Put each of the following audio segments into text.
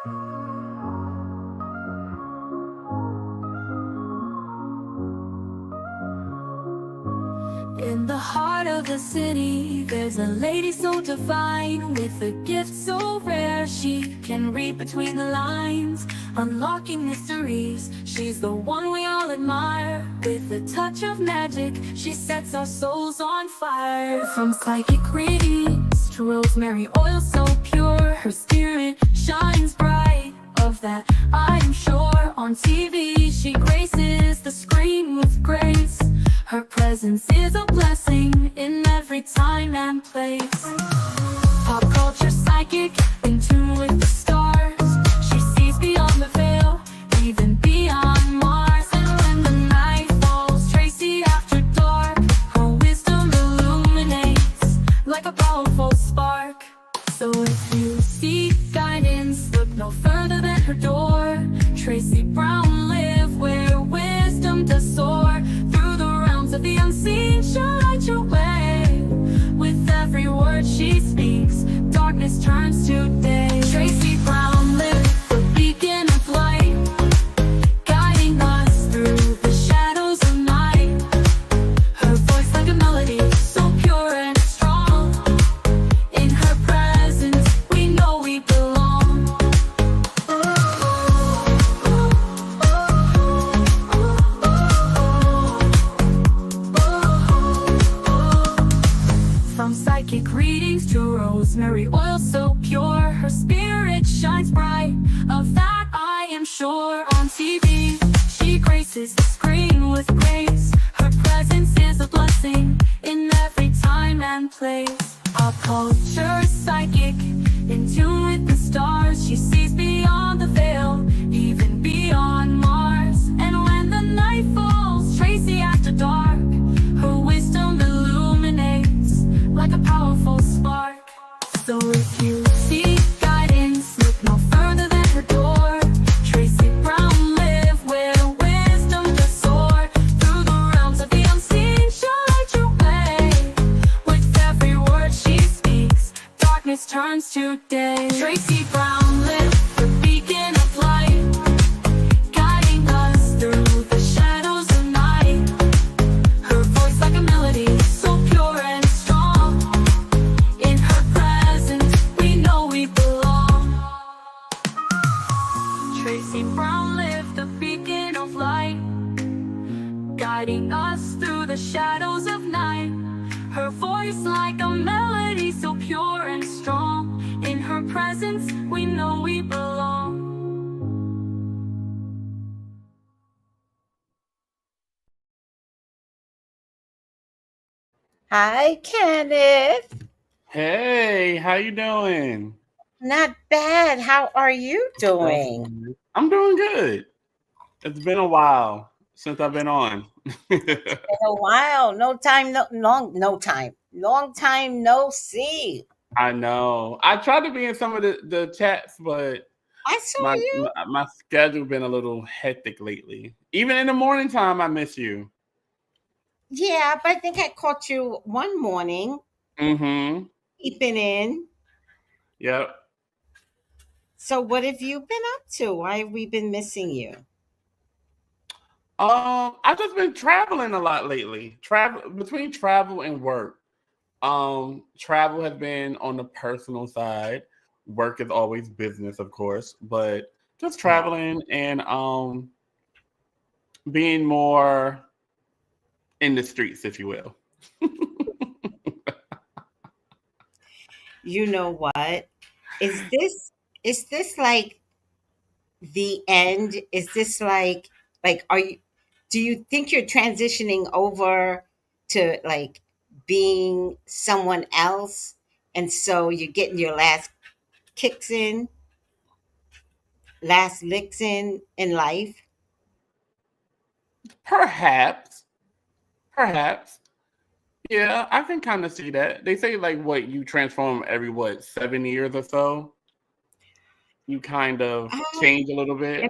In the heart of the city, there's a lady so divine, with a gift so rare she can read between the lines, unlocking mysteries. She's the one we all admire. With a touch of magic, she sets our souls on fire. From psychic readings to rosemary oil so pure, her spirit shines bright. Of that I'm sure. On TV she graces the screen with grace. Her presence is a blessing in every time and place. Pop culture psychic, in tune with the stars. She sees beyond the veil, even beyond Mars. And when the night falls, Tracy after dark, her wisdom illuminates like a powerful spark. So if you seek guidance, look no further than her door. Tracy Brown live where wisdom does soar. Through the realms of the unseen, she'll light your way. With every word she speaks, darkness turns to day. Tracy Brown live, the beacon of light, guiding us through the shadows of night. Her voice like a melody, so pure and strong. In her presence, we know we belong. From psychic readings to rosemary oil so pure, her spirit shines bright. Of that I am sure. On TV, she graces the screen with grace. Her presence is a blessing in every time and place. Pop culture psychic, in tune with the stars. She sees beyond the veil, even beyond Mars. And when the night falls, Tracy after dark, her wisdom illuminates like a powerful spark. So if you seek guidance, look no further than her door. Tracy Brown live where wisdom does soar. Through the realms of the unseen, she'll light your way. With every word she speaks, darkness turns to day. Tracy Brown live, the beacon of light, guiding us through the shadows of night. Her voice like a melody, so pure and strong. In her presence, we know we belong. Tracy Brown live, the beacon of light, guiding us through the shadows of night. Her voice like a melody, so pure and strong. In her presence, we know we belong. Hi, Kenneth. Hey, how you doing? Not bad. How are you doing? I'm doing good. It's been a while since I've been on. Been a while. No time, no time. Long time no see. I know. I tried to be in some of the chats, but I saw my, you. my my schedule been a little hectic lately. Even in the morning time, I miss you. Yeah, but I think I caught you one morning Mm-hmm. peeping in. Yep. So what have you been up to? Why have we been missing you? I've just been traveling a lot lately. Travel between travel and work. Travel has been on the personal side. Work is always business, of course, but just Yeah. traveling and being more in the streets, if you will. You know what? Is this like the end? Is this like are you do you think you're transitioning over to like being someone else, and so you're getting your kicks in last licks in life? Perhaps, perhaps. Yeah, I can kind of see that. They say like what you transform every 7 years or so. You kind of um change a little bit.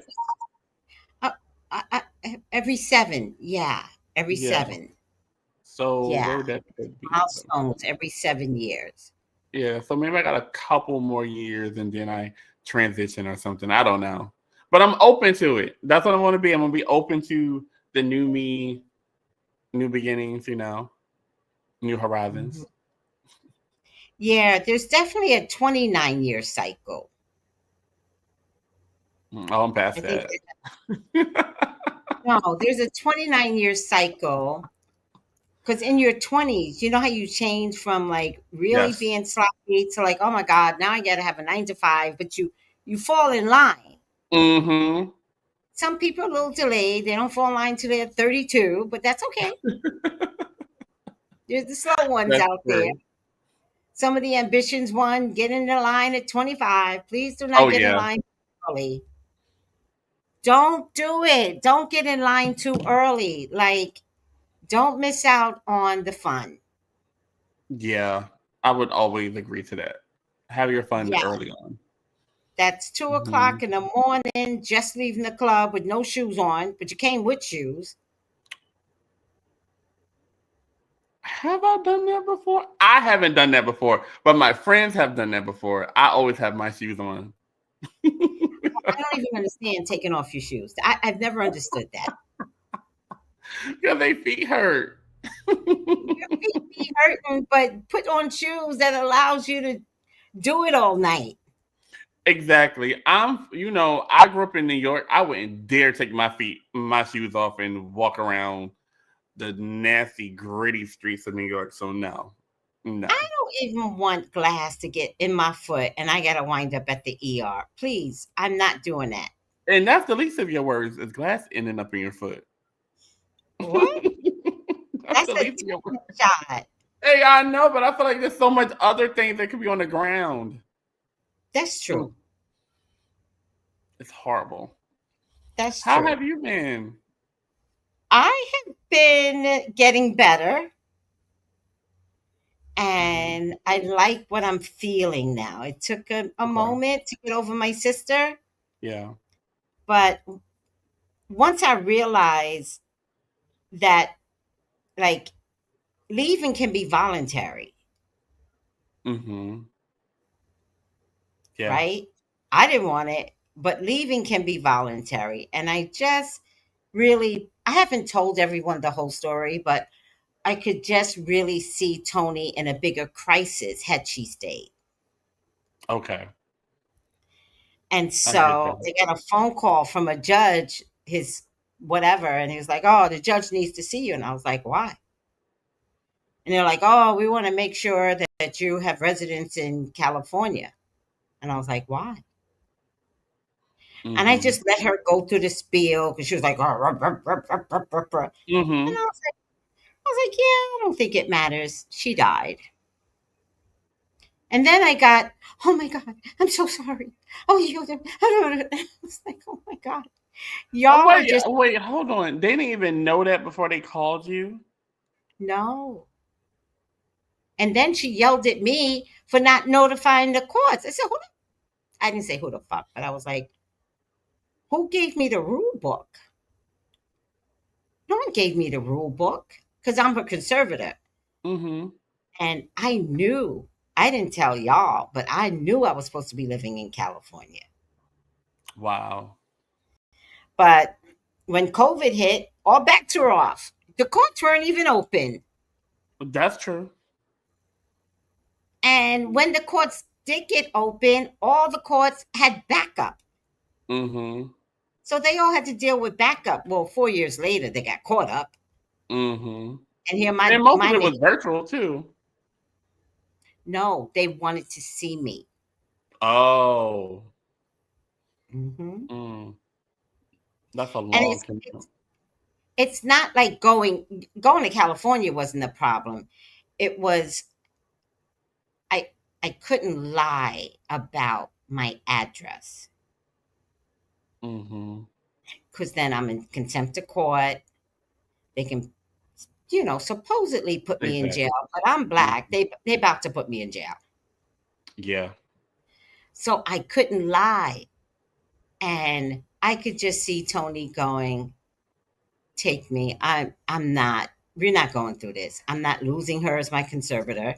every, uh, every seven, yeah, every Yeah. seven, So yeah, where that could be. milestones every 7 years. Yeah, so maybe I got a couple more years and then I transition or something. I don't know. But I'm open to it. That's what I want to be. I'm gonna be open to the new me, new beginnings, new Mhm. horizons. Yeah, there's definitely a 29-year cycle. Oh, I'm I past think that. no, there's a 29-year cycle because in your 20s, you know how you change from like really Yes. being sloppy to like, oh my God, now I got to have a 9 to 5, but you fall in line. Mm-hmm. Some people are a little delayed. They don't fall in line till they're 32, but that's okay. There's the slow ones That's out there. true. Some of the ambitions one get in the line at 25. Please do Oh not get in yeah. line early. Don't do it. Don't get in line too early. Like, don't miss out on the fun. Yeah. I would always agree to that. Have your fun Yeah, early on. that's two Hmm. o'clock in the morning, just leaving the club with no shoes on, but you came with shoes. Have I done that before? I haven't done that before, but my friends have done that before. I always have my shoes on. I don't even understand taking off your shoes. I've never understood that. Because they feet hurt. Your feet be hurting, but put on shoes that allows you to do it all night. Exactly. I grew up in New York. I wouldn't dare take my shoes off and walk around the nasty, gritty streets of New York. So no, I no. don't even want glass to get in my foot and I gotta wind up at the ER. Please, I'm not doing that. And that's the least of your worries is glass ending up in your foot. What? That's That's the a least of your worries. tetanus shot. Hey, I know, but I feel like there's so much other things that could be on the ground. That's Mm, true. it's horrible. That's How true. have you been? I have been getting better Hmm. and I like what I'm feeling now. It took a Okay. moment to get over my sister, Yeah. but once I realized that, like, leaving can be voluntary, Hmm. Yeah. right? I didn't want it, but leaving can be voluntary. And I just really, I haven't told everyone the whole story, but I could just really see Tony in a bigger crisis had she stayed. Okay. And I get so that. they got a phone call from a judge, his whatever, and he was like, "Oh, the judge needs to see you." And I was like, "Why?" And they're like, "Oh, we want to make sure that you have residence in California." And I was like, "Why?" And I Hmm. just let her go through the spiel because she was like, "Oh, ruh, ruh, ruh, ruh, ruh, ruh, ruh." And Hmm. I was like, "Yeah, I don't think it matters. She died." And then I got, "Oh my God, I'm so sorry. Oh, you, I was like, oh my God, Oh, y'all are just wait, hold on. They didn't even know that before they called you? no." And then she yelled at me for not notifying the courts. I said, who? I didn't say who the fuck, but I was like, who gave me the rule book? No one gave me the rule book because I'm a conservator. Hmm. And I knew, I didn't tell y'all, but I knew I was supposed to be living in California. Wow. But when COVID hit, all bets were off. The courts weren't even open. That's true. And when the courts did get open, all the courts had backup. Hmm. So they all had to deal with backup. Well, 4 years later, they got caught up. Hmm. And here And most of my it name. was virtual too. No, they wanted to see me. Oh. Hmm. Mm. That's a And long it's commitment. it's not like going to California wasn't a problem. It was I I couldn't lie about my address Hmm. because then I'm in contempt of court. They can, supposedly put me in jail, Exactly. but I'm Mm. black. They about to put me in jail. Yeah. So I couldn't lie. And I could just see Tony going, take me. I'm not, we're not going through this. I'm not losing her as my conservator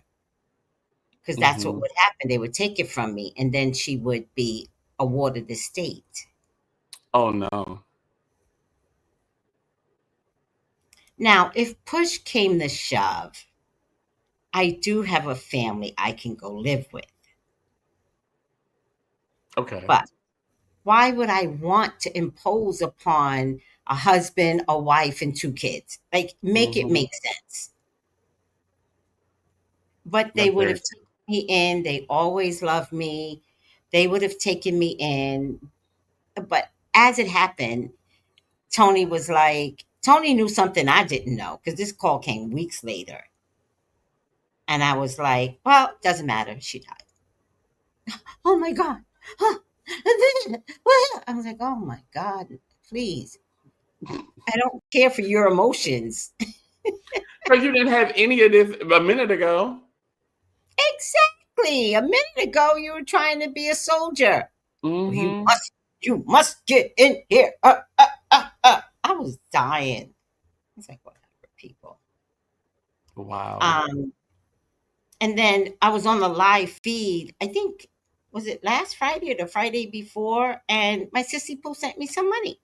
because that's what Hmm. would happen. They would take it from me and then she would be awarded the state. Oh no. Now, if push came to shove, I do have a family I can go live with. Okay. But why would I want to impose upon a husband, a wife, and two kids? Like, make it Mm-hmm. make sense. But they That's would very have taken me in. They always loved me. They would have taken me in. But as it happened, Tony knew something I didn't know because this call came weeks later. And I was like, well, doesn't matter. She died. Oh my God. Huh. And then, I was like, oh my God, please. I don't care for your emotions. because you didn't have any of this a minute ago. Exactly. A minute ago, you were trying to be a soldier. Well, Mm-hmm. you must get in here. I was dying. It's like, whatever, people. Wow. Um, and then I was on the live feed. I think, was it last Friday or the Friday before? And my sissy poo sent me some money.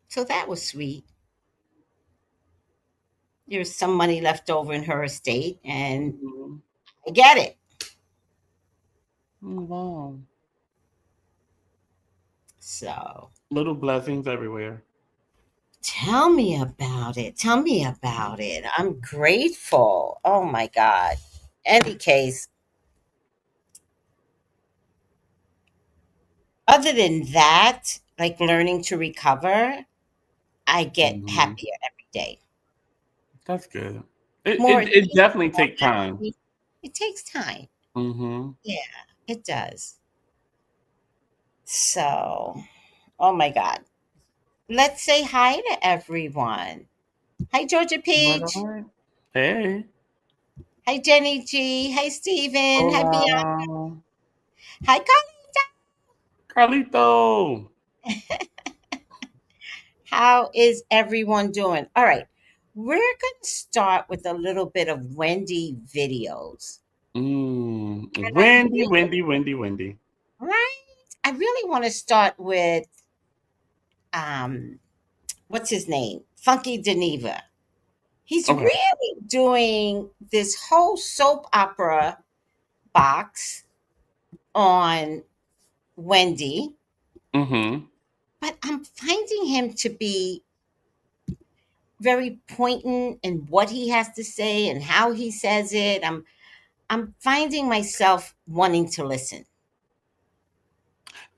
So that was sweet. There was some money left over in her estate, and Mm-hmm. I get it. Oh, wow. So Little blessings everywhere. tell me about it. Tell me about it. I'm grateful. Oh my God. Any case, other than that, like learning to recover, I get Mm-hmm. happier every day. That's good. It, More it at it peace, definitely more takes time. happy. It takes time. Mm-hmm. Yeah, it does. So, oh my God. Let's say hi to everyone. Hi, Georgia Right Peach. on. Hey. Hi, Jenny G. Hi, Steven. Hi, Bianca. Hola. Hi, Carlita. Carlito. How is everyone doing? All right. We're going to start with a little bit of Wendy videos. And I Wendy, really, Wendy, Wendy, Wendy. right? I really want to start with, um, what's his name? Funky Geneva. He's Okay. really doing this whole soap opera box on Wendy, Mm-hmm. but I'm finding him to be very poignant in what he has to say and how he says it. I'm finding myself wanting to listen.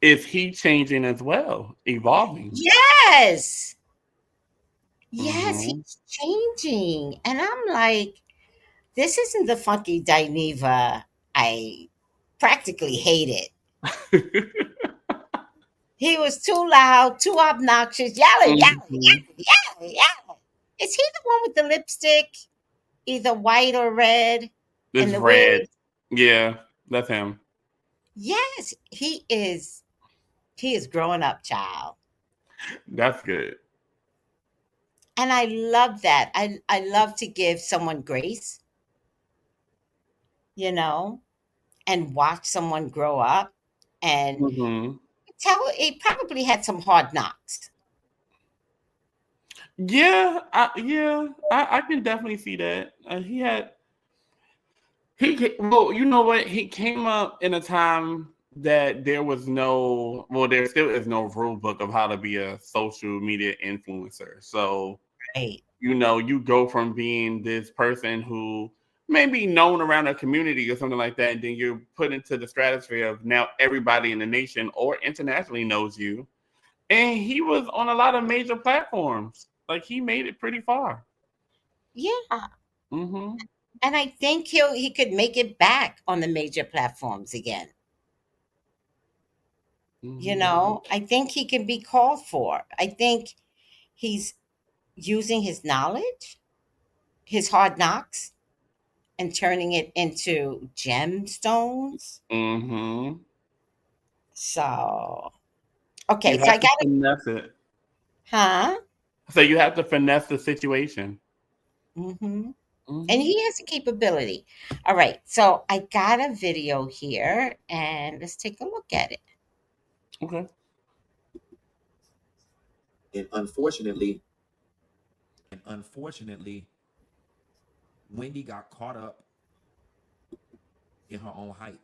Is he changing as well? Evolving. Yes. Yes, Mm-hmm. he's changing. And I'm like, this isn't the funky Dineva I practically hated. He was too loud, too obnoxious, yelling, yelling, Mm-hmm. yelling, yelling, yelling. Is he the one with the lipstick, either white or red, It's and the wig? red. Yeah, that's him. Yes, he is. He is growing up, child. That's good. And I love that. I love to give someone grace, you know, and watch someone grow up. And Mm-hmm. tell he probably had some hard knocks. I can definitely see that. Well, you know what? He came up in a time that there still is no rule book of how to be a social media influencer. So, Right. you go from being this person who may be known around a community or something like that, and then you're put into the stratosphere of now everybody in the nation or internationally knows you. And he was on a lot of major platforms. Like he made it pretty far. Yeah. Mm-hmm. And I think he could make it back on the major platforms again. You Mm-hmm. know, I think he can be called for. I think he's using his knowledge, his hard knocks, and turning it into gemstones. Mm-hmm. So, You okay, so I have to got it. finesse it. Huh? So you have to finesse the situation. Hmm. And Hmm. he has the capability. All right, so I got a video here, and let's take a look at it. Okay. And unfortunately, Wendy got caught up in her own hype.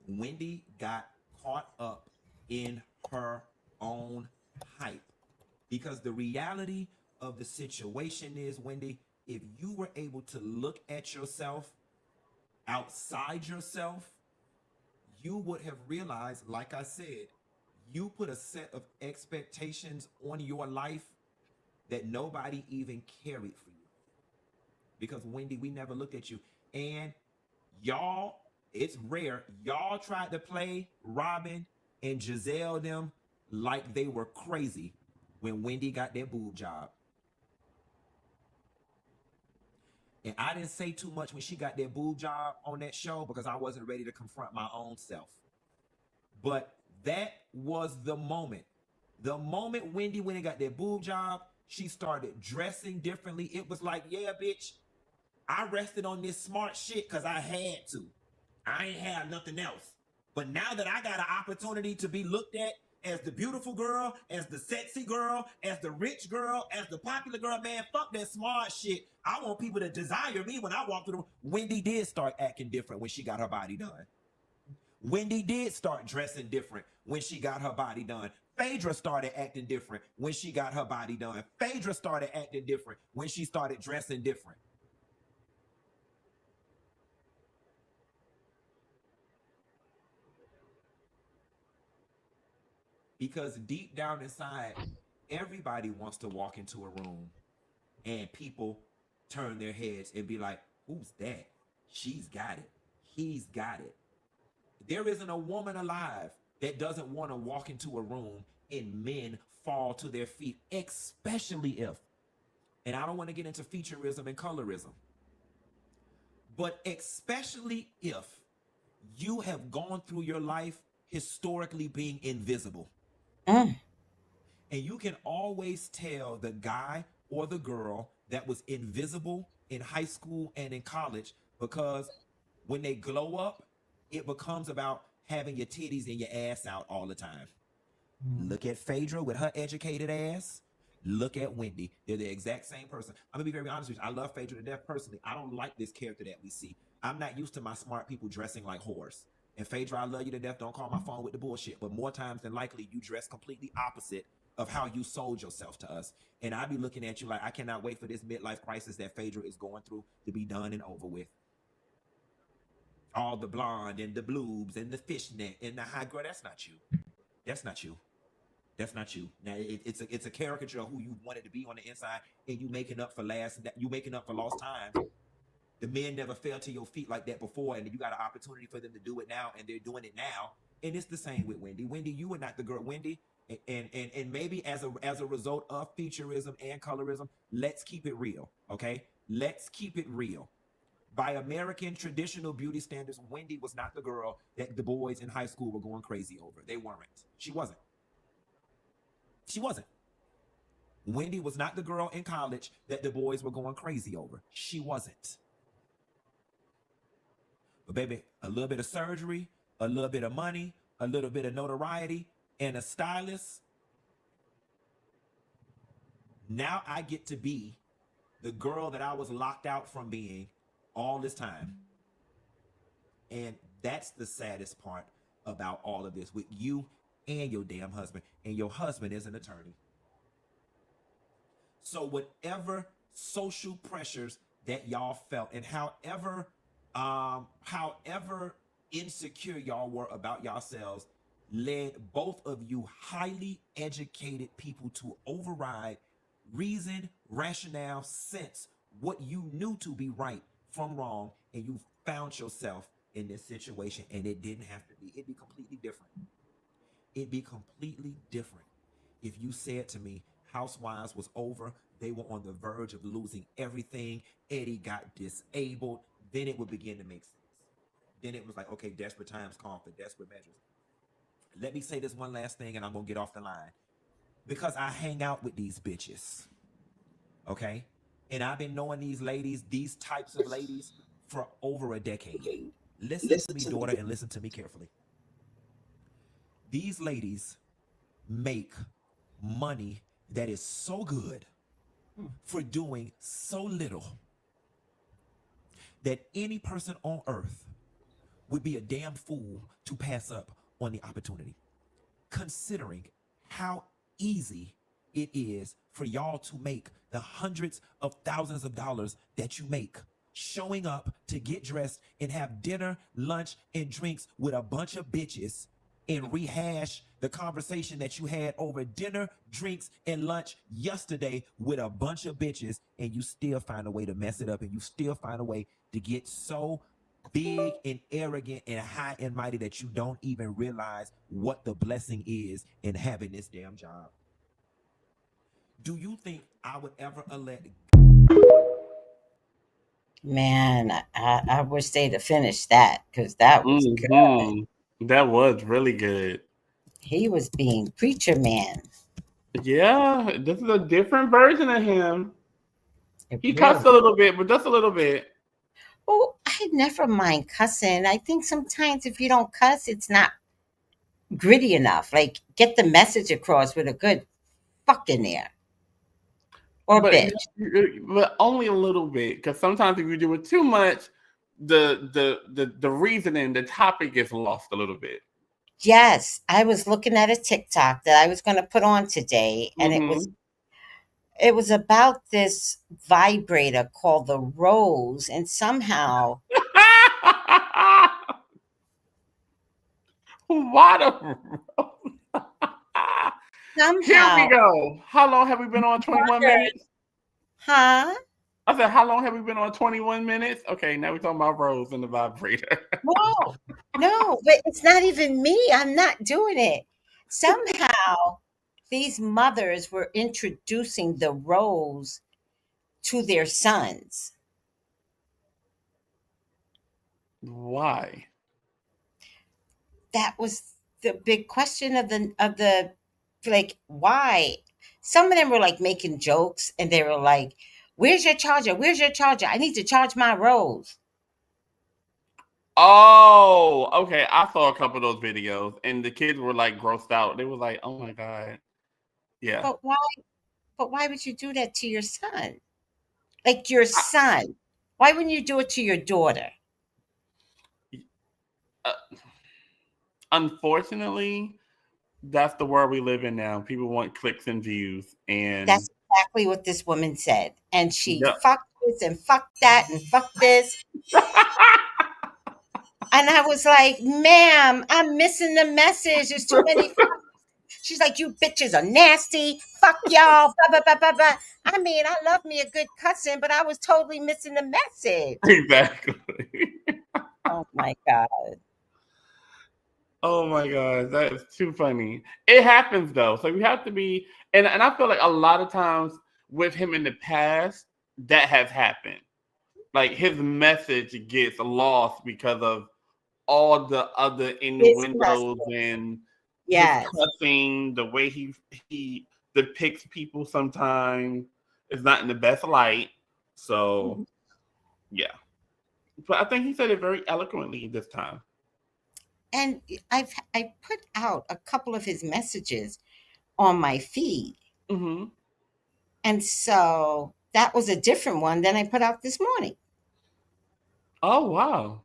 Wendy got caught up in her own hype. Because the reality of the situation is, Wendy, if you were able to look at yourself outside yourself, you would have realized, like I said, you put a set of expectations on your life that nobody even carried for you. Because, Wendy, we never looked at you. And y'all, it's rare, y'all tried to play Robin and Giselle them like they were crazy when Wendy got their boob job. And I didn't say too much when she got that boob job on that show because I wasn't ready to confront my own self. But that was the moment. The moment Wendy went and got that boob job, she started dressing differently. It was like, yeah, bitch, I rested on this smart shit because I had to. I ain't had nothing else. But now that I got an opportunity to be looked at as the beautiful girl, as the sexy girl, as the rich girl, as the popular girl, man, fuck that smart shit. I want people to desire me when I walk through the room. Wendy did start acting different when she got her body done. Wendy did start dressing different when she got her body done. Phaedra started acting different when she got her body done. Phaedra started acting different when she started dressing different. Because deep down inside, everybody wants to walk into a room and people turn their heads and be like, who's that? She's got it. He's got it. There isn't a woman alive that doesn't want to walk into a room and men fall to their feet, especially if, and I don't want to get into featureism and colorism, but especially if you have gone through your life historically being invisible. Mm. And you can always tell the guy or the girl that was invisible in high school and in college because when they glow up, it becomes about having your titties and your ass out all the time. Look at Phaedra with her educated ass. Look at Wendy. They're the exact same person. I'm gonna be very honest with you. I love Phaedra to death personally. I don't like this character that we see. I'm not used to my smart people dressing like whores. And Phaedra, I love you to death. Don't call my phone with the bullshit. But more times than likely, you dress completely opposite of how you sold yourself to us. And I be looking at you like I cannot wait for this midlife crisis that Phaedra is going through to be done and over with. All the blonde and the bloobs and the fishnet and the high girl. That's not you. That's not you. That's not you. Now it's a caricature of who you wanted to be on the inside, and you making up for lost time. The men never fell to your feet like that before, and you got an opportunity for them to do it now, and they're doing it now. And it's the same with Wendy. Wendy, you are not the girl, Wendy. And maybe as a result of featureism and colorism, let's keep it real, okay? Let's keep it real. By American traditional beauty standards, Wendy was not the girl that the boys in high school were going crazy over. They weren't. She wasn't. She wasn't. Wendy was not the girl in college that the boys were going crazy over. She wasn't. But baby, a little bit of surgery, a little bit of money, a little bit of notoriety, and a stylist. Now I get to be the girl that I was locked out from being all this time. And that's the saddest part about all of this with you and your damn husband. And your husband is an attorney. So whatever social pressures that y'all felt and however insecure y'all were about yourselves led both of you highly educated people to override reason, rationale, sense, what you knew to be right from wrong, and you found yourself in this situation, and it didn't have to be. It'd be completely different. It'd be completely different if you said to me, Housewives was over, they were on the verge of losing everything, Eddie got disabled, then it would begin to make sense. Then it was like, okay, desperate times call for desperate measures. Let me say this one last thing and I'm gonna get off the line. Because I hang out with these bitches, okay? And I've been knowing these ladies, these types of ladies, for over a decade. Listen to me, daughter, and listen to me carefully. These ladies make money that is so good for doing so little that any person on earth would be a damn fool to pass up on the opportunity, considering how easy it is for y'all to make the hundreds of thousands of dollars that you make showing up to get dressed and have dinner, lunch, and drinks with a bunch of bitches and rehash the conversation that you had over dinner, drinks, and lunch yesterday with a bunch of bitches, and you still find a way to mess it up, and you still find a way to get so big and arrogant and high and mighty that you don't even realize what the blessing is in having this damn job. Do you think I would ever elect? Man, I wish they'd have finished that because that was good. Mhm. That was really good. He was being preacher man. Yeah, this is a different version of him. It He really. cussed a little bit, but just a little bit. Oh, I never mind cussing. I think sometimes if you don't cuss, it's not gritty enough. Like, get the message across with a good fuck in there. Or But bitch. but only a little bit, because sometimes if you do it too much, the reasoning, the topic gets lost a little bit. Yes, I was looking at a TikTok that I was going to put on today, and Mm-hmm. it was about this vibrator called the Rose, and somehow What a Here we somehow go. How long have we been on? 21 minutes? huh? I said, how long have we been on? 21 minutes? Okay, now we're talking about Rose and the vibrator. No, but it's not even me. I'm not doing it. Somehow these mothers were introducing the Rose to their sons. Why? That was the big question of the like, why. Some of them were like making jokes, and they were like, where's your charger, where's your charger, I need to charge my Rose. Oh, okay. I saw a couple of those videos, and the kids were like grossed out. They were like, "Oh my god, yeah." But why would you do that to your son, like your I, son? Why wouldn't you do it to your daughter? uh, unfortunately, that's the world we live in now. People want clicks and views, and That's exactly what this woman said, and she yep. fucked this and fucked that and fucked this. And I was like, ma'am, I'm missing the message. There's too many. She's like, you bitches are nasty. Fuck y'all. Blah, blah, blah, blah, blah. I mean, I love me a good cussing, but I was totally missing the message. Exactly. Oh my God. Oh my god, that is too funny. It happens though, so we have to be. And I feel like a lot of times with him in the past, that has happened. Like his message gets lost because of all the other It's innuendos cussing. and his Yes. cussing, the way he depicts people sometimes is not in the best light. So yeah, but I think he said it very eloquently this time. And I put out a couple of his messages on my feed. Hmm. And so that was a different one than I put out this morning. Oh wow.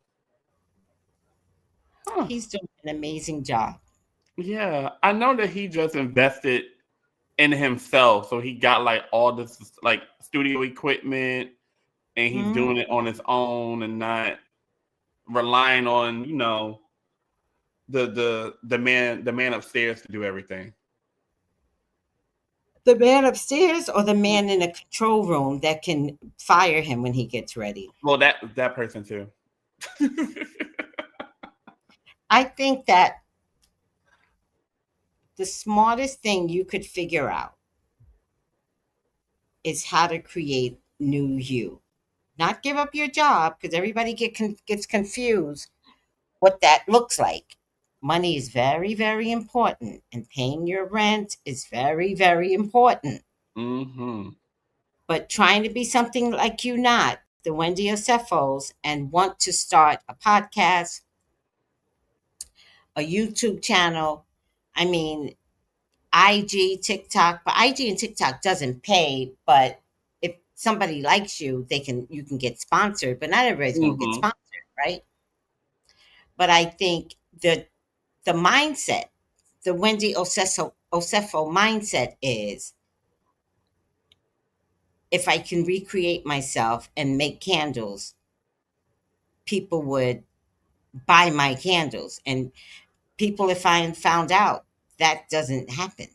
Huh. He's doing an amazing job. Yeah, I know that he just invested in himself, so he got like all this like studio equipment, and he's Mhm. doing it on his own and not relying on the man upstairs to do everything. The man upstairs or the man in a control room that can fire him when he gets ready? Well, that person too. I think that the smartest thing you could figure out is how to create new you. Not give up your job, because everybody gets confused what that looks like. Money is very, very important, and paying your rent is very, very important. Hmm. but trying to be something like you not, the Wendy Osefos, and want to start a podcast, a YouTube channel. I mean, IG, TikTok, but IG and TikTok doesn't pay, but if somebody likes you, you can get sponsored, but not everybody's going to get Mm-hmm. sponsored, right? But I think the mindset, the Wendy Osefo mindset is, if I can recreate myself and make candles, people would buy my candles. And people, if I found out, that doesn't happen.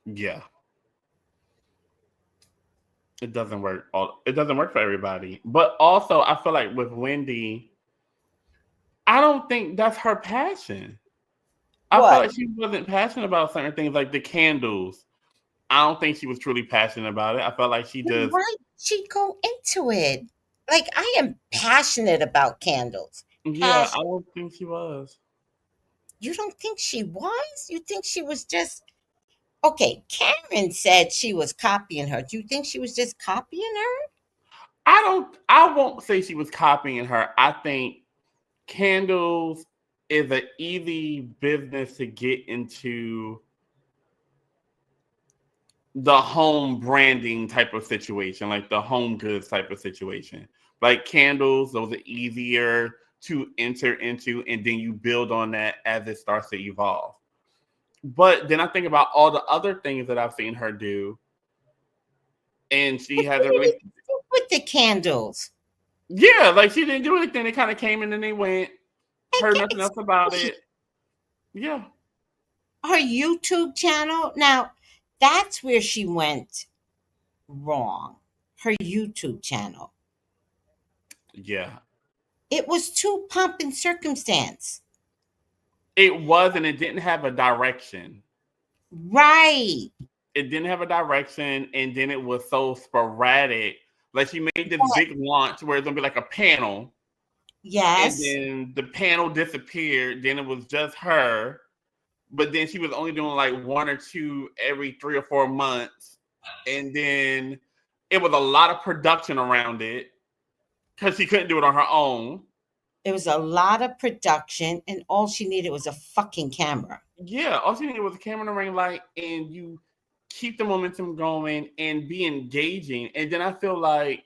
Yeah. It doesn't work. It doesn't work for everybody. But also, I feel like with Wendy, I don't think that's her passion. I feel What? like she wasn't passionate about certain things like the candles. I don't think she was truly passionate about it. I felt like she Then just, why did she go into it? Like, I am passionate about candles. yeah, I Passion. don't think she was. You don't think she was? You think she was just okay? Karen said she was copying her. Do you think she was just copying her? I won't say she was copying her. I think candles is an easy business to get into the home branding type of situation, like the home goods type of situation. Like candles, those are easier to enter into, and then you build on that as it starts to evolve. But then I think about all the other things that I've seen her do, and she What did hasn't really. it do with the candles? Yeah, like she didn't do anything. They kind of came and then they went. Heard nothing else about Exactly. it. Yeah, Her YouTube channel. Now, that's where she went wrong. Her YouTube channel. yeah. It was too pump and circumstance. It was, and it didn't have a direction. Right. It didn't have a direction, and then it was so sporadic. Like she made this But big launch where it's gonna be like a panel, and yes, then the panel disappeared. Then it was just her, but then she was only doing like one or two every 3 or 4 months, and then it was a lot of production around it because she couldn't do it on her own. it was a lot of production, and all she needed was a fucking camera. Yeah, all she needed was a camera and a ring light, and you keep the momentum going and be engaging. And then I feel like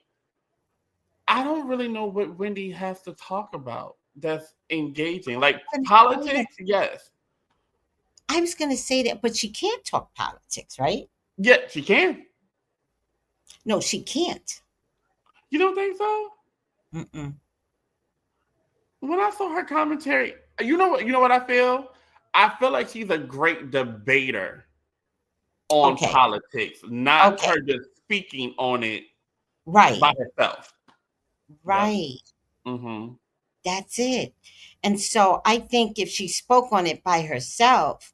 I don't really know what Wendy has to talk about that's engaging. Like politics, yes. I was going to say that, but she can't talk politics, right? Yeah, she can. No, she can't. You don't think so? Mm-mm. When I saw her commentary, you know what I feel? I feel like she's a great debater on Okay. politics, not Okay. her just speaking on it Right. by herself. Right. Mm-hmm. That's it. And so I think if she spoke on it by herself,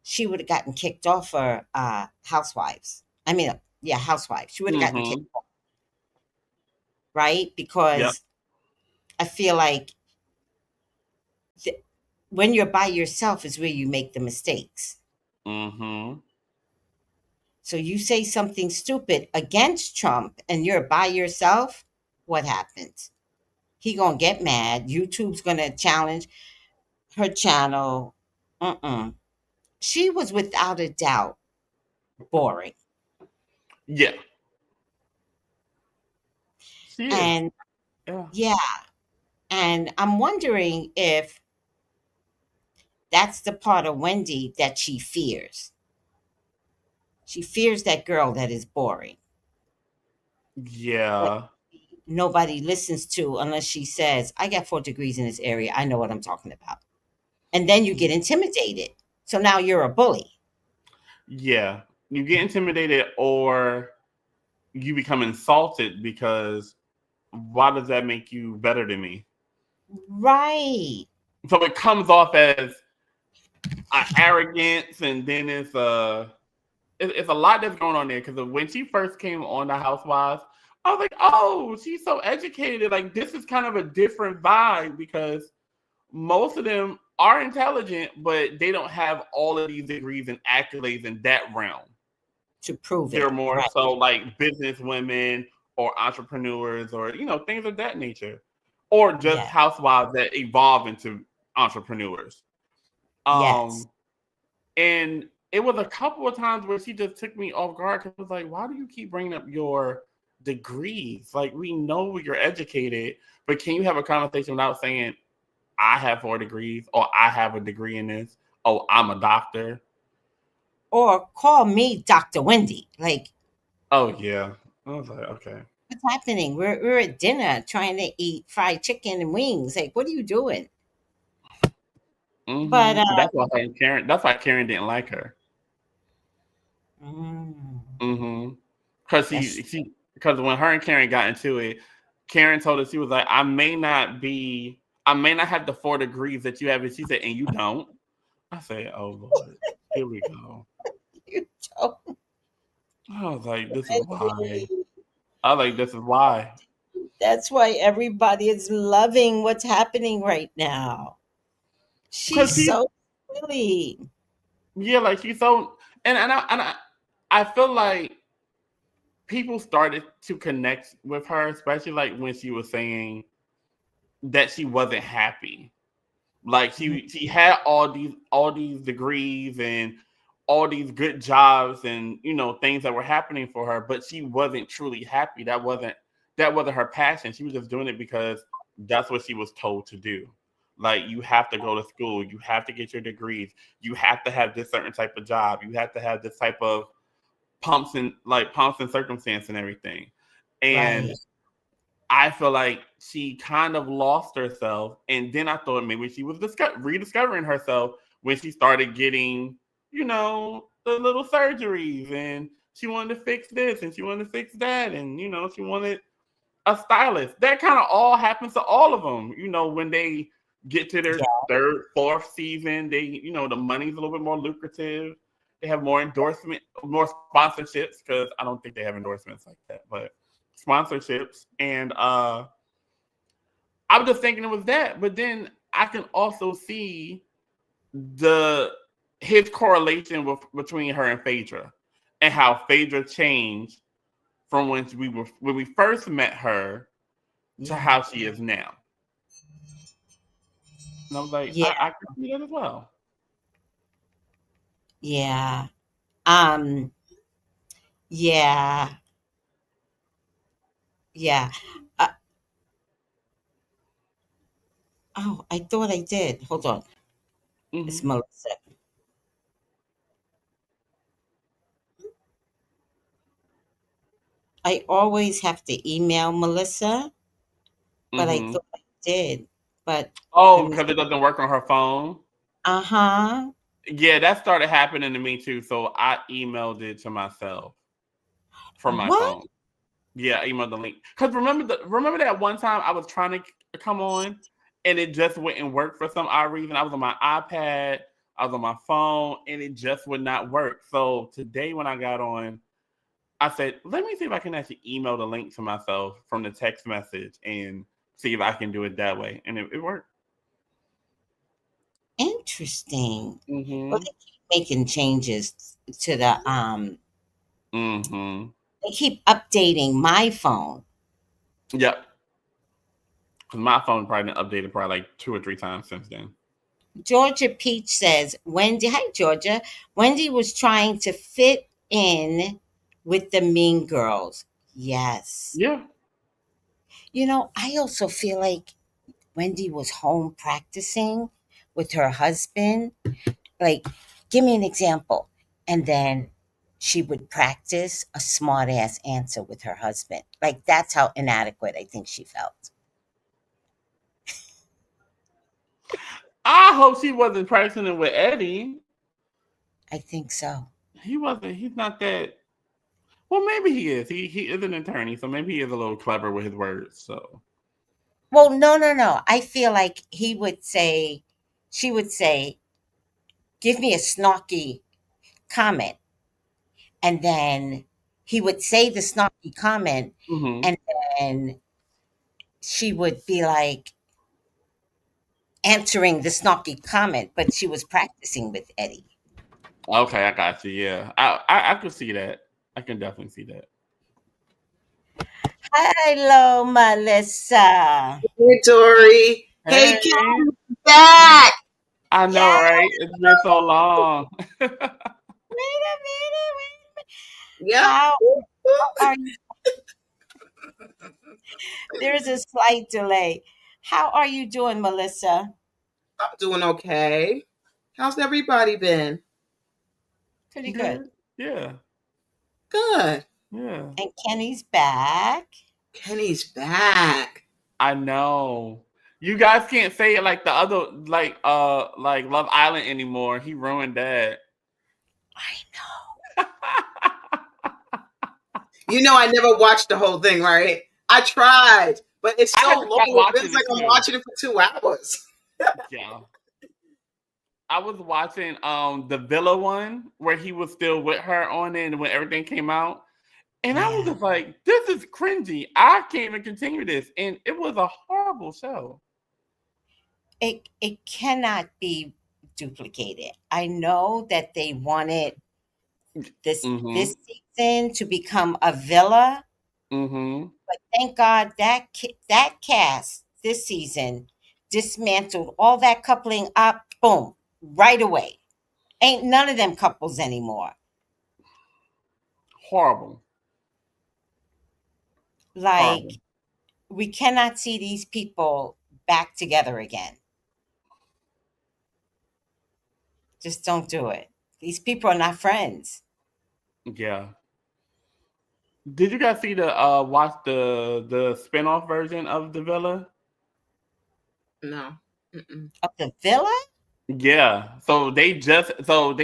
she would have gotten kicked off for Housewives. I mean, yeah, Housewives. She would have gotten kicked Mm-hmm. off, right? Yep. Because I feel like when you're by yourself is where you make the mistakes. Mm-hmm. So you say something stupid against Trump and you're by yourself, what happens? He gonna get mad. YouTube's gonna challenge her channel. Mm-mm. She was without a doubt boring. Yeah. She is. And Yeah. yeah, and I'm wondering if that's the part of Wendy that she fears. She fears that girl that is boring. That Yeah. nobody listens to unless she says, I got 4 degrees in this area. I know what I'm talking about. And then you get intimidated. So now you're a bully. Yeah. You get intimidated or you become insulted because why does that make you better than me? Right. So it comes off as arrogance, and then it's a lot that's going on there. Because when she first came on the Housewives, I was like, oh, she's so educated. Like this is kind of a different vibe because most of them are intelligent, but they don't have all of these degrees and accolades in that realm. to prove They're it. more Right. so like business women or entrepreneurs or things of that nature, or just Yeah. housewives that evolve into entrepreneurs. Yes. Um, and it was a couple of times where she just took me off guard because I was like, "Why do you keep bringing up your degrees? Like we know you're educated, but can you have a conversation without saying I have 4 degrees or I have a degree in this? Oh, I'm a doctor." Or call me Dr. Wendy. Like, Oh yeah, I was like, okay. what's happening? We're at dinner trying to eat fried chicken and wings. Like, what are you doing? But That's why Karen. That's why Karen didn't like her. mm, Because that's because when her and Karen got into it, Karen told us, she was like, I may not have the 4 degrees that you have, and she said, and you don't. I said, oh Lord, here we go. you don't. I was like, this is why. I was like, this is why. That's why everybody is loving what's happening right now. Because She's she's so silly. yeah, like she's so I feel like people started to connect with her, especially like when she was saying that she wasn't happy. Like she had all these degrees and all these good jobs and things that were happening for her, but she wasn't truly happy. That wasn't her passion. She was just doing it because that's what she was told to do. Like you have to go to school, you have to get your degrees, you have to have this certain type of job, you have to have this type of pumps and circumstance and everything. And Right. I feel like she kind of lost herself, and then I thought maybe she was rediscovering herself when she started getting, the little surgeries, and she wanted to fix this and she wanted to fix that, and she wanted a stylist. That kind of all happens to all of them. When they get to their Yeah. third, fourth season, the money's a little bit more lucrative. They have more endorsement, more sponsorships, because I don't think they have endorsements like that, but sponsorships. And I was just thinking it was that, but then I can also see the his correlation between her and Phaedra, and how Phaedra changed from when we first met her to Yeah. how she is now. And I was like, Yeah. I can see that as well. Yeah. Um, yeah. Yeah. Uh, oh, I thought I did. Hold on. It's hmm Melissa. I always have to email Melissa, but I hmm thought I did. But let Oh, me. because it doesn't work on her phone. Uh-huh. Yeah, that started happening to me too. So I emailed it to myself from my What? phone. Yeah, I emailed the link. Because remember that one time I was trying to come on, and it just wouldn't work for some odd reason. I was on my iPad, I was on my phone, and it just would not work. So today when I got on, I said, let me see if I can actually email the link to myself from the text message and see if I can do it that way. And it worked. Interesting. Well, Mm-hmm. they keep making changes to the Mm-hmm. they keep updating my phone. Yep. Because my phone probably been updated probably like 2 or 3 times since then. Georgia Peach says, Wendy, hi Georgia. Wendy was trying to fit in with the mean girls. Yes. Yeah. I also feel like Wendy was home practicing with her husband. Like, give me an example. And then she would practice a smart ass answer with her husband. Like, that's how inadequate I think she felt. I hope she wasn't practicing it with Eddie. I think so. He wasn't. He's not that. Well, maybe he is. He is an attorney, so maybe he is a little clever with his words. So. Well, no, no, no. I feel like she would say, give me a snarky comment. And then he would say the snarky comment. hmm And then she would be like answering the snarky comment, but she was practicing with Eddie. Okay, I got you. Yeah, I could see that. I can definitely see that. Hello, Melissa. Hey, Tori. Hey, Hey, Kim, back. I know, Yeah, right? It's been so long. wait a minute, wait a minute. Yep. How are you? There is a slight delay. How are you doing, Melissa? I'm doing okay. How's everybody been? Pretty good. Good. Yeah. Good. Yeah. And Kenny's back. Kenny's back. I know. You guys can't say it like the other, like Love Island anymore. He ruined that. I know. You know, I never watched the whole thing, right? I tried, but it's I so had to stop long. watching It's it like I'm too. watching it for 2 hours. Yeah. I was watching the Villa one where he was still with her on it and when everything came out. And I was Yeah. just like, this is cringy. I can't even continue this. And it was a horrible show. It cannot be duplicated. I know that they wanted Mm-hmm. this season to become a villa, Mm-hmm. but thank God that that cast this season dismantled all that coupling up, boom, right away. Ain't none of them couples anymore. Horrible. Like, Horrible. we cannot see these people back together again. Just don't do it. These people are not friends. Yeah. Did you guys see the watch the spin-off version of the Villa? No. Mm-mm. Of the villa? Yeah. So they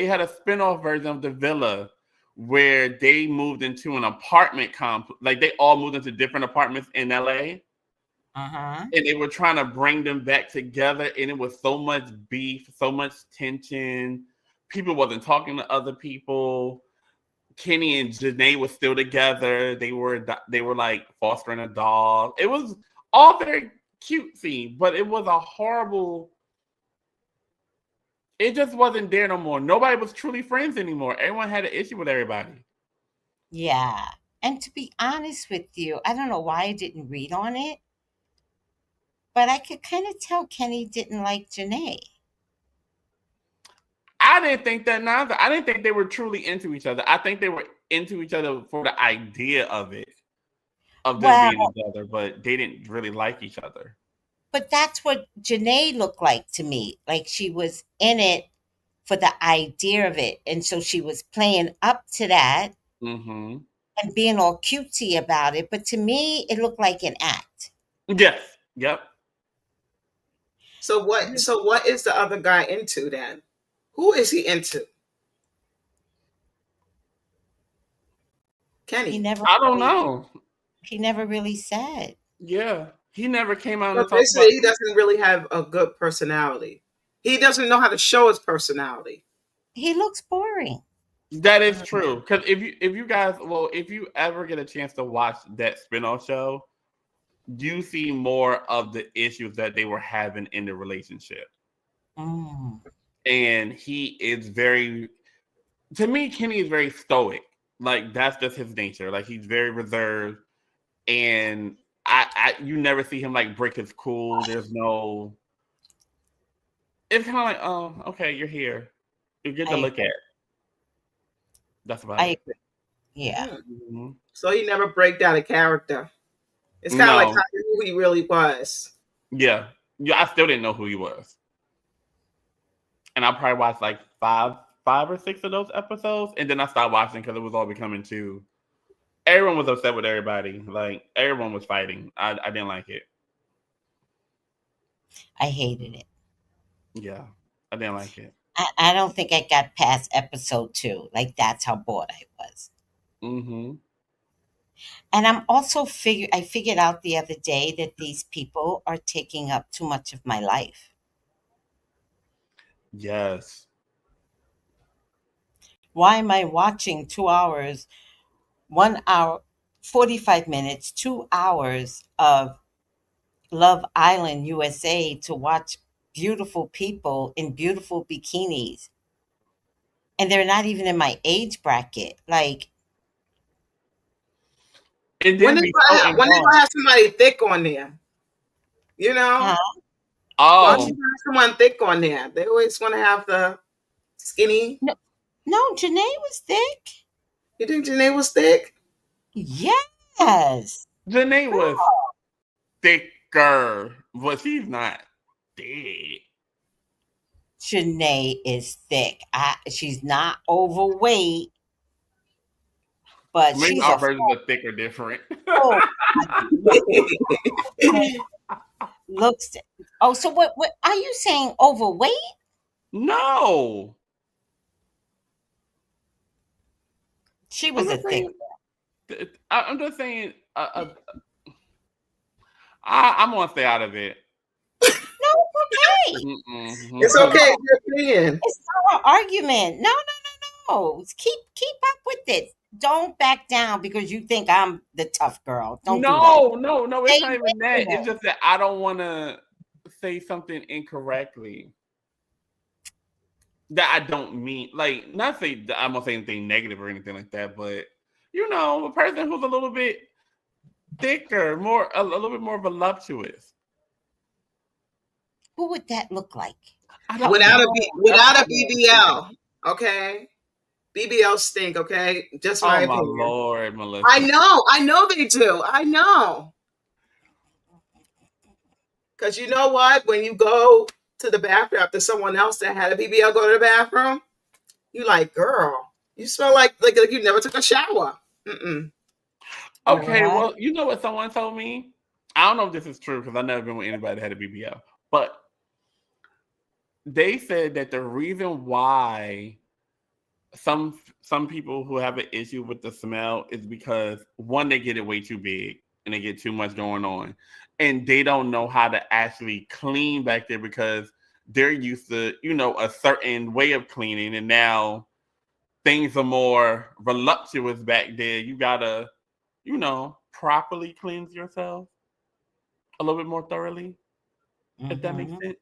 had a spin-off version of the Villa where they moved into an apartment complex. Like they all moved into different apartments in LA. Uh-huh. And they were trying to bring them back together, and it was so much beef, so much tension. People wasn't talking to other people. Kenny and Janae were still together. They were like fostering a dog. It was all very cutesy, but it was a horrible. It just wasn't there no more. Nobody was truly friends anymore. Everyone had an issue with everybody. Yeah. And to be honest with you, I don't know why I didn't read on it, but I could kind of tell Kenny didn't like Janae. I didn't think that neither. I didn't think they were truly into each other. I think they were into each other for the idea of it, of them Well, being together, but they didn't really like each other. but that's what Janae looked like to me. Like she was in it for the idea of it. And so she was playing up to that Mm-hmm. and being all cutesy about it. But to me, it looked like an act. Yes. Yep. So what? So what is the other guy into then? Who is he into? He Kenny. never I don't really know. he never really said. Yeah. He never came out Well, and they talked say about he doesn't really have a good personality. He doesn't know how to show his personality. He looks boring. that is true. Because if you ever get a chance to watch that spin-off show, you see more of the issues that they were having in the relationship. Mm. And he is very to me, Kenny is very stoic. Like that's just his nature. Like he's very reserved, and you never see him like break his cool. There's no. It's kind of like, oh, okay, you're here. You're good to I look at. That's about I it. agree. Yeah. Mhm. So he never break down a character. It's kind of like No, who he really was. yeah, yeah. I still didn't know who he was, and I probably watched like five or six of those episodes, and then I stopped watching because it was all becoming too. Everyone was upset with everybody. Like everyone was fighting. I didn't like it. I hated it. Yeah, I didn't like it. I don't think I got past episode 2. Like that's how bored I was. Mm-hmm. And I figured out the other day that these people are taking up too much of my life. Yes. Why am I watching 2 hours, 1 hour, 45 minutes, 2 hours of Love Island USA to watch beautiful people in beautiful bikinis, and they're not even in my age bracket. Like, And When then they be so gonna involved. have somebody thick on there? You know, Huh? why don't you Oh, have someone thick on there? They always want to have the skinny. No, no, Janae was thick. You think Janae was thick? Yes. Janae was Girl. thicker, but she's not thick. Janae is thick. She's not overweight, but Maybe she's our a versions of thick are different. full looks. Oh, so what are you saying? Overweight? No, She I'm was a just thick. saying. I'm just saying. I'm gonna stay out of it. No, okay. It's Mm-mm. okay. Your opinion. It's not an argument. No, no, no, no. Keep up with it. Don't back down because you think I'm the tough girl. Don't do that. No. It's Stay not even with that. It's it. just that I don't want to say something incorrectly that I don't mean. Like, not say that I'm gonna say anything negative or anything like that, but a person who's a little bit thicker, a little bit more voluptuous. Who would that look like? I Help don't me. know. That's Without a probably what I'm thinking. BBL, okay? BBL stink, okay? Just my Oh my opinion. Lord, I Melissa. know they do. I know. Because you know what? When you go to the bathroom after someone else that had a BBL go to the bathroom, you like, girl, you smell like you never took a shower. Mm-mm. Okay, What? well, you know what someone told me? I don't know if this is true because I've never been with anybody that had a BBL, but they said that the reason why some people who have an issue with the smell is because one, they get it way too big and they get too much going on, and they don't know how to actually clean back there because they're used to a certain way of cleaning, and now things are more voluptuous back there. You gotta properly cleanse yourself a little bit more thoroughly, if that makes Hmm. sense.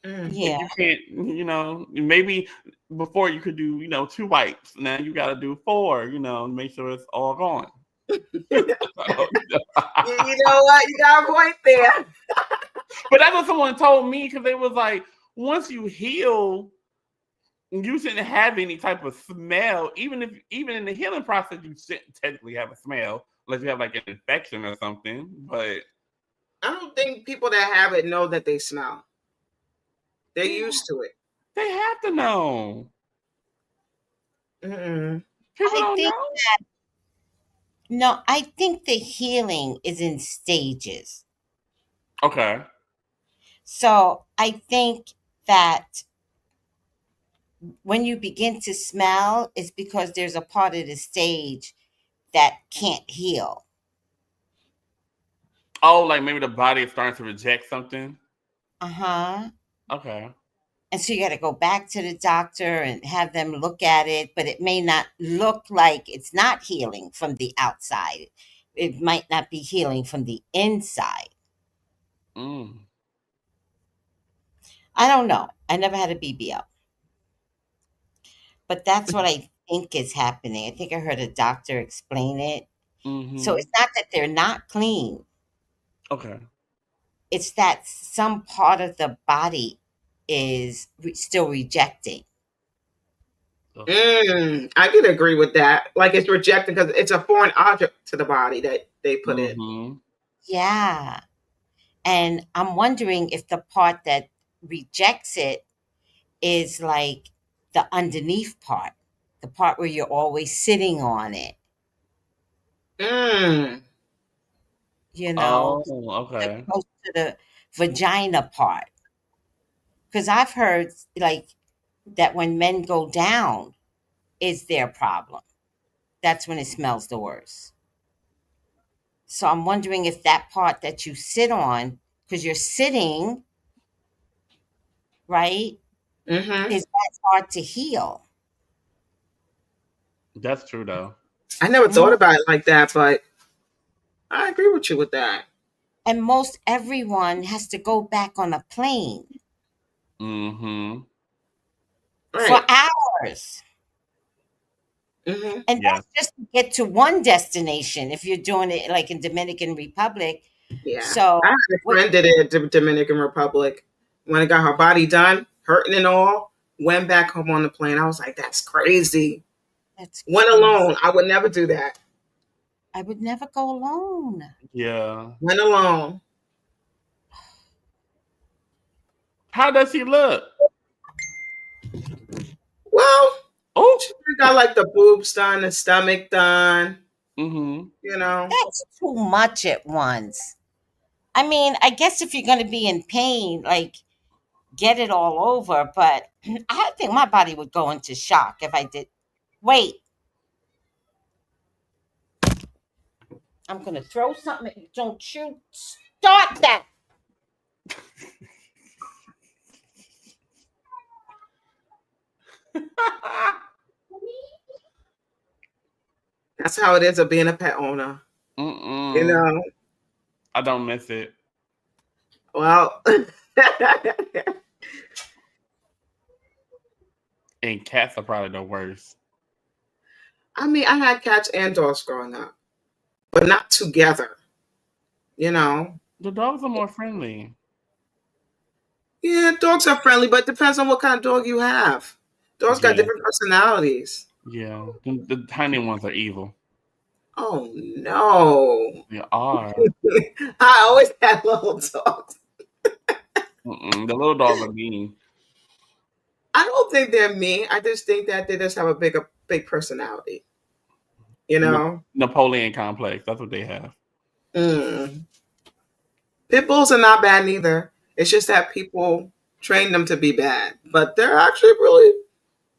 Mm. Like Yeah. you can't, maybe before you could do, two wipes. Now you got to do four, make sure it's all gone. You know what? You got a point there. But that's what someone told me because they was like, once you heal, you shouldn't have any type of smell. Even in the healing process, you shouldn't technically have a smell unless you have like an infection or something. But I don't think people that have it know that they smell. They're yeah, used to it. they have to know. Mm-mm. People I don't think know. no, I think the healing is in stages. Okay. So I think that when you begin to smell, it's because there's a part of the stage that can't heal. Oh, like maybe the body is starting to reject something. Uh-huh. Okay. And so you got to go back to the doctor and have them look at it, but it may not look like it's not healing from the outside. It might not be healing from the inside. Mm. I don't know. I never had a BBL, but that's what I think is happening. I think I heard a doctor explain it. So Mm-hmm. it's not that they're not clean, Okay. it's that some part of the body is still rejecting. Ugh. I can agree with that. Like it's rejected because it's a foreign object to the body that they put in. Mm-hmm. Yeah. And I'm wondering if the part that rejects it is like the underneath part, the part where you're always sitting on it, Mm. you know, Oh, okay. close to the vagina part. Because I've heard like that when men go down is their problem. That's when it smells the worst. So I'm wondering if that part that you sit on, because you're sitting, right, Mm-hmm. is that hard to heal. That's true though. I never thought Mhm. about it like that, but I agree with you with that. And most everyone has to go back on a plane Mm-hmm. for Right. hours. Hmm. And Yes. that's just to get to one destination if you're doing it like in Dominican Republic. Yeah. So I had a what friend did it in the Dominican Republic. When it got her body done, hurting and all, went back home on the plane. I was like, that's crazy. that's Went crazy. alone. I would never do that. I would never go alone. Yeah. Went alone. How does he look? Well, Oh. she got like the boobs done, the stomach done, Mm-hmm. you know. That's too much at once. I mean, I guess if you're going to be in pain, like get it all over, but I think my body would go into shock if I did. Wait, I'm going to throw something. Don't you start that. That's how it is of being a pet owner. You Mm-mm. know. I don't miss it. Well, And cats are probably the worst. I mean, I had cats and dogs growing up, but not together. You know. The dogs are more friendly. Yeah, dogs are friendly, but it depends on what kind of dog you have. Dogs got Yeah. different personalities. Yeah. The tiny ones are evil. Oh no. They are. I always had little dogs. Mm-mm. The little dogs are mean. I don't think they're mean. I just think that they just have a big personality. You know? Napoleon complex. That's what they have. Mm. Pit bulls are not bad neither. It's just that people train them to be bad. But they're actually really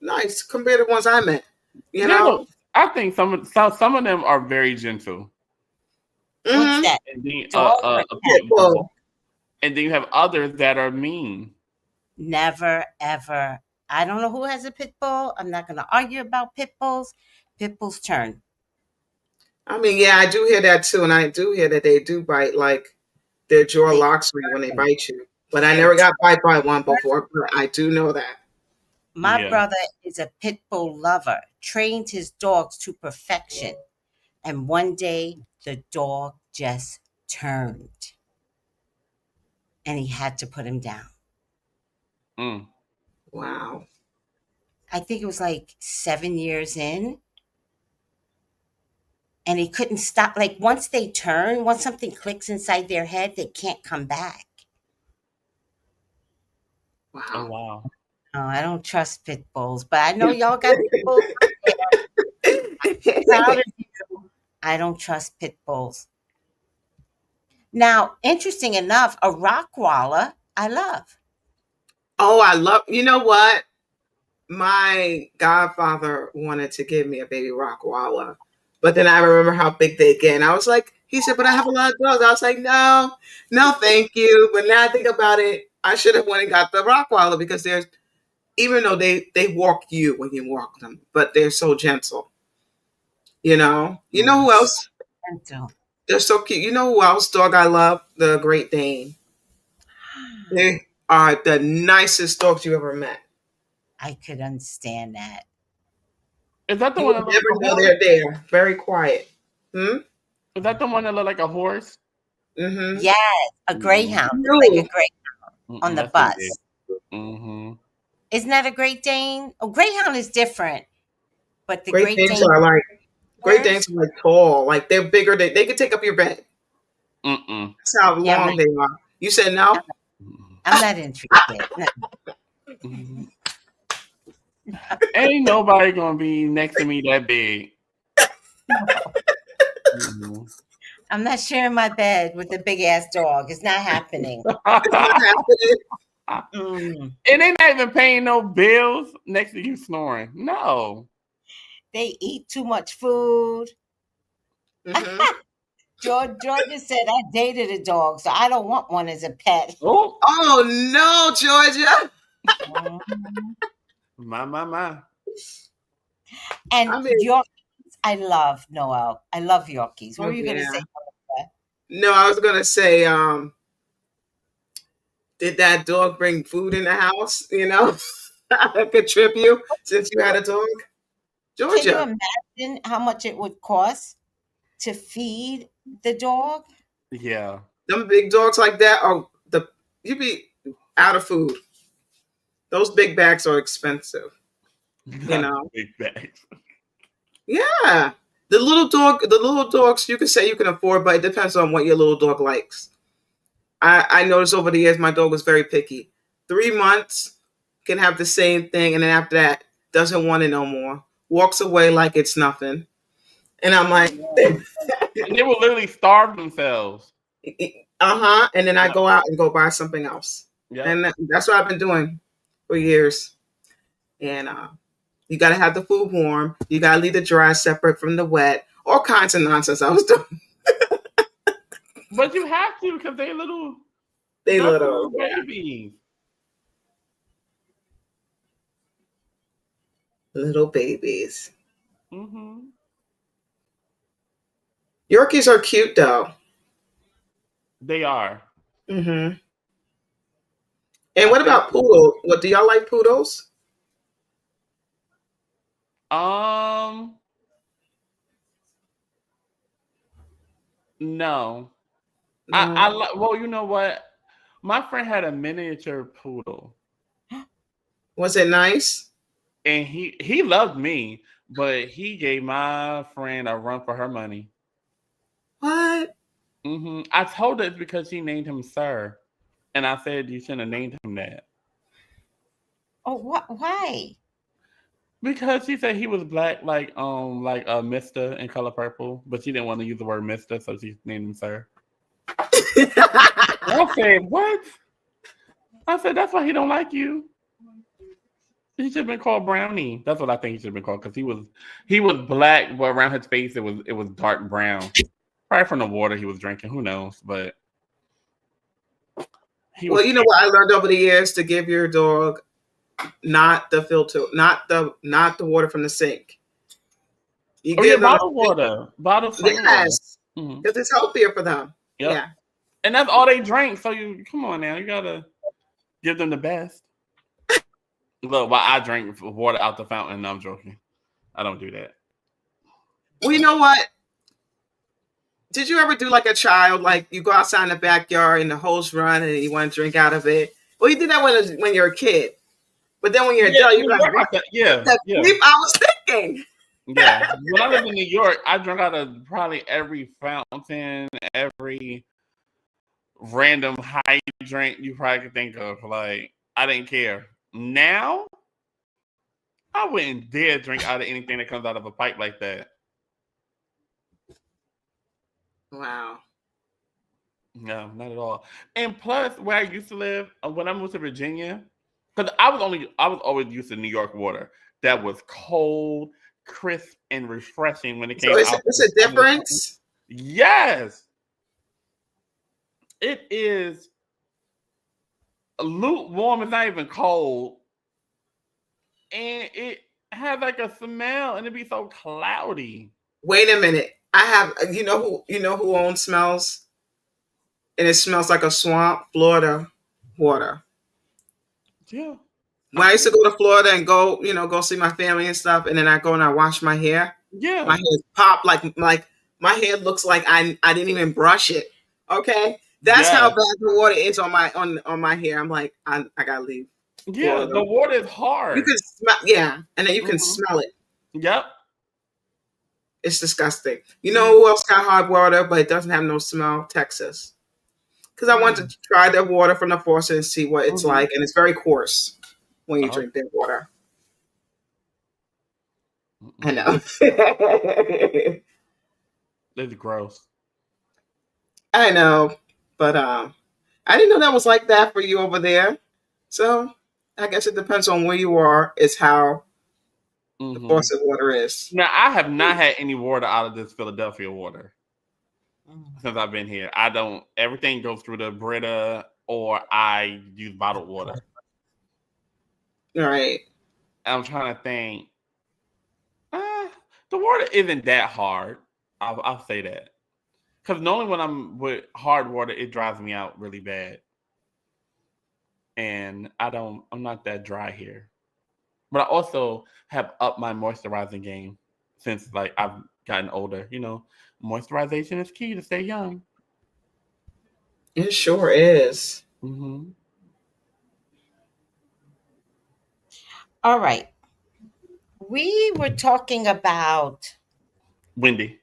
nice compared to ones I met. You Yeah, know? I think some of them are very gentle. What's Hmm. that? And then Dog or a Pit pit bull. bull. And then you have others that are mean. Never, ever. I don't know who has a pit bull. I'm not going to argue about pit bulls. Pit bulls turn. I mean, yeah, I do hear that too. And I do hear that they do bite, like their jaw They locks when they turn. bite you. But I They're never got bite by one before, but I do know that. My Yeah. brother is a pit bull lover, trained his dogs to perfection. And one day the dog just turned and he had to put him down. Mm. Wow. I think it was like 7 years in and he couldn't stop. Like once they turn, once something clicks inside their head, they can't come back. Oh Wow. wow. Oh, I don't trust pit bulls, but I know y'all got pit bulls out there. I'm proud of you. I don't trust pit bulls. Now, interesting enough, a Rockwaller I love. Oh, I love, you know what? My godfather wanted to give me a baby Rockwaller, but then I remember how big they get. And I was like, he said, but I have a lot of dogs. I was like, no, no, thank you. But now I think about it, I should have went and got the Rockwaller because there's, even though they walk you when you walk them, but they're so gentle. You know? You know Mm. who else? Gentle. They're so cute. You know who else dog I love? The Great Dane. They are the nicest dogs you ever met. I could understand that. Is that the You one would that looks never like a know horse? they're there. Very quiet. Hmm? Is that the one that looks like a horse? Mm-hmm. Yes, a Mm. greyhound. It's like a No. greyhound on the That's what it bus. is. Mm-hmm. Isn't that a Great Dane? Oh, Greyhound is different, but the Great Great Danes Dane are like Great horse, Danes are like tall. Like they're bigger. They can take up your bed. Mm-mm. That's how yeah, long they are. You said no? I'm not interested. No. Mm-mm. Ain't nobody gonna be next to me that big. Mhm. I'm not sharing my bed with a big ass dog. It's not happening. It's not happening. Mm. And they not even paying no bills next to you snoring. No. They eat too much food. Hmm. Georgia said I dated a dog, so I don't want one as a pet. Oh, Oh no, Georgia. Mhm. my. And I mean, Yorkies, I love Noel. I love Yorkies. What oh, were you gonna yeah. say? No, I was gonna say, did that dog bring food in the house? You know, that could trip you since you had a dog, Can you Georgia. imagine how much it would cost to feed the dog? Yeah. Them big dogs like that are you be out of food. Those big bags are expensive. You Not know. big bags. Yeah. The little dogs you can say you can afford, but it depends on what your little dog likes. I noticed over the years my dog was very picky. 3 months can have the same thing, and then after that doesn't want it no more. Walks away like it's nothing. And I'm like, And they will literally starve themselves. uh-huh. And then I Yep. go out and go buy something else. Yep. And that's what I've been doing for years. And you gotta have the food warm. You gotta leave the dry separate from the wet. All kinds of nonsense I was doing. But you have to because They they're little, little yeah. babies. Little babies. Mm-hmm. Yorkies are cute though. They are. Mm-hmm. And I what think about poodles? What do y'all like poodles? um no. I No. well, you know what? My friend had a miniature poodle, Was it nice? and he loved me, but he gave my friend a run for her money. What? I told her it's because she named him Sir, and I said you shouldn't have named him that Oh, what? Why? because she said he was black, like a Mister in Color Purple, but she didn't want to use the word Mister, so she named him Sir. And I said what? I said that's why he don't like you. He should have been called Brownie. That's what I think he should have been called because he was black, but around his face it was dark brown. Probably from the water he was drinking. Who knows? But he Well, was you know cute. what I learned over the years to give your dog not the filter, not the water from the sink. You Oh yeah, give them bottled water, bottled spring water. yes, hmm because it's healthier for them. Yep, Yeah. and that's all they drank. So you come on now, you gotta give them the best. Look, while I drink water out the fountain, no, I'm joking. I don't do that. Well, you know what? Did you ever do like a child, like you go outside in the backyard and the hose run and you want to drink out of it? Well, you did that when you're a kid, but then when you're an Yeah, adult, in you're New like, York, what yeah, the yeah. bleep I was thinking? Yeah. When I lived in New York, I drank out of probably every fountain, every random hydrant you probably could think of. Like, I didn't care. Now, I wouldn't dare drink out of anything that comes out of a pipe like that. Wow. No, not at all. And plus, where I used to live, when I moved to Virginia, because I was always used to New York water that was cold, crisp, and refreshing when it So came it's, out. it's a difference. Yes, it is lukewarm. It's not even cold, and it has like a smell, and it be so cloudy. Wait a minute. I have you know who owns smells and it smells like a swamp. Florida water. Yeah, When I used to go to Florida and go see my family and stuff, and then I go and I wash my hair. My yeah, hair pop like my hair looks like I didn't even brush it. Okay, that's how yes, bad the water is on my hair. I'm like I gotta leave yeah. Florida. The water is You hard. can smell, yeah, and then you can hmm smell it. Yep. It's disgusting. You know who else got hard water, but it doesn't have no smell? Texas. Because I wanted to try their water from the faucet and see what it's Mm-hmm. like, and it's very coarse when you Oh, drink their water. I mm-mm. know. It's gross. I know, but I didn't know that was like that for you over there. So I guess it depends on where you are. Is how the hmm faucet water is. Now, I have not had any water out of this Philadelphia water since I've been here. I don't. Everything goes through the Brita, or I use bottled water. All right. I'm trying to think. Uh, the water isn't that hard. I'll say that because normally when I'm with hard water, it dries me out really bad, and I don't. I'm not that dry here. But I also have upped my moisturizing game since like I've gotten older. Moisturization is key to stay young. It sure is. Hmm. All right. We were talking about Wendy.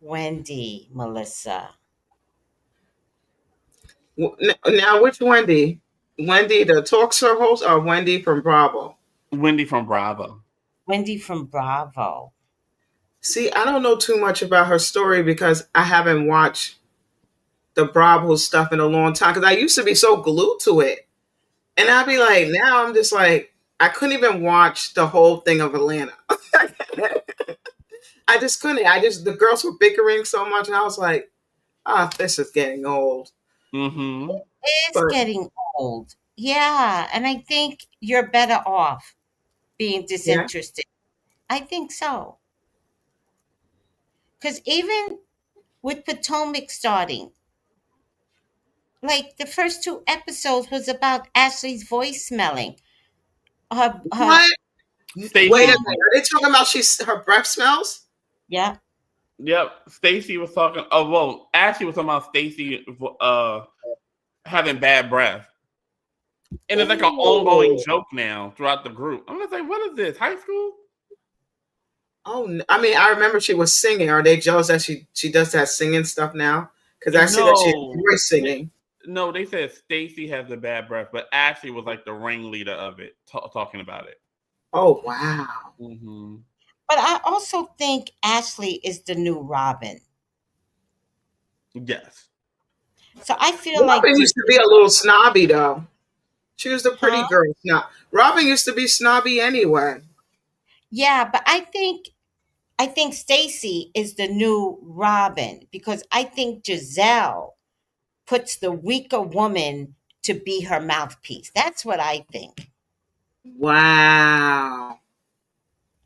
Wendy, Melissa. Now, which Wendy? Wendy, the talk show host, or Wendy from Bravo? Wendy from Bravo. Wendy from Bravo. See, I don't know too much about her story because I haven't watched the Bravo stuff in a long time. Because I used to be so glued to it, and I'd be like, now I'm just like, I couldn't even watch the whole thing of Atlanta. I just couldn't. The girls were bickering so much, and I was like, ah, this is getting old. Hmm. It's But getting old. Yeah. And I think you're better off being yeah, disinterested. I think so. Because even with Potomac starting, like the first two episodes was about Ashley's voice smelling. Her, what? Wait a Stacy. yeah, minute. Are they talking about her breath smells? yeah. Yep. Stacy was talking. Oh well, Ashley was talking about Stacy having bad breath, and it's like an ongoing Oh, joke now throughout the group. I'm just like, what is this? High school? oh. I mean, I remember she was singing. Are they jealous that she does that singing stuff now? Because I see that she No. enjoys singing. No, they said Stacy has the bad breath, but Ashley was like the ringleader of it, talking about it. Oh wow. Hmm. But I also think Ashley is the new Robin. Yes. So I feel like, Robin used to be a little snobby though. She was the pretty huh? girl. Now, Robin used to be snobby anyway. Yeah, but I think Stacy is the new Robin because I think Giselle puts the weaker woman to be her mouthpiece. That's what I think. Wow.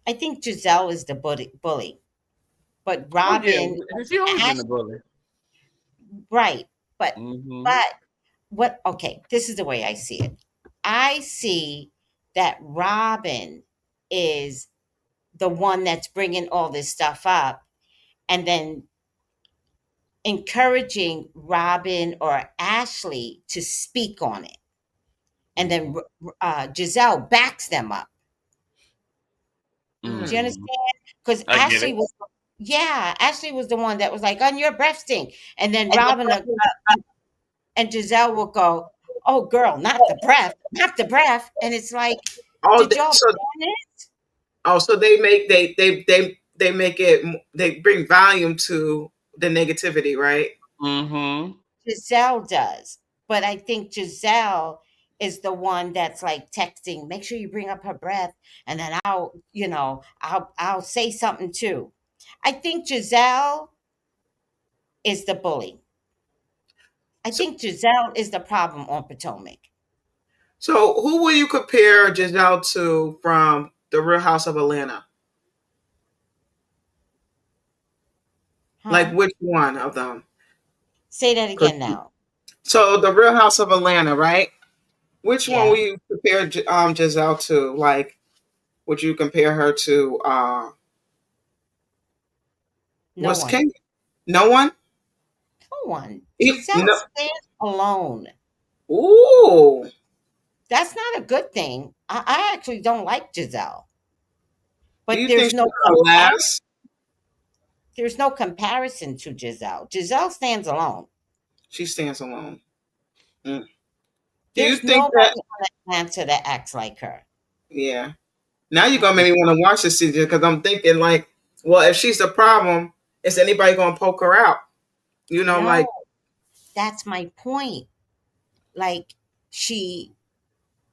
I think Giselle is the bully, but Oh yeah, Robin, she always been Ash, the bully. right? But Hmm. but what? Okay, this is the way I see it. I see that Robin is the one that's bringing all this stuff up, and then encouraging Robin or Ashley to speak on it, and then Hmm. Giselle backs them up. Do you Hmm. understand? Because I get it. Yeah, Ashley was the one that was like, "On your breath stink," and then Robin and Giselle will go, "Oh, girl, not the breath," and it's like, Oh, "Did y'all so plan it?" they make they make it, they bring volume to the negativity, right? Hmm. Giselle does, but I think Giselle is the one that's like texting, "Make sure you bring up her breath, and then I'll say something too." I think Giselle is the bully. I So think Giselle is the problem on Potomac. who will you compare Giselle to from the Real House of Atlanta? Like Huh? which one of them? Say that 'Cause- again now. So the Real House of Atlanta, right? Which one Yeah. will you compare Giselle to? Like, would you compare her to No what's one. King? No one? No one. Giselle No. stands alone. Ooh. That's not a good thing. I actually don't like Giselle. Do But you think she's gonna last? there's no comparison to Giselle. Giselle stands alone. She stands alone. Mm. Do you There's think that? nobody on Atlanta that acts like her. Yeah. Now you're gonna Mm-mm. make me want to watch this season because I'm thinking like, well, if she's the problem, is anybody gonna poke her out? No, Like, that's my point. Like she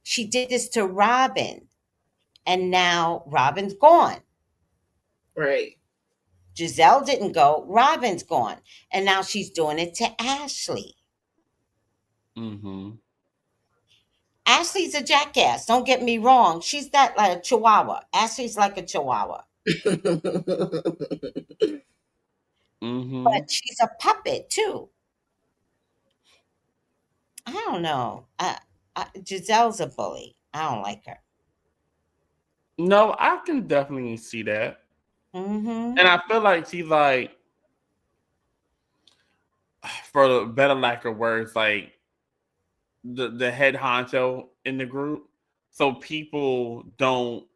she did this to Robin, and now Robin's gone. right. Giselle didn't go. Robin's gone, and now she's doing it to Ashley. Hmm. Ashley's a jackass. Don't get me wrong. She's that like a chihuahua. Ashley's like a chihuahua, Hmm. but she's a puppet too. I don't know. Giselle's a bully. I don't like her. No, I can definitely see that. Mm-hmm. And I feel like she's like, for the better lack of words, like the head honcho in the group. So people don't,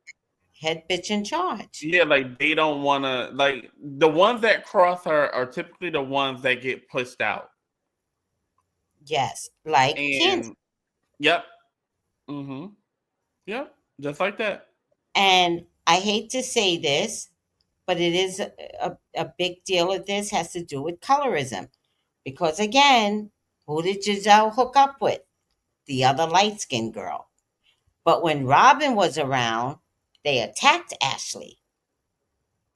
Head bitch in charge. yeah, like they don't want to, like the ones that cross her are typically the ones that get pushed out. Yes, like Candace. And yep, mm-hmm, yep, just like that. And I hate to say this, but it is a big deal of this has to do with colorism. Because again, who did Giselle hook up with? The other light skinned girl. But when Robin was around, they attacked Ashley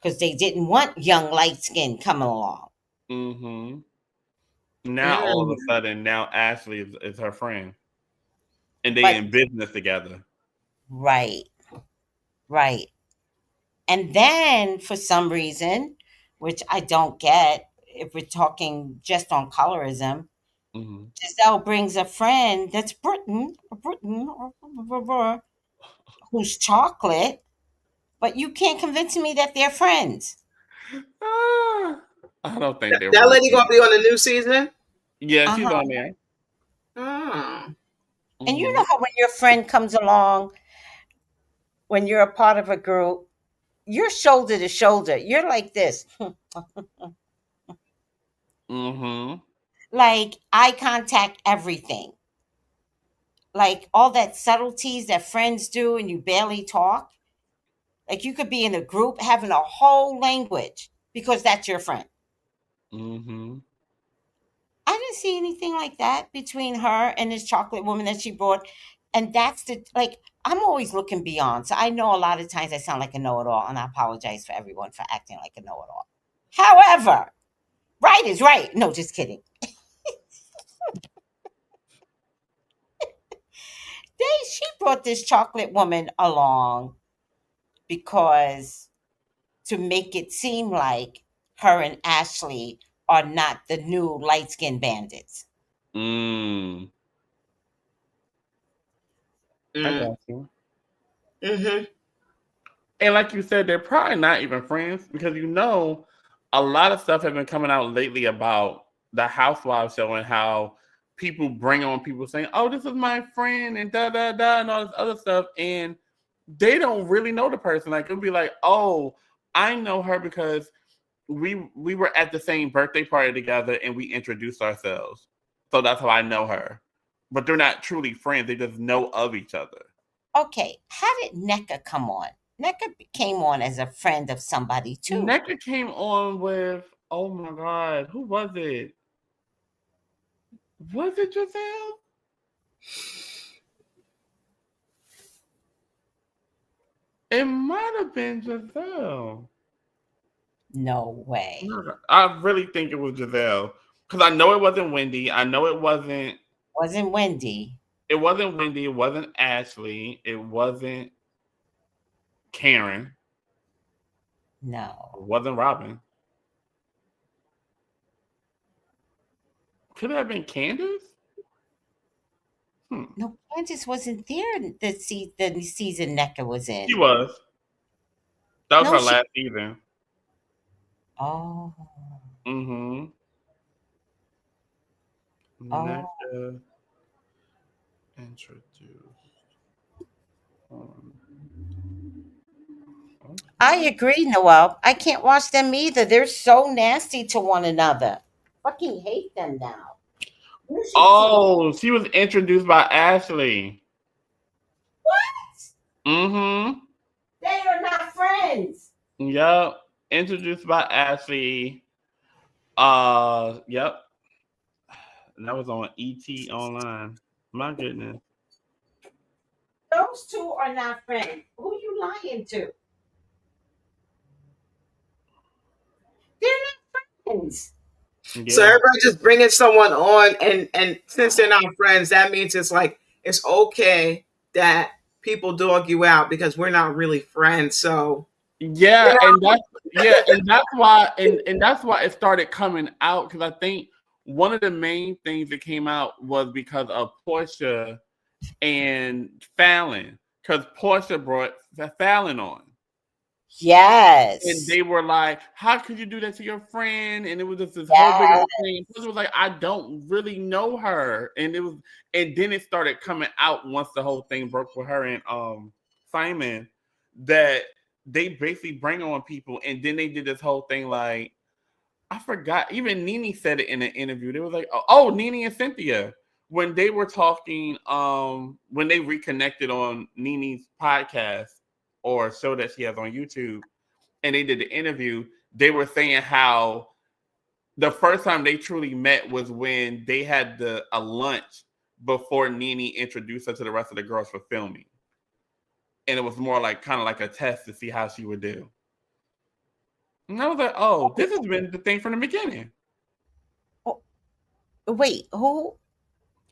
because they didn't want young light skin coming along. Mm-hmm. Now all of a Mm. sudden, now Ashley is her friend, and they But in business together. right, right. And then for some reason, which I don't get, if we're talking just on colorism, Mm-hmm. Giselle brings a friend that's Britain, who's chocolate, but you can't convince me that they're friends. Ah, I don't think they're That really lady gonna friends. be on the new season. Yeah, Uh she's huh. on there. Oh. And you Mm-hmm. know how when your friend comes along, when you're a part of a group, you're shoulder to shoulder. You're like this, Mm-hmm. like eye contact, everything. Like all that subtleties that friends do and you barely talk. Like you could be in a group having a whole language because that's your friend. Mm-hmm. I didn't see anything like that between her and this chocolate woman that she brought. And that's the like I'm always looking beyond. So I know a lot of times I sound like a know-it-all, and I apologize for everyone for acting like a know-it-all. However, right is right. No, just kidding. She brought this chocolate woman along because to make it seem like her and Ashley are not the new light skinned bandits. Mm. I Mm. got you. Mm-hmm. And like you said, they're probably not even friends because a lot of stuff has been coming out lately about the Housewives show and how people bring on people saying, "Oh, this is my friend," and da da da, and all this other stuff, and they don't really know the person. Like it'll be like, "Oh, I know her because we were at the same birthday party together and we introduced ourselves, so that's how I know her." But they're not truly friends; they just know of each other. Okay, how did NECA come on? NECA came on as a friend of somebody too. NECA came on with, oh my God, who was it? Was it Giselle? It might have been Giselle. No way. I really think it was Giselle because I know it wasn't Wendy. I know it wasn't. Wasn't Wendy. It wasn't Wendy. It wasn't Ashley. It wasn't Karen. It No. wasn't Robin. Could it have been Candace? Hmm. No, Kansas wasn't there the season NECA was She in. was. That was No, her she. last season. Oh, Mm-hmm. oh. NECA introduced. Um, I agree, Noel. I can't watch them either. They're so nasty to one another. Fucking hate them now. You should see Oh, she was introduced by Ashley. what? Mm-hmm. They are not friends. Yep. Introduced by Ashley. Yep. And that was on ET Online. My goodness. Those two are not friends. Who you lying to? They're not friends. So Yeah. everybody just bringing someone on, and since they're not friends, that means it's like it's okay that people dog you out because we're not really friends. So you Yeah, know, and that's why and that's why it started coming out because I think one of the main things that came out was because of Portia and Fallon. because Portia brought Fallon on. Yes. And they were like, how could you do that to your friend? And it was just this whole big Yes. thing. It was like, I don't really know her. And then it started coming out once the whole thing broke with her and Simon, that they basically bring on people, and then they did this whole thing like, I forgot, even Nene said it in an interview. They was like, oh, Nene and Cynthia. When they were talking, when they reconnected on Nene's podcast or show that she has on YouTube, and they did the interview, they were saying how the first time they truly met was when they had a lunch before Nene introduced her to the rest of the girls for filming. And it was more like kind of like a test to see how she would do. And I was like, oh, this has been the thing from the beginning. Oh, wait, who?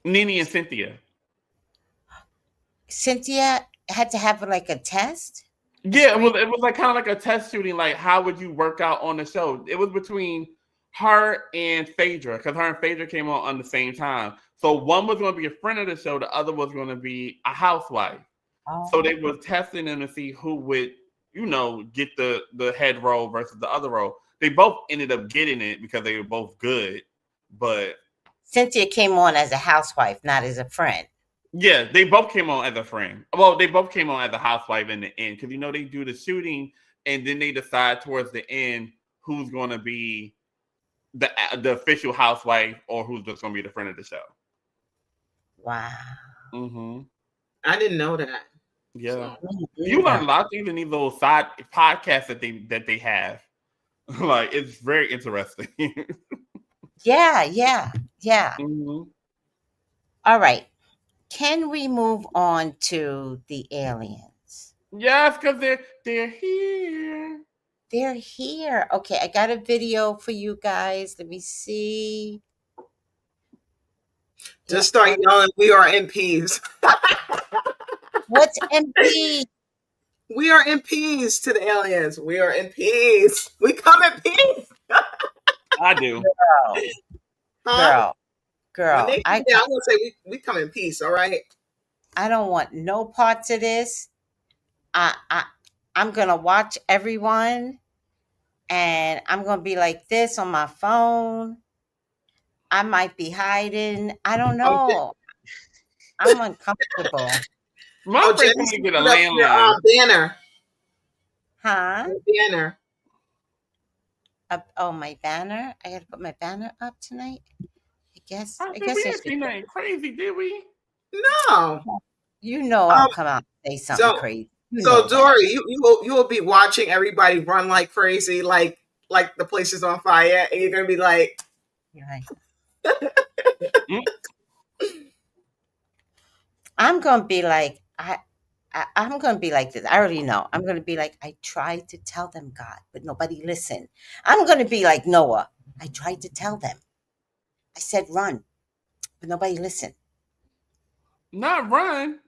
Nene and Cynthia. Cynthia had to have like a test? Yeah, it was like kind of like a test shooting, like how would you work out on the show? It was between her and Phaedra, because her and Phaedra came on the same time. So one was going to be a friend of the show, the other was going to be a housewife. Oh. So they were testing them to see who would, get the head role versus the other role. They both ended up getting it because they were both good, but Cynthia came on as a housewife, not as a friend. yeah, they both came on as a friend. Well, they both came on as a housewife in the end, because they do the shooting and then they decide towards the end who's going to be the official housewife or who's just going to be the friend of the show. Wow. Mm-hmm. I didn't know that. Yeah, you learn a lot of things in these little side podcasts that they have. Like, it's very interesting. Yeah. Mm-hmm. All right. Can we move on to the aliens? Yes, because they're here. They're here. Okay, I got a video for you guys. Let me see. Just start yelling, "We are MPs." What's MP? We are MPs to the aliens. We are MPs. We come in peace. I do. Girl. When they I'm gonna say we come in peace. All right. I don't want no parts of this. I'm gonna watch everyone, and I'm gonna be like this on my phone. I might be hiding. I don't know. I'm uncomfortable. My friend can get a landline. Banner. Huh? Banner. Oh, my banner. I gotta put my banner up tonight. I guess we didn't see nothing crazy, did we? No. I'll come out and say something crazy. So Dory, you will be watching everybody run like crazy, like the place is on fire, and you're gonna be like, I'm gonna be like I'm gonna be like this. I already know. I'm gonna be like, I tried to tell them, God, but nobody listened. I'm gonna be like Noah. I tried to tell them. I said run, but nobody listened. Not run.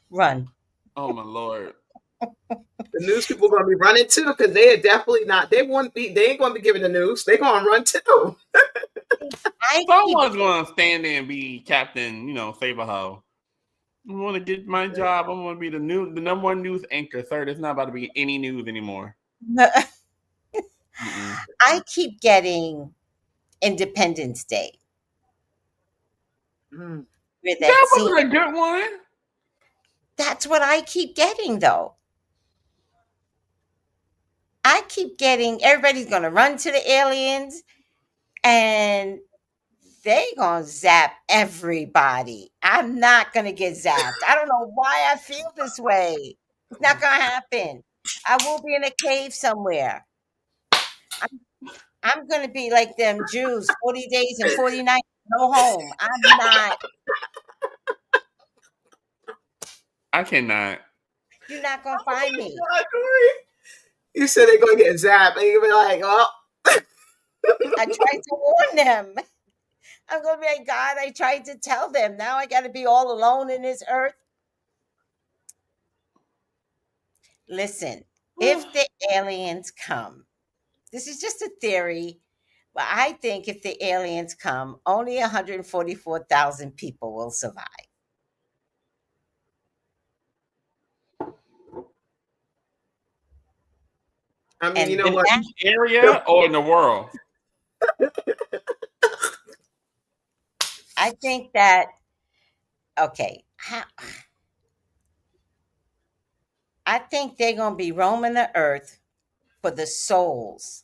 Run. Oh my Lord. The news people are gonna be running too, because they are definitely not. They ain't gonna be giving the news. They're gonna run too. Someone's gonna stand there and be Captain, save a hoe. I want to get my job. I want to be the number one news anchor, sir. There's not about to be any news anymore. I keep getting Independence Day. That wasn't a good one. That's what I keep getting, though. I keep getting everybody's gonna run to the aliens, and they gonna zap everybody. I'm not gonna get zapped. I don't know why I feel this way. It's not gonna happen. I will be in a cave somewhere. I'm gonna be like them Jews, 40 days and 40 nights, no home. I'm not. I cannot. You're not gonna find me. You said they're gonna get zapped, and you'll be like, "Oh." I tried to warn them. I'm gonna be like, God, I tried to tell them. Now I got to be all alone in this earth. Listen, if the aliens come, this is just a theory. But I think if the aliens come, only 144,000 people will survive. I mean, you And know In what? that, each area or in the world? I think that, okay, I think they're going to be roaming the earth for the souls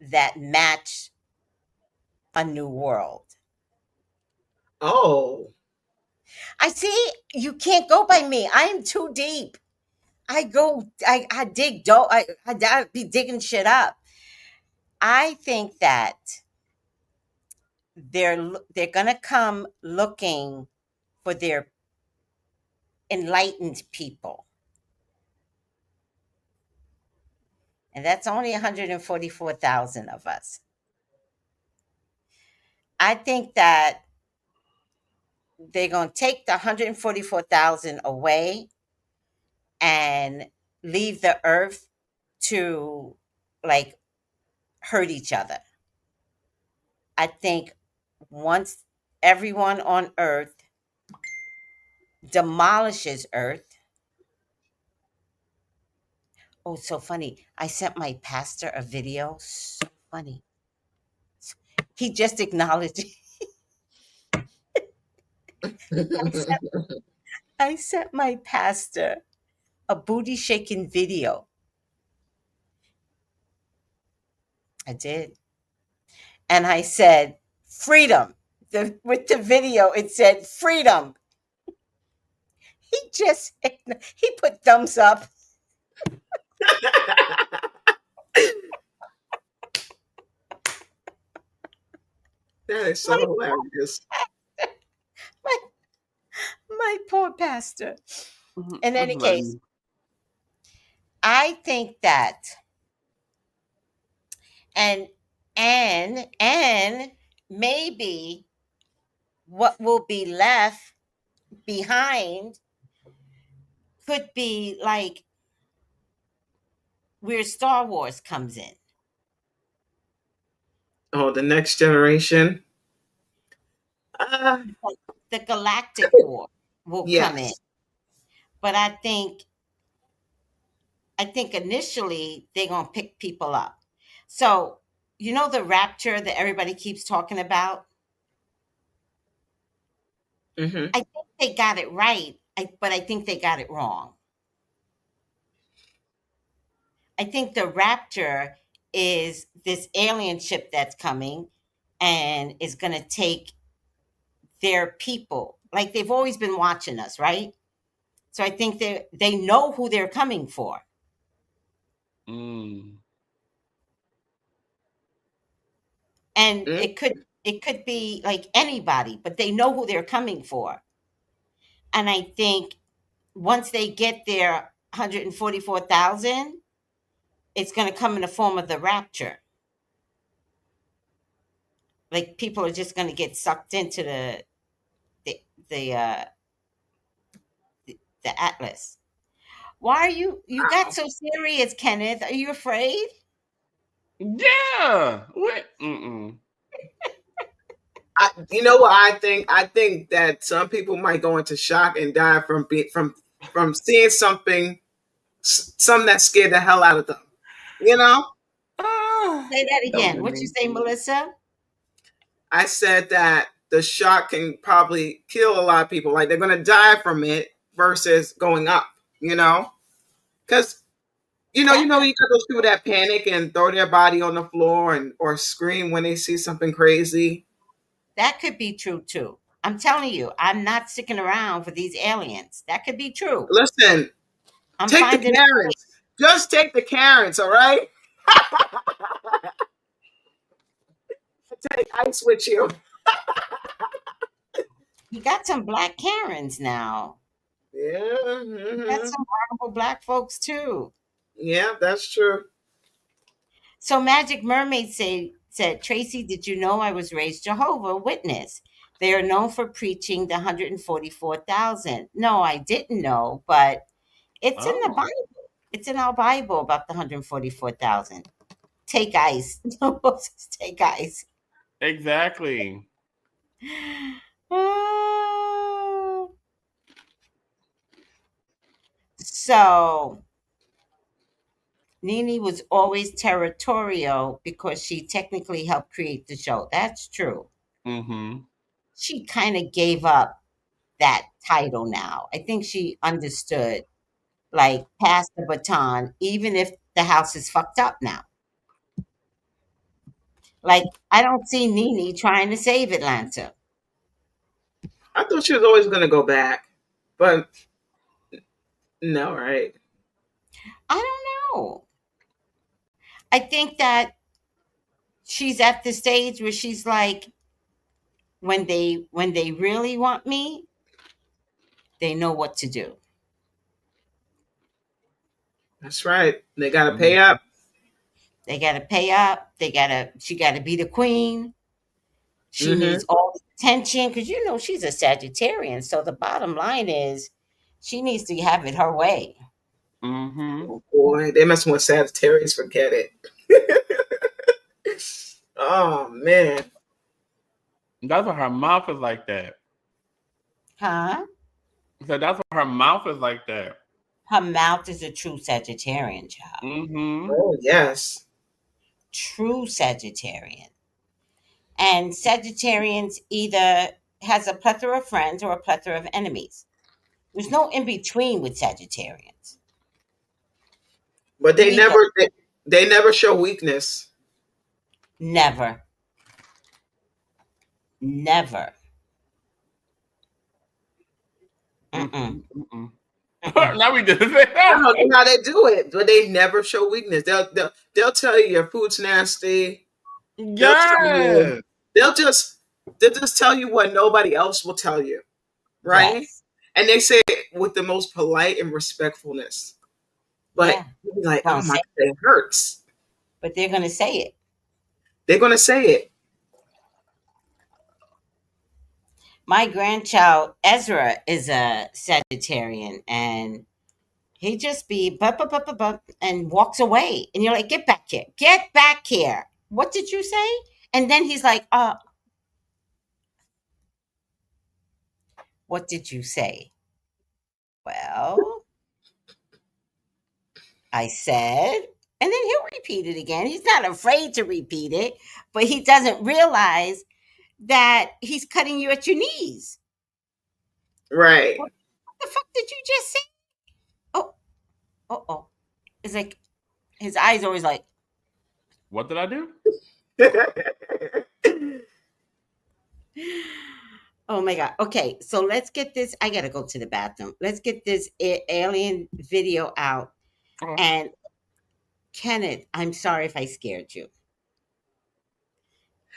that match a new world. Oh, I see. You can't go by me. I am too deep. I dig dope. I be digging shit up. I think that they're gonna come looking for their enlightened people, and that's only 144,000 of us. I think that they're gonna take the 144,000 away and leave the earth to like hurt each other. I think once everyone on earth demolishes earth. Oh, so funny. I sent my pastor a video. So funny. He just acknowledged. I sent, I sent my pastor a booty shaking video. I did. And I said, freedom. With the video, it said freedom. He put thumbs up. that is so My, hilarious. my, my poor pastor. In I'm any case, letting- I think that, and and maybe what will be left behind could be like where Star Wars comes in. Oh, the next generation. Uh, Like the Galactic War will come in. yes. But I think initially they're gonna pick people up. So you know the rapture that everybody keeps talking about? Hmm. I think they got it right, but I think they got it wrong. I think the rapture is this alien ship that's coming and is going to take their people. Like they've always been watching us, right? So I think they know who they're coming for. Mm. And Mm. it could be like anybody, but they know who they're coming for. And I think once they get their 144,000, it's going to come in the form of the rapture. Like people are just going to get sucked into the the uh the atlas. Why are you got so serious, Kenneth? Are you afraid? Yeah. What? Mm-mm. You know what I think? I think that some people might go into shock and die from seeing something that scared the hell out of them. You know, Ah, Say that don't again. do What you me. say, Melissa? I said that the shock can probably kill a lot of people. Like they're going to die from it versus going up. You know, because That you got those people that panic and throw their body on the floor and or scream when they see something crazy. that could be true too. I'm telling you, I'm not sticking around for these aliens. That could be true. Listen, I'm take the finding a way. Karens. Just take the Karens, all right? Take ice with you. You got some black Karens now. Yeah, You got some horrible black folks too. yeah, that's true. So Magic Mermaid said, Tracy, did you know I was raised Jehovah Witness? They are known for preaching the 144,000. No, I didn't know, but it's in the Oh. Bible. It's in our Bible about the 144,000. take ice. Moses, take ice. Exactly. So Nene was always territorial because she technically helped create the show. That's true. Mm-hmm. She kind of gave up that title now. I think she understood, like, pass the baton, even if the house is fucked up now. Like, I don't see Nene trying to save Atlanta. I thought she was always going to go back, but no, right? I don't know. I think that she's at the stage where she's like, when they really want me, they know what to do. That's right. They got to pay up. They gotta pay up. She gotta be the queen. She Mm-hmm. needs all the attention because she's a Sagittarian. So the bottom line is she needs to have it her way. Mm-hmm. Oh boy, they messing with Sagittarius. Forget it. Oh man, That's why her mouth is like that. Huh? So that's why her mouth is like that. Her mouth is a true Sagittarian child. Mm-hmm. oh yes. True Sagittarian. And Sagittarians either has a plethora of friends or a plethora of enemies. There's no in between with Sagittarians. But they Ego. they never show weakness. Never. Never. Mm-mm. Mm-mm. Mm-mm. Now we did I it. don't know how they do it, but they never show weakness. They'll tell you your food's nasty. Yes. They'll just tell you what nobody else will tell you, right? Yes. And they say it with the most polite and respectfulness. But Yeah. you'll be like, Gonna oh my say God, it hurts. But they're going to say it. They're gonna say it. My grandchild Ezra is a Sagittarian, and he just be bup, and walks away, and you're like, get back here. What did you say? And then he's like, what did you say? Well, I said, and then he'll repeat it again. He's not afraid to repeat it, but he doesn't realize that he's cutting you at your knees. Right. What the fuck did you just say? Oh. It's like his eyes always like, What did I do? oh my God. Okay, so let's get this. I gotta go to the bathroom. Let's get this alien video out. Okay. And Kenneth, I'm sorry if I scared you.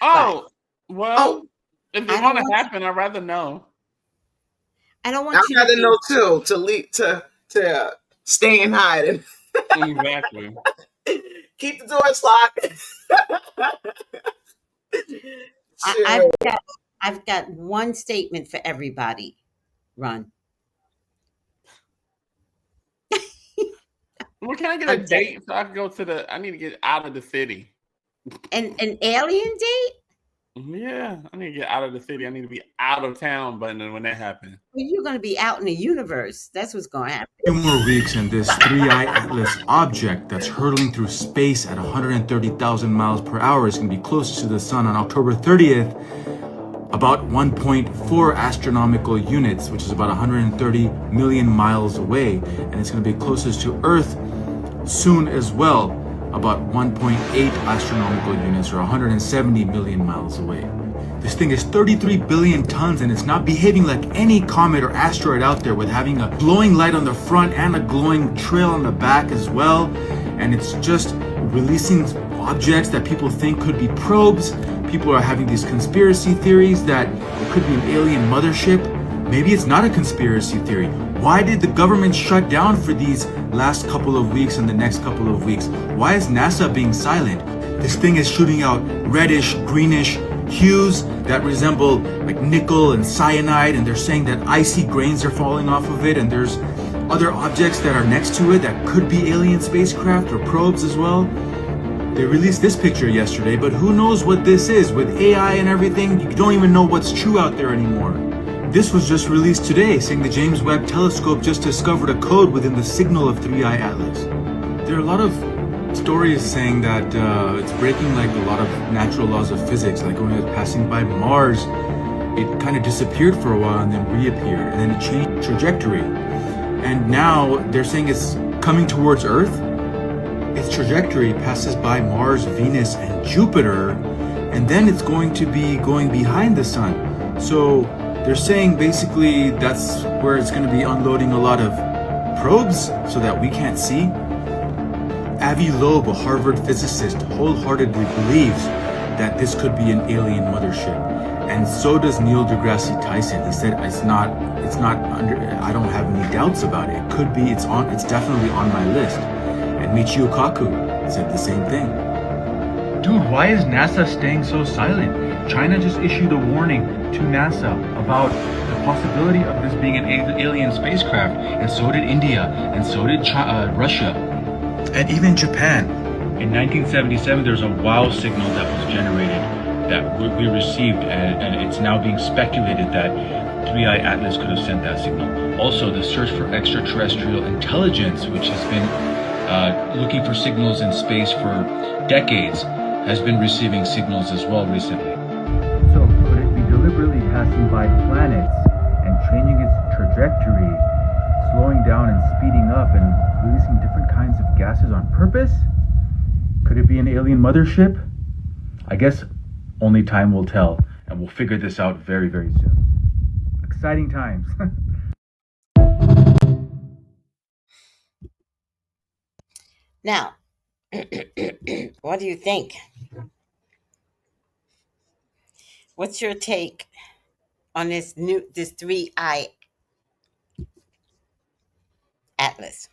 Oh, well, if I it's don't going to want happen, I'd rather know. I don't want I'd you to rather be, know too to stay and hide and Exactly. keep the doors locked. I've got one statement for everybody. Run. Well, can I get a date so I can go I need to get out of the city. An alien date? Yeah, I need to get out of the city. I need to be out of town, but then when that happens. Well, you're going to be out in the universe. That's what's going to happen. 2 more weeks and this 3i Atlas object that's hurtling through space at 130,000 miles per hour is going to be closest to the sun on October 30th, about 1.4 astronomical units, which is about 130 million miles away. And it's going to be closest to Earth soon as well, about 1.8 astronomical units or 170 million miles away. This thing is 33 billion tons and it's not behaving like any comet or asteroid out there, with having a glowing light on the front and a glowing trail on the back as well. And it's just releasing objects that people think could be probes. People are having these conspiracy theories that it could be an alien mothership. Maybe it's not a conspiracy theory. Why did the government shut down for these last couple of weeks and the next couple of weeks? Why is NASA being silent? This thing is shooting out reddish, greenish hues that resemble like nickel and cyanide, and they're saying that icy grains are falling off of it, and there's other objects that are next to it that could be alien spacecraft or probes as well. They released this picture yesterday, but who knows what this is? With AI and everything, you don't even know what's true out there anymore. This was just released today, saying the James Webb Telescope just discovered a code within the signal of 3I Atlas. There are a lot of stories saying that it's breaking like a lot of natural laws of physics, like when it was passing by Mars, it kind of disappeared for a while and then reappeared, and then it changed trajectory. And now they're saying it's coming towards Earth. Its trajectory passes by Mars, Venus, and Jupiter, and then it's going to be going behind the sun. So they're saying basically that's where it's going to be unloading a lot of probes so that we can't see. Avi Loeb, a Harvard physicist, wholeheartedly believes that this could be an alien mothership. And so does Neil deGrasse Tyson. He said it's not under, I don't have any doubts about it. It could be, it's definitely on my list. And Michio Kaku said the same thing. Dude, why is NASA staying so silent? China just issued a warning to NASA about the possibility of this being an alien spacecraft, and so did India, and so did Russia, and even Japan. In 1977, there's a WOW signal that was generated that we received, and it's now being speculated that 3I Atlas could have sent that signal. Also, the search for extraterrestrial intelligence, which has been looking for signals in space for decades, has been receiving signals as well recently. So could it be deliberately passing by planets and changing its trajectory, slowing down and speeding up and releasing different kinds of gases on purpose? Could it be an alien mothership? I guess only time will tell, and we'll figure this out very, very soon. Exciting times. Now, what do you think? What's your take on this 3I Atlas?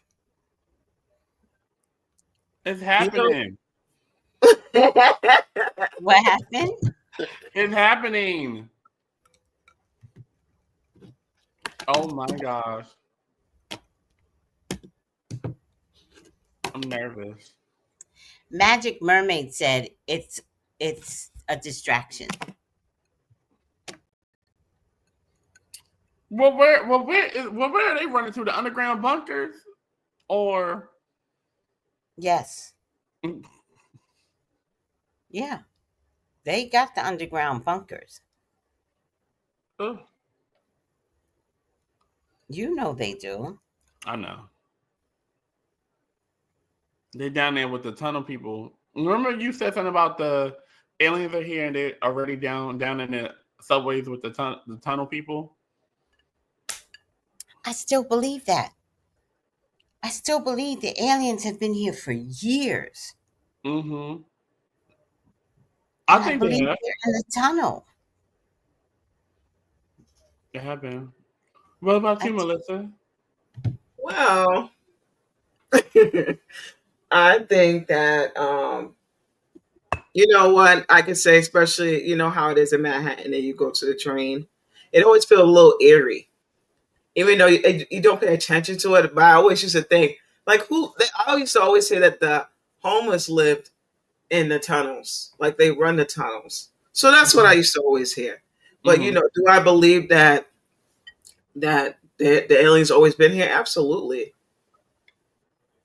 It's happening. What happened? It's happening. Oh my gosh. I'm nervous. Magic Mermaid said it's a distraction. Well, where are they running to? The underground bunkers, or Yes. Yeah. They got the underground bunkers. Ugh, You know they do. I know they down there with the tunnel people. Remember you said something about the aliens are here and they're already down in the subways with the tunnel people. I still believe that. I still believe the aliens have been here for years. Mm-hmm. I I think believe they have. they're in the tunnel. They have been. What about you, I- Melissa? Well, I think that you know what I can say, especially you know how it is in Manhattan, and you go to the train, it always feels a little eerie, even though you don't pay attention to it. But I always used to think, like, I used to always say that the homeless lived in the tunnels, like they run the tunnels. So that's what I used to always hear. But you Mm-hmm. know, do I believe that the aliens always been here? Absolutely,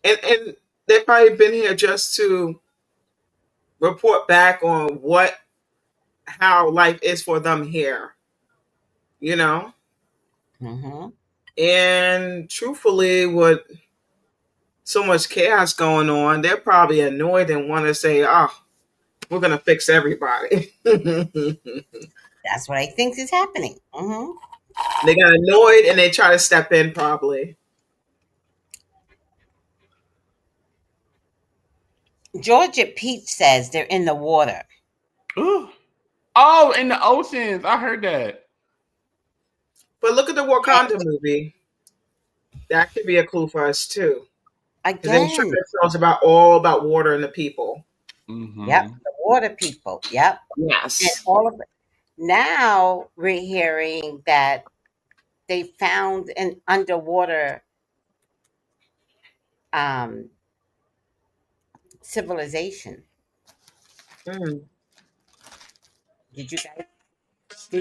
and they've probably been here just to report back on how life is for them here, you know. Mhm. And truthfully, with so much chaos going on, they're probably annoyed and want to say, "Oh, we're gonna fix everybody." They That's what I think is happening. Mhm. got annoyed and they try to step in, probably. Georgia Peach says they're in the water. Ooh. Oh, in the oceans. I heard that. But look at the Wakanda movie. That could be a clue for us too, because they show Again. themselves all about water and the people. Mm-hmm. Yep. The water people. Yep. And Yes. all of it. Now we're hearing that they found an underwater civilization. Mm. Did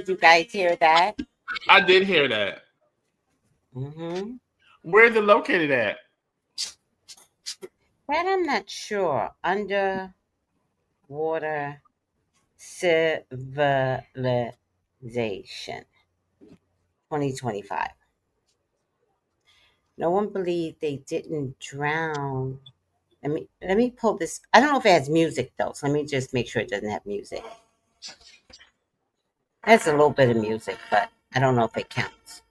you guys hear that? I did hear that. Mm-hmm. Where's it located at? That I'm not sure. Underwater civilization 2025. No one believed they didn't drown. Let me pull this. I don't know if it has music though, so let me just make sure it doesn't have music. It has a little bit of music, but I don't know if it counts.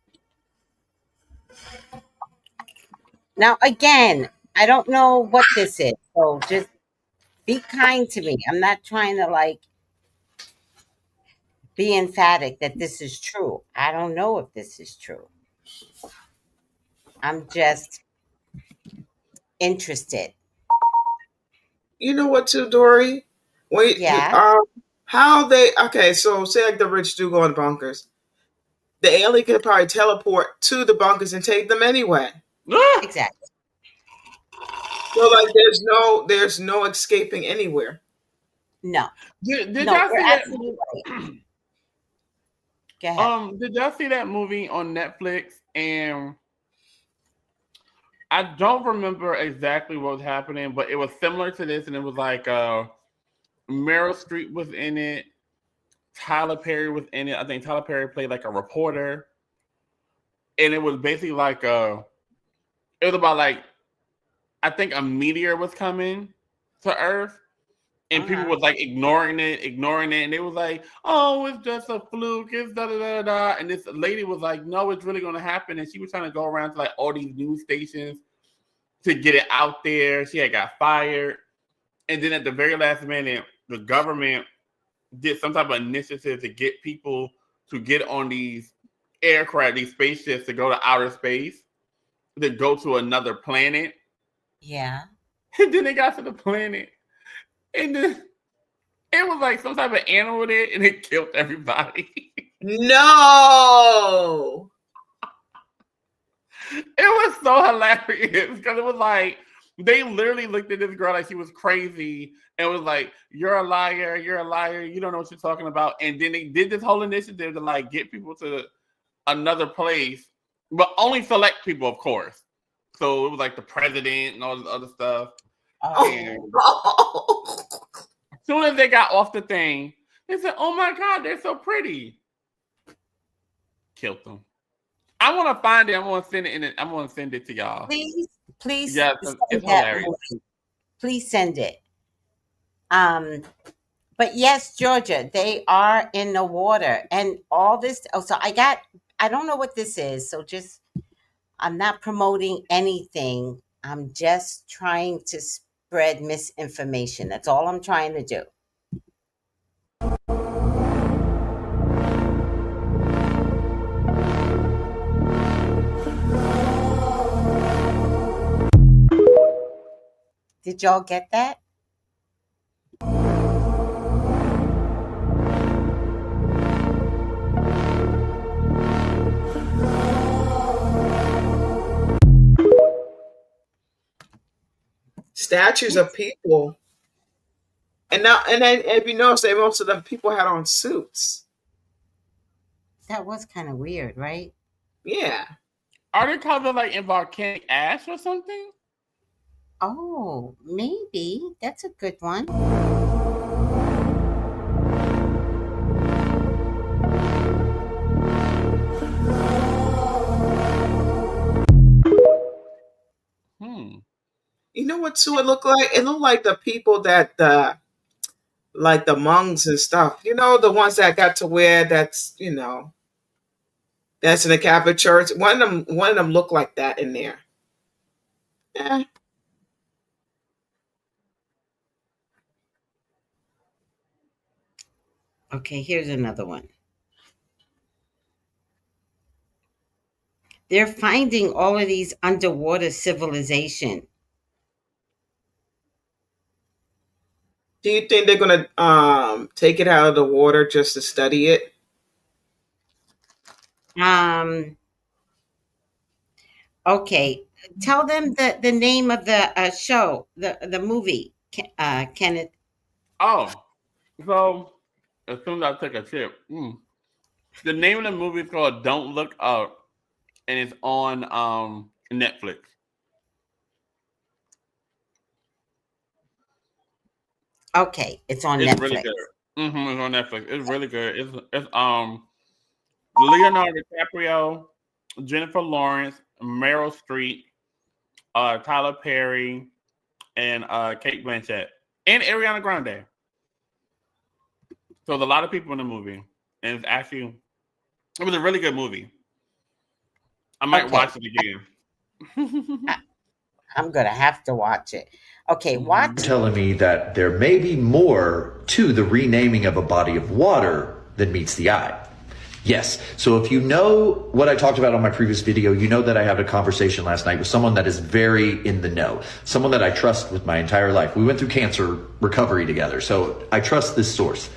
Now again, I don't know what this is, so just be kind to me. I'm not trying to like be emphatic that this is true. I don't know if this is true. I'm just interested. You know what, too, Dory? Wait, Yeah, how they okay? So say like the rich do go in bunkers. The alien could probably teleport to the bunkers and take them anyway. Ah! exactly. So like, there's no escaping anywhere. No, Did no, y'all you're see that? absolutely right. Go ahead. Did y'all see that movie on Netflix? And I don't remember exactly what was happening, but it was similar to this, and it was like Meryl Streep was in it. Tyler Perry was in it. I think Tyler Perry played like a reporter, and it was basically like it was about like I think a meteor was coming to Earth, and people Uh-huh. was like ignoring it, and they was like, "Oh, it's just a fluke. It's da da da da." And this lady was like, "No, it's really going to happen." And she was trying to go around to like all these news stations to get it out there. She had got fired, and then at the very last minute, the government did some type of initiative to get people to get on these aircraft, these spaceships to go to outer space, to go to another planet. Yeah. And then they got to the planet, and then it was like some type of animal there, and it killed everybody. No. It was so hilarious because it was like they literally looked at this girl like she was crazy and was like, "You're a liar, you're a liar, you don't know what you're talking about." And then they did this whole initiative to like get people to another place, but only select people, of course. So it was like the president and all this other stuff. And Oh. as soon as they got off the thing, they said, "Oh my God, they're so pretty." Killed them. I want to find it. I'm gonna send it I'm gonna send it to y'all. Please Yeah, send it's that hilarious. movie. Please send it. But yes, Georgia, they are in the water and all this. Oh, so I don't know what this is. So just, I'm not promoting anything. I'm just trying to spread misinformation. That's all I'm trying to do. Did y'all get that? Statues of people. And now, and then if you notice that most of them people had on suits. That was kind of weird, right? Yeah. Are they covered like in volcanic ash or something? Oh, maybe. That's a good one. You know what too it looked like? It looked like the people that like the monks and stuff. You know, the ones that got to wear that's in the Catholic Church. One of them looked like that in there. Yeah. Okay, here's another one. They're finding all of these underwater civilization. Do you think they're gonna take it out of the water just to study it? Um, okay, tell them the name of the show, the movie, Kenneth. Oh, So as soon as I take a sip, the name of the movie is called Don't Look Up, and it's on Netflix. Okay, it's on It's really Netflix. good. It's on Netflix. It's really good. It's Leonardo DiCaprio, Jennifer Lawrence, Meryl Streep, Tyler Perry, and Kate Blanchett, and Ariana Grande. So there's a lot of people in the movie, and it was a really good movie. I might Okay, watch it again. I, I'm gonna have to watch it. Okay, Mhm. watch. Telling me that there may be more to the renaming of a body of water than meets the eye. Yes. So if you know what I talked about on my previous video, you know that I had a conversation last night with someone that is very in the know, someone that I trust with my entire life. We went through cancer recovery together, so I trust this source.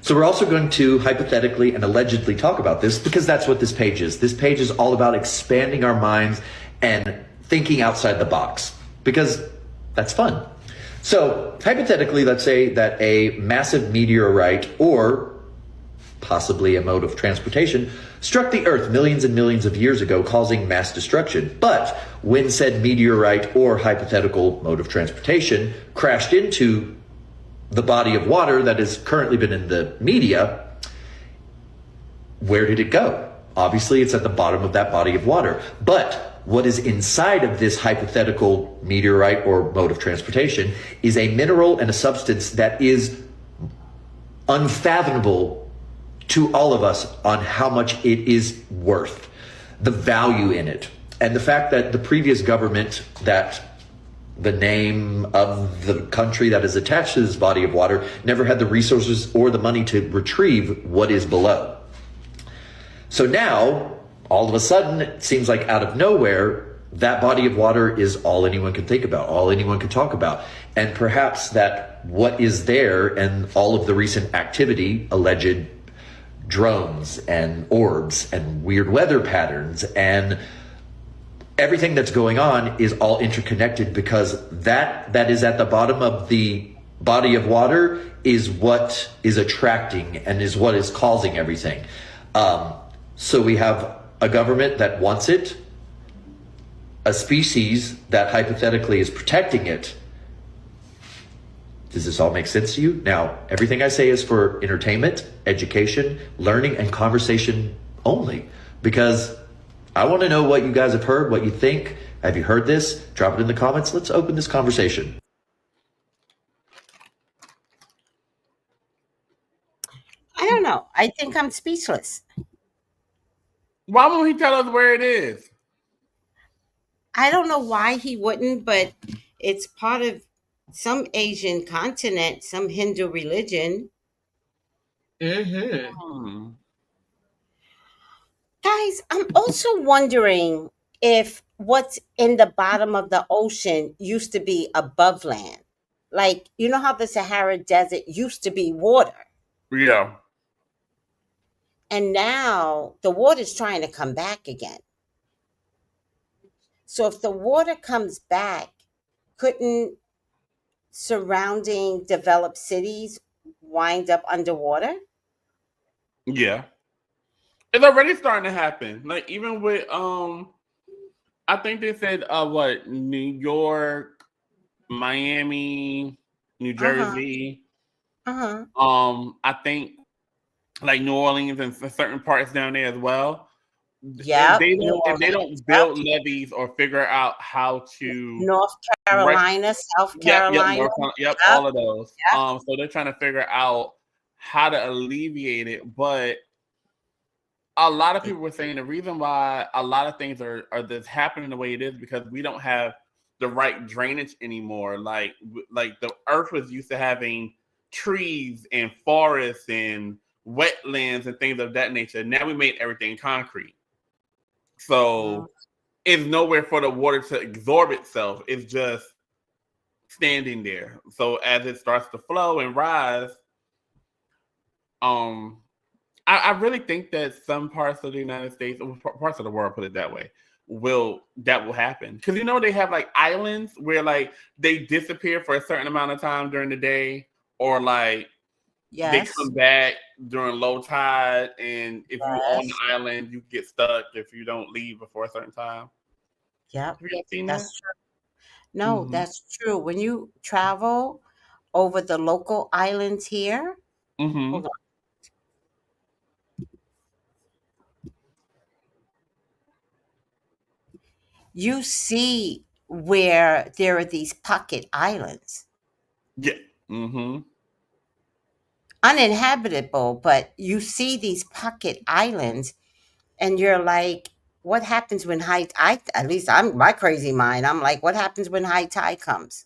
So we're also going to hypothetically and allegedly talk about this because that's what this page is. This page is all about expanding our minds and thinking outside the box because that's fun. So hypothetically, let's say that a massive meteorite or possibly a mode of transportation struck the earth millions and millions of years ago, causing mass destruction. But when said meteorite or hypothetical mode of transportation crashed into the body of water that has currently been in the media, where did it go? Obviously, it's at the bottom of that body of water. But what is inside of this hypothetical meteorite or mode of transportation is a mineral and a substance that is unfathomable to all of us on how much it is worth, the value in it. And the fact that the previous government, that the name of the country that is attached to this body of water, never had the resources or the money to retrieve what is below. So now, all of a sudden, it seems like out of nowhere, that body of water is all anyone can think about, all anyone can talk about. And perhaps that what is there and all of the recent activity, alleged drones and orbs and weird weather patterns and everything that's going on is all interconnected because that is at the bottom of the body of water is what is attracting and is what is causing everything. So we have a government that wants it, a species that hypothetically is protecting it. Does this all make sense to you? Now, everything I say is for entertainment, education, learning, and conversation only, because I want to know what you guys have heard, what you think. Have you heard this? Drop it in the comments. Let's open this conversation. I don't know. I think I'm speechless. Why won't he tell us where it is? I don't know why he wouldn't, but it's part of some Asian continent, some Hindu religion. Mm-hmm. Hmm. Guys, I'm also wondering if what's in the bottom of the ocean used to be above land. Like, you know how the Sahara Desert used to be water, Yeah. and now the water's trying to come back again. So if the water comes back, couldn't surrounding developed cities wind up underwater? Yeah. It's already starting to happen. Like even with I think they said what, New York, Miami, New Uh-huh. Jersey. Uh-huh. I think like New Orleans and certain parts down there as well. If Yep. they New don't Orleans. Yep. build levees or figure out how to North rec- Carolina, South yep, Carolina. Yep, Yep. all of those. Yep. So they're trying to figure out how to alleviate it, but a lot of people were saying the reason why a lot of things are just happening the way it is because we don't have the right drainage anymore. Like the earth was used to having trees and forests and wetlands and things of that nature. Now we made everything concrete. So it's nowhere for the water to absorb itself. It's just standing there. So as it starts to flow and rise, I really think that some parts of the United States, or parts of the world, put it that way, will happen. Because you know they have like islands where like they disappear for a certain amount of time during the day, or like they Yes. come back during low tide, and if you on the Yes. island, you get stuck if you don't leave before a certain time. Yep. Have you guys seen that? That's true. No, Mm-hmm. that's true. When you travel over the local islands here, Mm-hmm. hold on, you see where there are these pocket islands, Yeah. Mm-hmm. uninhabitable, but you see these pocket islands, and you're like, what happens when at least I'm my crazy mind, I'm like, what happens when high tide comes?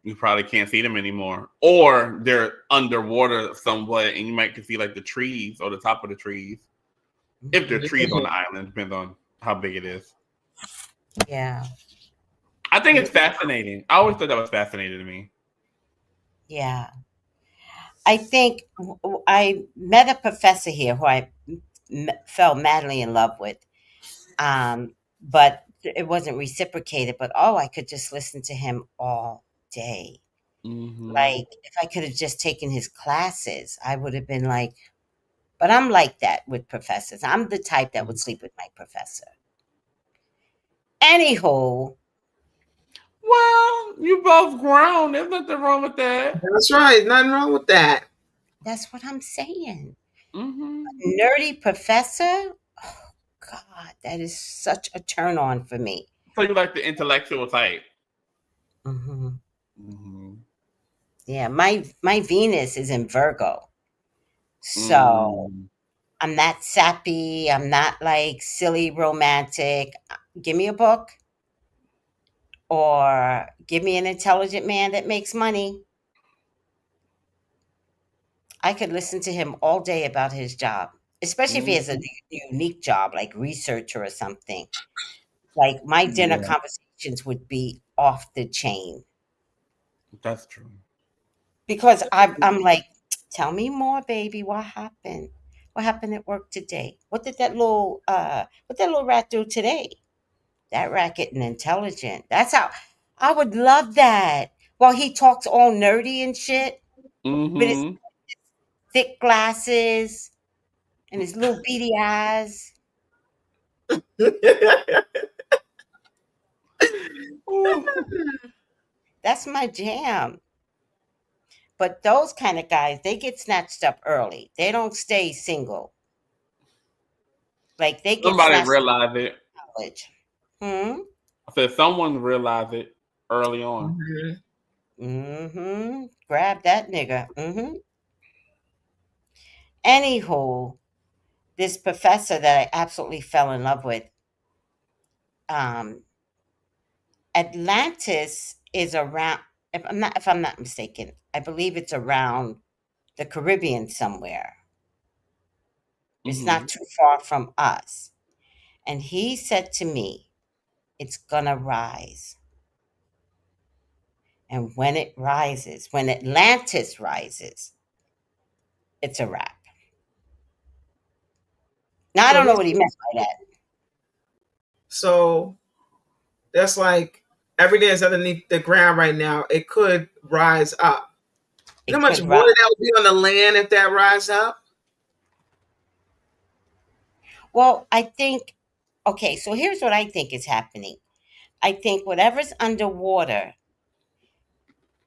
You probably can't see them anymore, or they're underwater somewhat, and you might can see like the trees or the top of the trees. If there are trees on the island, depends on how big it is. Yeah. I think it's fascinating. I always thought that was fascinating to me. Yeah. I think I met a professor here who I fell madly in love with, but it wasn't reciprocated. But oh, I could just listen to him all day. Mm-hmm. Like if I could have just taken his classes, I would have been like. But I'm like that with professors. I'm the type that would sleep with my professor. Anywho, Well, you both grown. There's nothing wrong with that. That's right. Nothing wrong with that. that's what I'm saying. Mm-hmm. Nerdy professor. Oh God, that is such a turn on for me. So you like the intellectual type. Hmm. Mm-hmm. Yeah, my Venus is in Virgo, so Mm-hmm. I'm not sappy. I'm not like silly romantic. Give me a book or give me an intelligent man that makes money. I could listen to him all day about his job, especially if he has a Mm-hmm. unique job like researcher or something. Like my dinner Yeah, conversations would be off the chain that's true. because I'm like, tell me more, baby. What happened? What happened at work today? What that little rat do today? That rat getting intelligent. That's how I would love that. While he talks all nerdy and shit with his Mm-hmm. thick glasses and his little beady eyes. Ooh. That's my jam. But those kind of guys, they get snatched up early. They don't stay single. Like they get Somebody snatched up realized it. in college. Hmm. I said someone realized it early on. Mhm. Mm-hmm. Grab that nigga. Mm-hmm. Anywho, this professor that I absolutely fell in love with, um, Atlantis is around. If I'm not mistaken, I believe it's around the Caribbean somewhere. It's Mm-hmm. not too far from us. And he said to me, "It's gonna rise." And when it rises, when Atlantis rises, it's a wrap. Now I So don't know he's what he meant by that. so that's like everything that's underneath the ground right now. It could rise up. You know It how much could rise. water that would be on the land if that rise up? Well, I think, okay, so here's what I think is happening. I think whatever's underwater,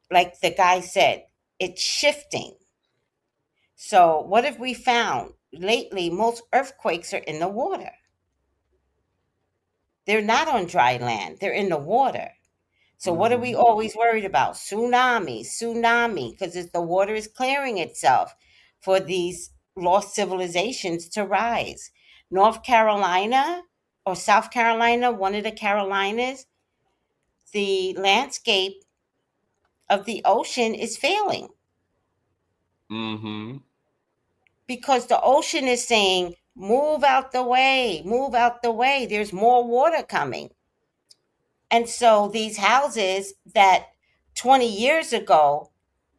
like the guy said, it's shifting. So, what have we found? Lately, most earthquakes are in the water. They're not on dry land, they're in the water. So, what are we Mm-hmm. always worried about? Tsunami, because the water is clearing itself for these lost civilizations to rise. North Carolina or South Carolina, one of the Carolinas, the landscape of the ocean is failing Mm-hmm. because the ocean is saying, move out the way, there's more water coming. And so these houses that 20 years ago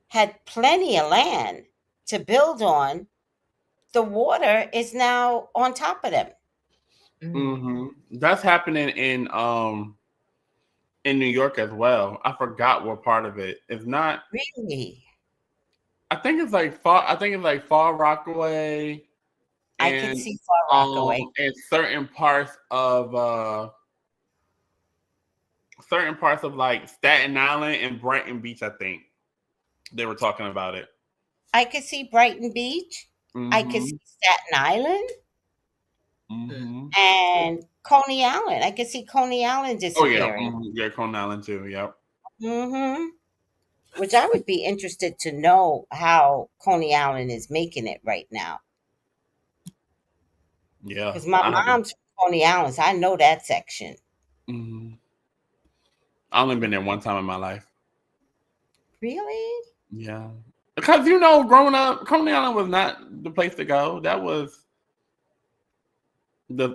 had plenty of land to build on, the water is now on top of them. Mm. Mm-hmm. That's happening in New York as well. I forgot what part of it. It's not. Really? I think it's like Far. I think it's like Far Rockaway, I can and see Far Rockaway. and certain parts of like Staten Island and Brighton Beach. I think they were talking about it. I could see Brighton Beach. I could Mm-hmm. see Staten Island Mm-hmm. and Coney Island. I could see Coney Island Oh yeah, disappearing. yeah, Coney Island too. Yep. Hmm. Which I would be interested to know how Coney Island is making it right now. Yeah. Because my mom's from Coney Island, so I know that section. Mm-hmm. I've only been there one time in my life. Really? Yeah. Because growing up, Coney Island was not the place to go. That was All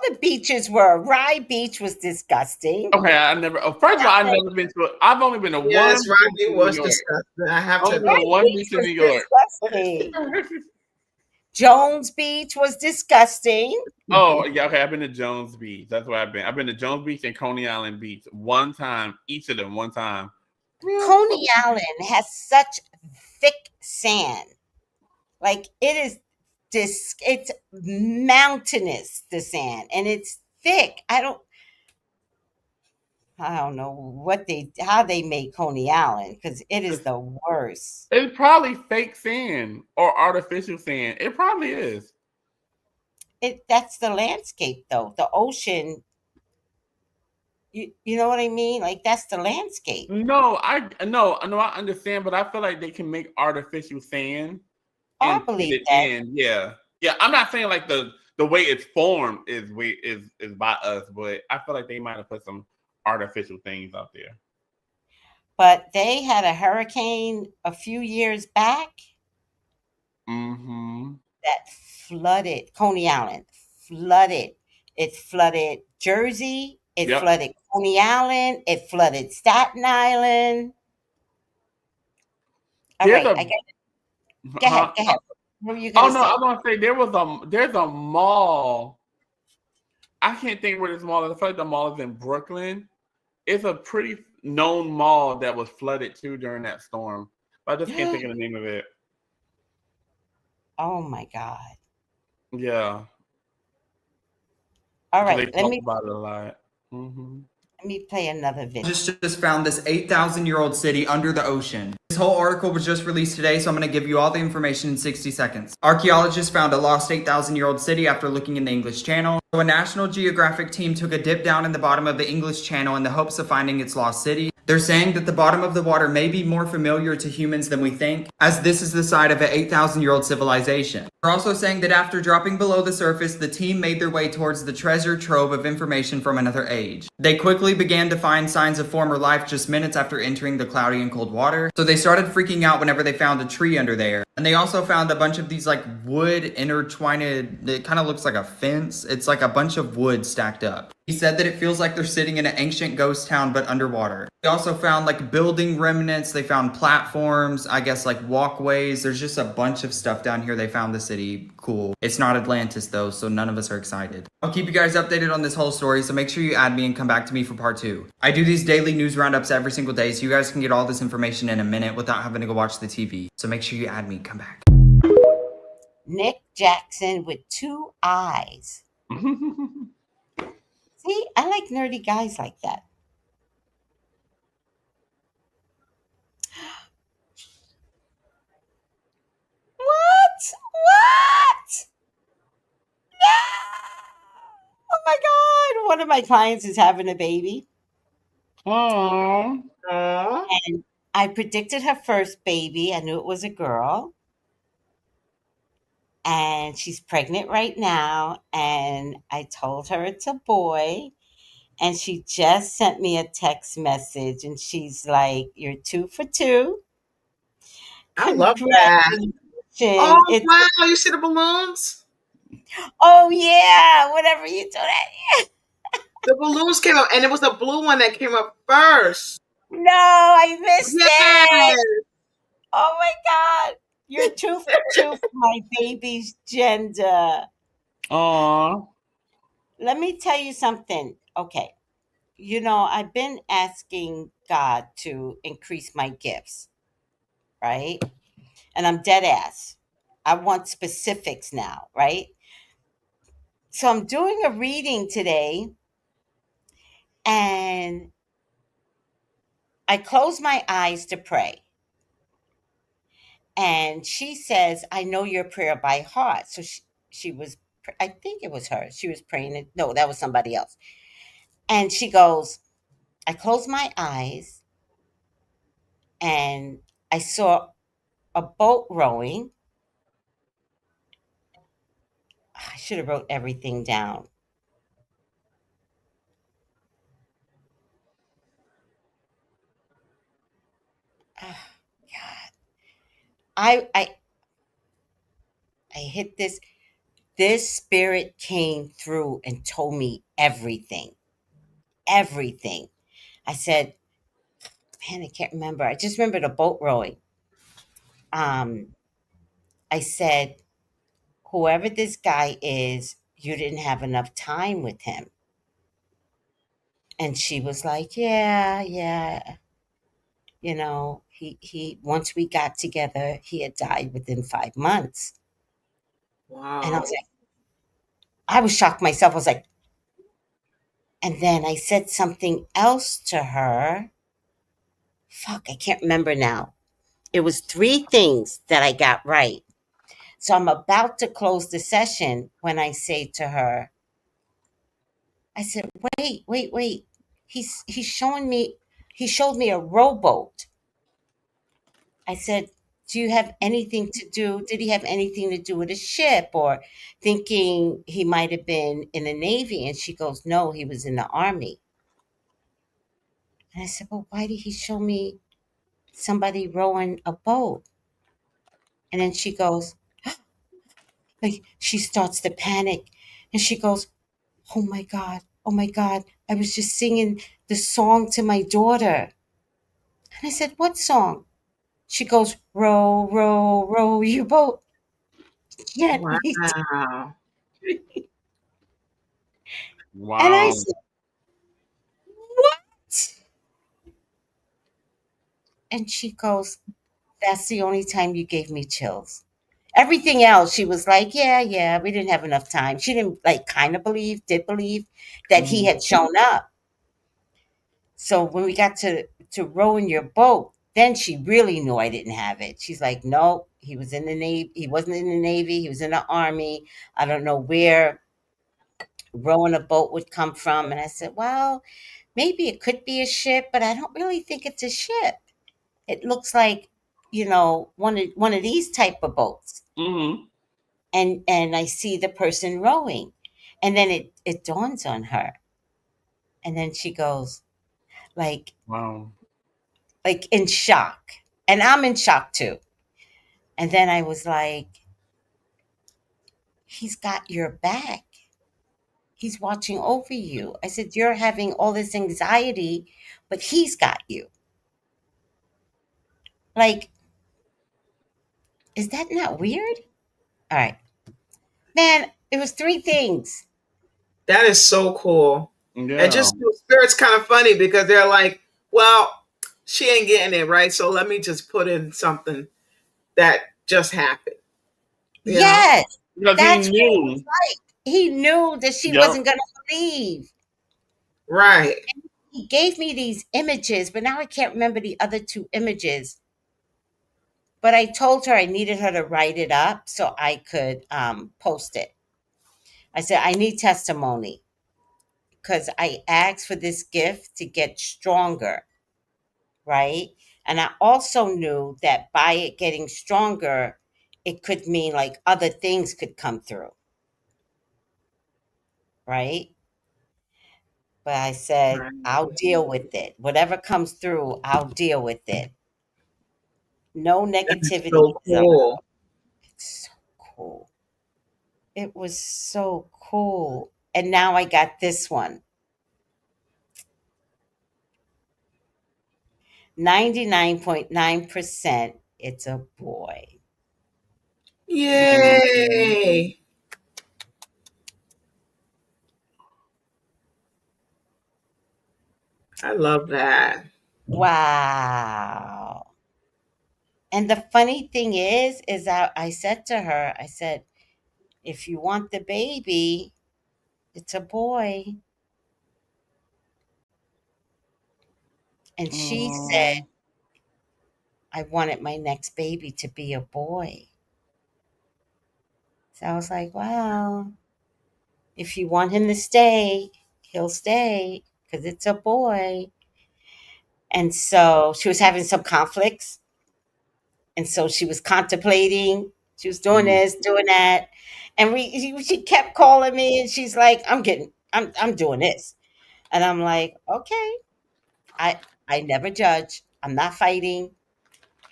the beaches were. Rye Beach was disgusting. Okay, I never. First of all, I've never been to. I've only been to one Yes, beach Rodney in was New York. disgusting. I have Only to. been to Rye one Beach beach in was New York. disgusting. Jones Beach was disgusting. Oh yeah, okay. I've been to Jones Beach. That's where I've been. I've been to Jones Beach and Coney Island Beach one time. Each of them one time. Coney Island has such thick sand. Like it is it's mountainous, the sand, and it's thick. I don't know how they make Coney Island because it is the worst. It's probably fake sand or artificial sand. It probably is. That's the landscape though. The ocean, you know what I mean? Like that's the landscape. No, I understand, but I feel like they can make artificial sand Oh, I and put believe it that. in. Yeah. Yeah. I'm not saying like the way it's formed is by us, but I feel like they might have put some artificial things out there. But they had a hurricane a few years back Mm-hmm. that flooded Coney Island. Flooded. It flooded Jersey. It Yep. flooded Coney Island. It flooded Staten Island. All There's right, a go ahead. Go ahead. What were you Oh gonna no, say? I want to say there's a mall. I can't think where this mall is. I feel like the mall is in Brooklyn. It's a pretty known mall that was flooded too during that storm. But I just can't think of the name of it. Oh my God. Yeah. All So right, they let talk me about it a lot. Mm-hmm. play another video. Just found this 8,000-year-old city under the ocean. This whole article was just released today, so I'm going to give you all the information in 60 seconds. Archaeologists found a lost 8,000-year-old city after looking in the English Channel. So a National Geographic team took a dip down in the bottom of the English Channel in the hopes of finding its lost city. They're saying that the bottom of the water may be more familiar to humans than we think, as this is the site of an 8,000-year-old civilization. They're also saying that after dropping below the surface, the team made their way towards the treasure trove of information from another age. They quickly began to find signs of former life just minutes after entering the cloudy and cold water, so they started freaking out whenever they found a tree under there. And they also found a bunch of these like wood intertwined, it kind of looks like a fence. It's like a bunch of wood stacked up. He said that it feels like they're sitting in an ancient ghost town but underwater. They also found like building remnants, they found platforms, I guess like walkways. There's just a bunch of stuff down here. They found the city. Cool. It's not Atlantis though, so none of us are excited. I'll keep you guys updated on this whole story, so make sure you add me and come back to me for part 2. I do these daily news roundups every single day, so you guys can get all this information in a minute without having to go watch the TV. So make sure you add me, come back. Nick Jackson with 2 eyes. See, I like nerdy guys like that. What? No! Oh my God. One of my clients is having a baby. Aww. And I predicted her first baby. I knew it was a girl. And she's pregnant right now. And I told her it's a boy. And she just sent me a text message. And she's like, "You're 2 for 2. I love that. Congratulations." Oh, wow. You see the balloons? Oh, yeah. Whenever you do that. The balloons came up, and it was the blue one that came up first. No, I missed Yes. it. Oh, my God. You're 2 for 2 for my baby's gender. Aww. Let me tell you something. Okay. I've been asking God to increase my gifts, right? And I'm dead ass. I want specifics now, right? So I'm doing a reading today, and I close my eyes to pray. And she says, I know your prayer by heart. So she was, I think it was her. She was praying it. No, that was somebody else. And she goes, I closed my eyes and I saw a boat rowing. I should have wrote everything down. Ah, God. I, I, I hit this. This spirit came through and told me everything. Everything. I said, man, I can't remember. I just remember the boat rowing. Um, I said, whoever this guy is, you didn't have enough time with him. And she was like, yeah, yeah. He once we got together, he had died within 5 months. And I was Wow. like, I was shocked myself. I was like, and then I said something else to her. Fuck, I can't remember now. It was three things that I got right. So I'm about to close the session when I say to her, I said, wait, wait, wait. He's showing me he showed me a rowboat. I said, do you have anything to do? Did he have anything to do with a ship, or thinking he might have been in the Navy? And she goes, no, he was in the Army. And I said, well, why did he show me somebody rowing a boat? And then she goes, like, she starts to panic, and she goes, oh my God, oh my God, I was just singing the song to my daughter. And I said, what song? She goes, row, row, row your boat gently. Wow. And I Wow. said, what? And she goes, that's the only time you gave me chills. Everything else, she was like, yeah, yeah, we didn't have enough time. She didn't like kind of believe, did believe that he Mhm. had shown up. So when we got to rowing your boat, then she really knew I didn't have it. She's like, no, he was in the Navy. He wasn't in the Navy. He was in the Army. I don't know where rowing a boat would come from. And I said, well, maybe it could be a ship, but I don't really think it's a ship. It looks like, one of these type of boats. Mhm. And I see the person rowing. And then it dawns on her. And then she goes, like, Wow. in shock. And I'm in shock too. And then I was like, he's got your back. He's watching over you. I said, you're having all this anxiety, but he's got you. Like, is that not weird? All right. Man, it was three things. That is so cool. And Yeah. just spirit's kind of funny because they're like, well, she ain't getting it right, so let me just put in something that just happened. You know? Yes, Because he that's what it was knew. like. He knew that she Yep. wasn't going to believe. Right. He gave me these images, but now I can't remember the other two images. But I told her I needed her to write it up so I could post it. I said, I need testimony because I asked for this gift to get stronger, right? And I also knew that by it getting stronger, it could mean like other things could come through, right? But I said, Right. I'll deal with it. Whatever comes through, I'll deal with it. No That is negativity so zone. cool. It's so cool. It was so cool. And now I got this one. 99.9%, it's a boy. Mhm. Yay. I love that. Wow. And the funny thing is that I said to her, I said, if you want the baby, it's a boy. And she said, Oh. I wanted my next baby to be a boy. So I was like, wow, if you want him to stay, he'll stay because it's a boy. And so she was having some conflicts. And so she was contemplating. She was doing Mm. this, doing that. And she kept calling me and she's like, I'm doing this. And I'm like, okay, I, I never judge. I'm not fighting.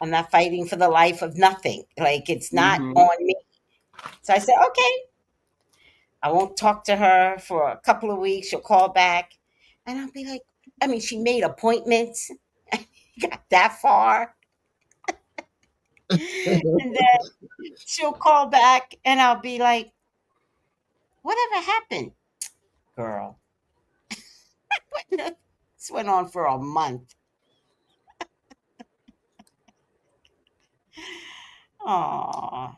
I'm not fighting for the life of nothing. Like it's not Mhm. on me. So I said, okay, I won't talk to her for a couple of weeks. She'll call back. And I'll be like, I mean, she made appointments, got that far. And then she'll call back and I'll be like, whatever happened, girl? This went on for a month. Aw.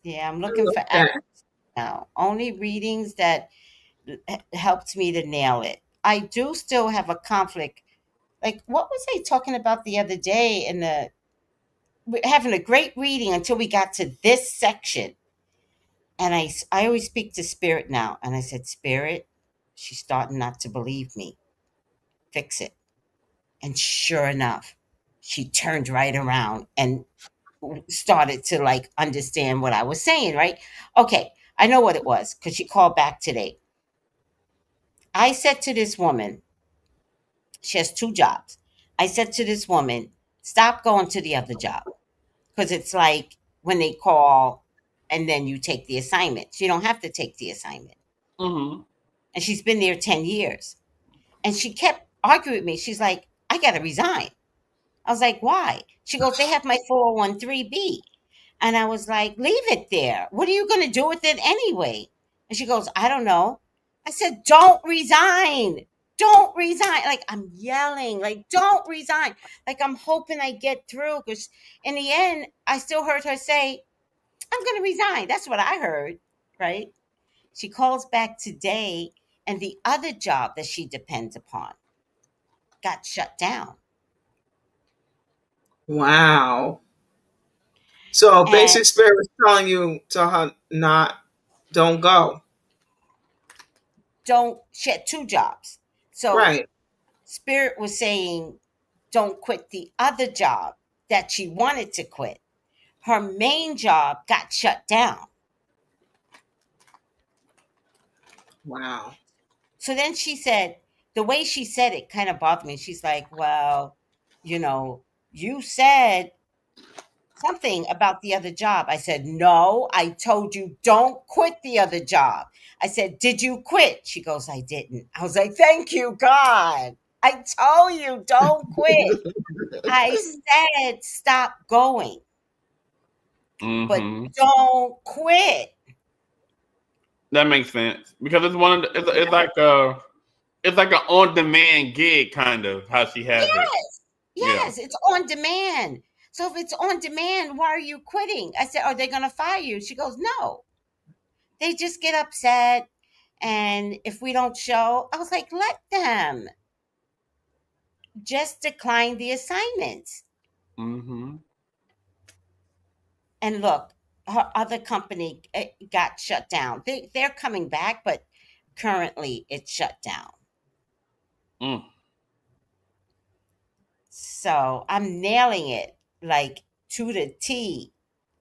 Yeah, I'm I looking love for that. answers now. Only readings that helped me to nail it. I do still have a conflict. Like, what was I talking about the other day in the we're having a great reading until we got to this section. And I always speak to Spirit now. And I said, Spirit, she's starting not to believe me. Fix it. And sure enough, she turned right around and started to like understand what I was saying, right? Okay, I know what it was because she called back today. I said to this woman, she has two jobs. I said to this woman, stop going to the other job because it's like when they call and then you take the assignment. You don't have to take the assignment. Mhm. And she's been there 10 years. And she kept arguing with me. She's like, I got to resign. I was like, why? She goes, they have my 401(b). And I was like, leave it there. What are you going to do with it anyway? And she goes, I don't know. I said, don't resign. Don't resign. Like, I'm yelling, like, don't resign. Like, I'm hoping I get through because in the end, I still heard her say, I'm going to resign. That's what I heard, right? She calls back today, and the other job that she depends upon got shut down. Wow. So And basic spirit was telling you to her not, don't go. she had two jobs. So Right. Spirit was saying, don't quit the other job that she wanted to quit. Her main job got shut down. Wow. So then she said, the way she said it kind of bothered me. She's like, well, you know, you said something about the other job. I said, no, I told you don't quit the other job. I said, did you quit? She goes, I didn't. I was like, thank you, God. I told you don't quit. I said, stop going, but Mhm. don't quit. That makes sense because it's one. Of the, it's like an on demand gig kind of how she has it. Yes, Yeah. yes, it's on demand. So if it's on demand, why are you quitting? I said, are they going to fire you? She goes, no. They just get upset. And if we don't show, I was like, let them just decline the assignments. Mhm. And look, her other company got shut down. They're coming back, but currently it's shut down. Mm. So I'm nailing it like to the T.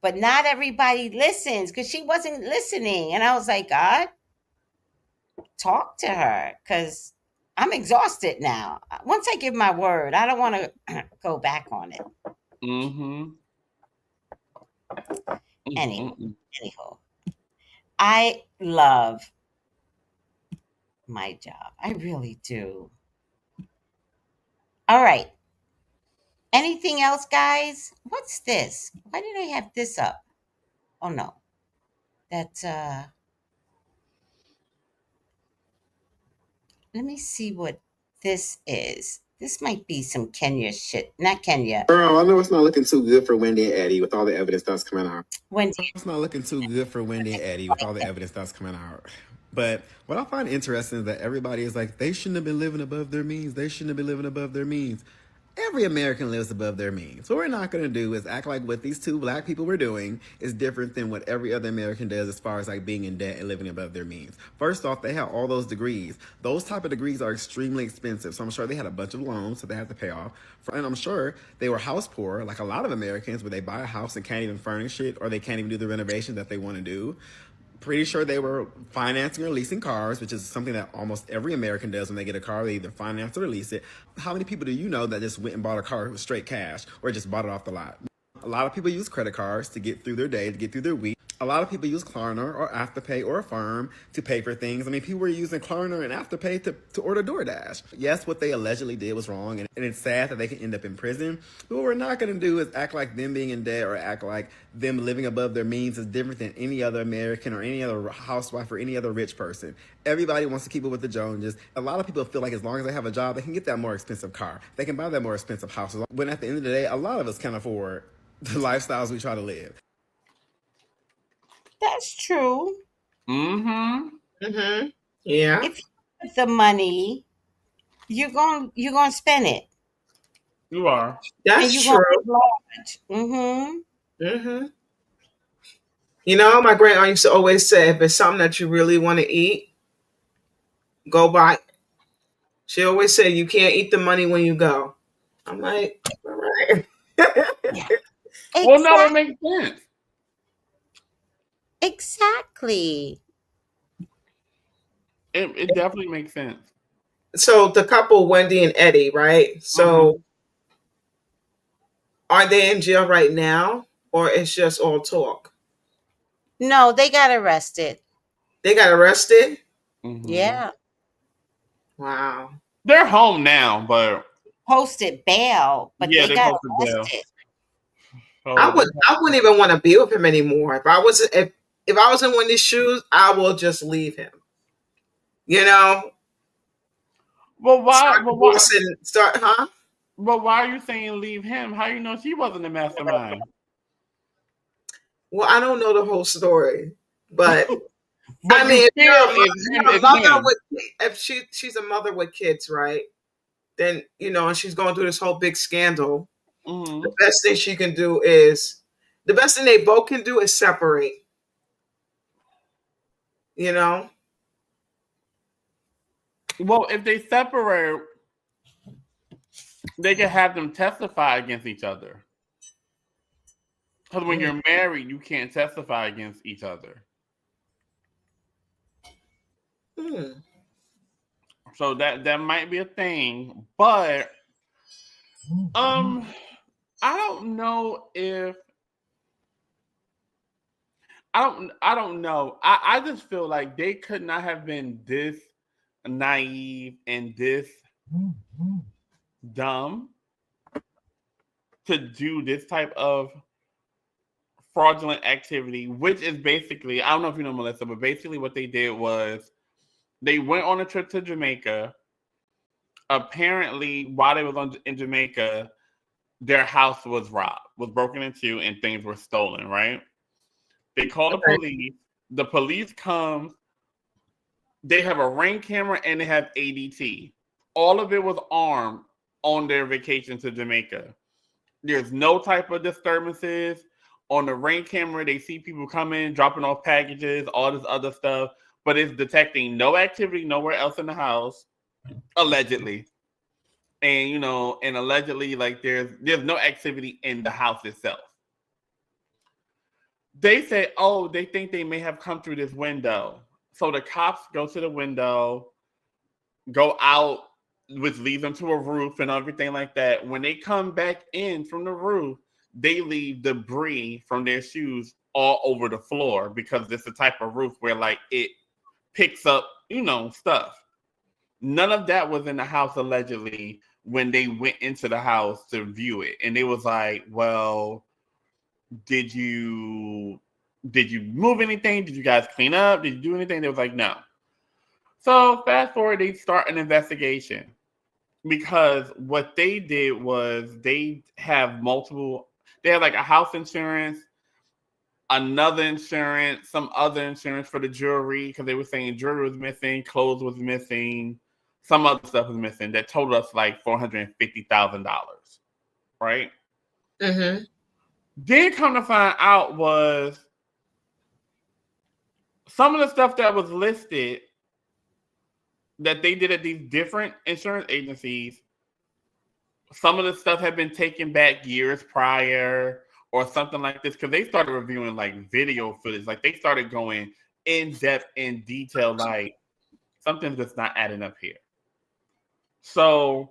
But not everybody listens because she wasn't listening. And I was like, God, talk to her because I'm exhausted now. Once I give my word, I don't want to go back on it. Mhm. Mm, Anyhow, mm, mm. anyhow, I love my job. I really do. All right. Anything else, guys? What's this? Why did I have this up? Oh no. That's let me see what this is. This might be some Kenya shit. Not Kenya. Girl, I know it's not looking too good for Wendy and Eddie with all the evidence that's coming out. Wendy. It's not looking too good for Wendy and Eddie with all the evidence that's coming out. But what I find interesting is that everybody is like, they shouldn't have been living above their means. They shouldn't have been living above their means. Every American lives above their means. What we're not going to do is act like what these two black people were doing is different than what every other American does as far as like being in debt and living above their means. First off, they have all those degrees. Those type of degrees are extremely expensive. So I'm sure they had a bunch of loans that they have to pay off. And I'm sure they were house poor, like a lot of Americans, where they buy a house and can't even furnish it, or they can't even do the renovation that they want to do. Pretty sure they were financing or leasing cars, which is something that almost every American does when they get a car. They either finance or lease it. How many people do you know that just went and bought a car with straight cash or just bought it off the lot? A lot of people use credit cards to get through their day, to get through their week. A lot of people use Klarna or Afterpay or Affirm to pay for things. I mean, people were using Klarna and Afterpay to order DoorDash. Yes, what they allegedly did was wrong, and it's sad that they can end up in prison. But what we're not going to do is act like them being in debt or act like them living above their means is different than any other American or any other housewife or any other rich person. Everybody wants to keep it with the Joneses. A lot of people feel like as long as they have a job, they can get that more expensive car. They can buy that more expensive house. When at the end of the day, a lot of us can afford the lifestyles we try to live. That's true. Mm-hmm. Mm-hmm. Yeah. If you have the money, you're gonna spend it. You are. And That's you're true. gonna live large. Mm-hmm. Mm-hmm. You know, my great aunt used to always say, if it's something that you really want to eat, go buy it. She always said, you can't eat the money when you go. I'm like, all right. Yeah. Well, no, it makes sense. Exactly. It definitely makes sense. So the couple, Wendy and Eddie, right? So are they in jail right now, or it's just all talk? No, they got arrested. They got arrested? Mhm. Yeah. Wow. They're home now, but Posted bail, but yeah, they they got posted bail. arrested. So I wouldn't even want to be with him anymore. If I was in Wendy's shoes, I will just leave him. You know? Well, why? Start But why? divorcing, huh? But why are you saying leave him? How you know she wasn't the mastermind? Well, I don't know the whole story, but But I mean, you feel if she's a mother with kids, right? Then and she's going through this whole big scandal. Mm-hmm. The best thing she can do is the best thing they both can do is separate. You know. Well, if they separate, they can have them testify against each other. Because when you're married, you can't testify against each other. So that might be a thing, but I don't know if I don't know. I just feel like they could not have been this naive and this dumb to do this type of fraudulent activity, which is basically, I don't know if you know, Melissa, but basically what they did was they went on a trip to Jamaica. Apparently, while they was in Jamaica, their house was robbed, was broken into, and things were stolen, right? They called the police. The police come. They have a Ring camera and they have ADT. All of it was armed on their vacation to Jamaica. There's no type of disturbances. On the Ring camera, they see people coming, dropping off packages, all this other stuff, but it's detecting no activity nowhere else in the house, allegedly. And and allegedly, like there's no activity in the house itself. They say, oh, they think they may have come through this window. So the cops go to the window, go out, which leads them to a roof and everything like that. When they come back in from the roof, they leave debris from their shoes all over the floor because it's the type of roof where like it picks up, stuff. None of that was in the house allegedly when they went into the house to view it. And they was like, well, did you move anything? Did you guys clean up? Did you do anything? They was like, no. So fast forward, they start an investigation. because what they did was they have multiple. They had like a house insurance, another insurance, some other insurance for the jewelry because they were saying jewelry was missing, clothes was missing, some other stuff was missing. That totaled us like $450,000, right? Mm-hmm. Then come to find out was some of the stuff that was listed that they did at these different insurance agencies. Some of the stuff had been taken back years prior or something like this because they started reviewing like video footage. Like they started going in depth, in detail, like something's just not adding up here. So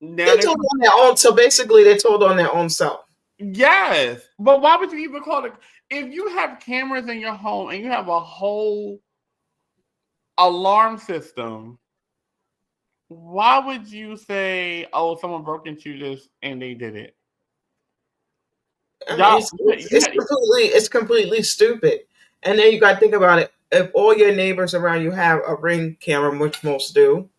now They told on their own. So basically, they told on their own self. Yes, but why would you even call it? If you have cameras in your home and you have a whole alarm system, why would you say, "Oh, someone broke into this and they did it"? I mean, it's completely stupid. And then you got to think about it. If all your neighbors around you have a Ring camera, which most do,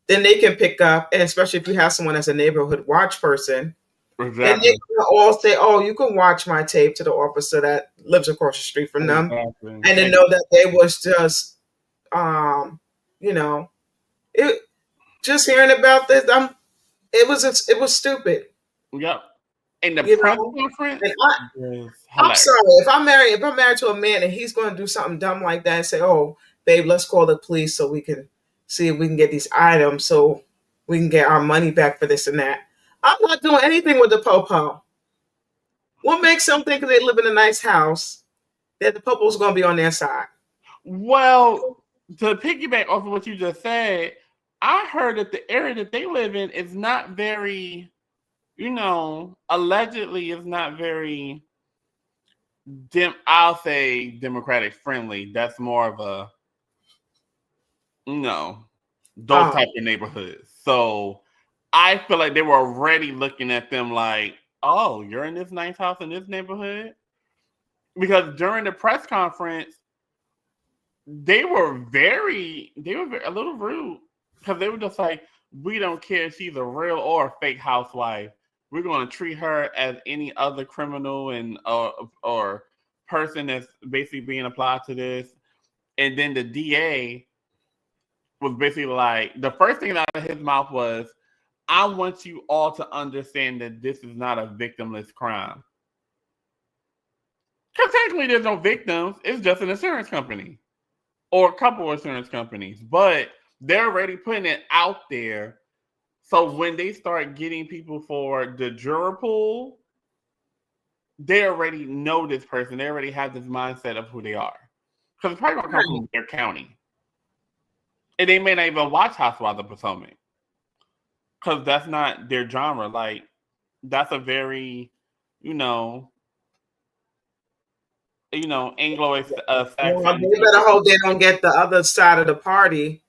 then they can pick up, and especially if you have someone that's a neighborhood watch person, Exactly. and they can all say, "Oh, you can watch my tape" to the officer that lives across the street from them, Exactly. and then know that they was just, you know, it. Just hearing about this, it was stupid. Yep. And the You press know? conference And was I'm hilarious. sorry if I'm married to a man and he's going to do something dumb like that and say, "Oh, babe, let's call the police so we can see if we can get these items so we can get our money back for this and that." I'm not doing anything with the popo. What makes them think they live in a nice house that the popo's going to be on their side? Well, to piggyback off of what you just said, I heard that the area that they live in is not very, allegedly is not very, I'll say Democratic friendly. That's more of a, those type of neighborhoods. So I feel like they were already looking at them like, "Oh, you're in this nice house in this neighborhood?" Because during the press conference, they were a little rude because they were just like, "We don't care if she's a real or a fake housewife. We're going to treat her as any other criminal and or person that's basically being applied to this." And then the DA was basically like, the first thing out of his mouth was, "I want you all to understand that this is not a victimless crime." Because technically there's no victims. It's just an insurance company or a couple of insurance companies. But they're already putting it out there. So when they start getting people for the juror pool, they already know this person. They already have this mindset of who they are. Because it's probably going to come from their county. And they may not even watch Housewives of Potomac. Because that's not their genre. Like, that's a very, Anglo-Saxon. Well, they better hope they don't get the other side of the party,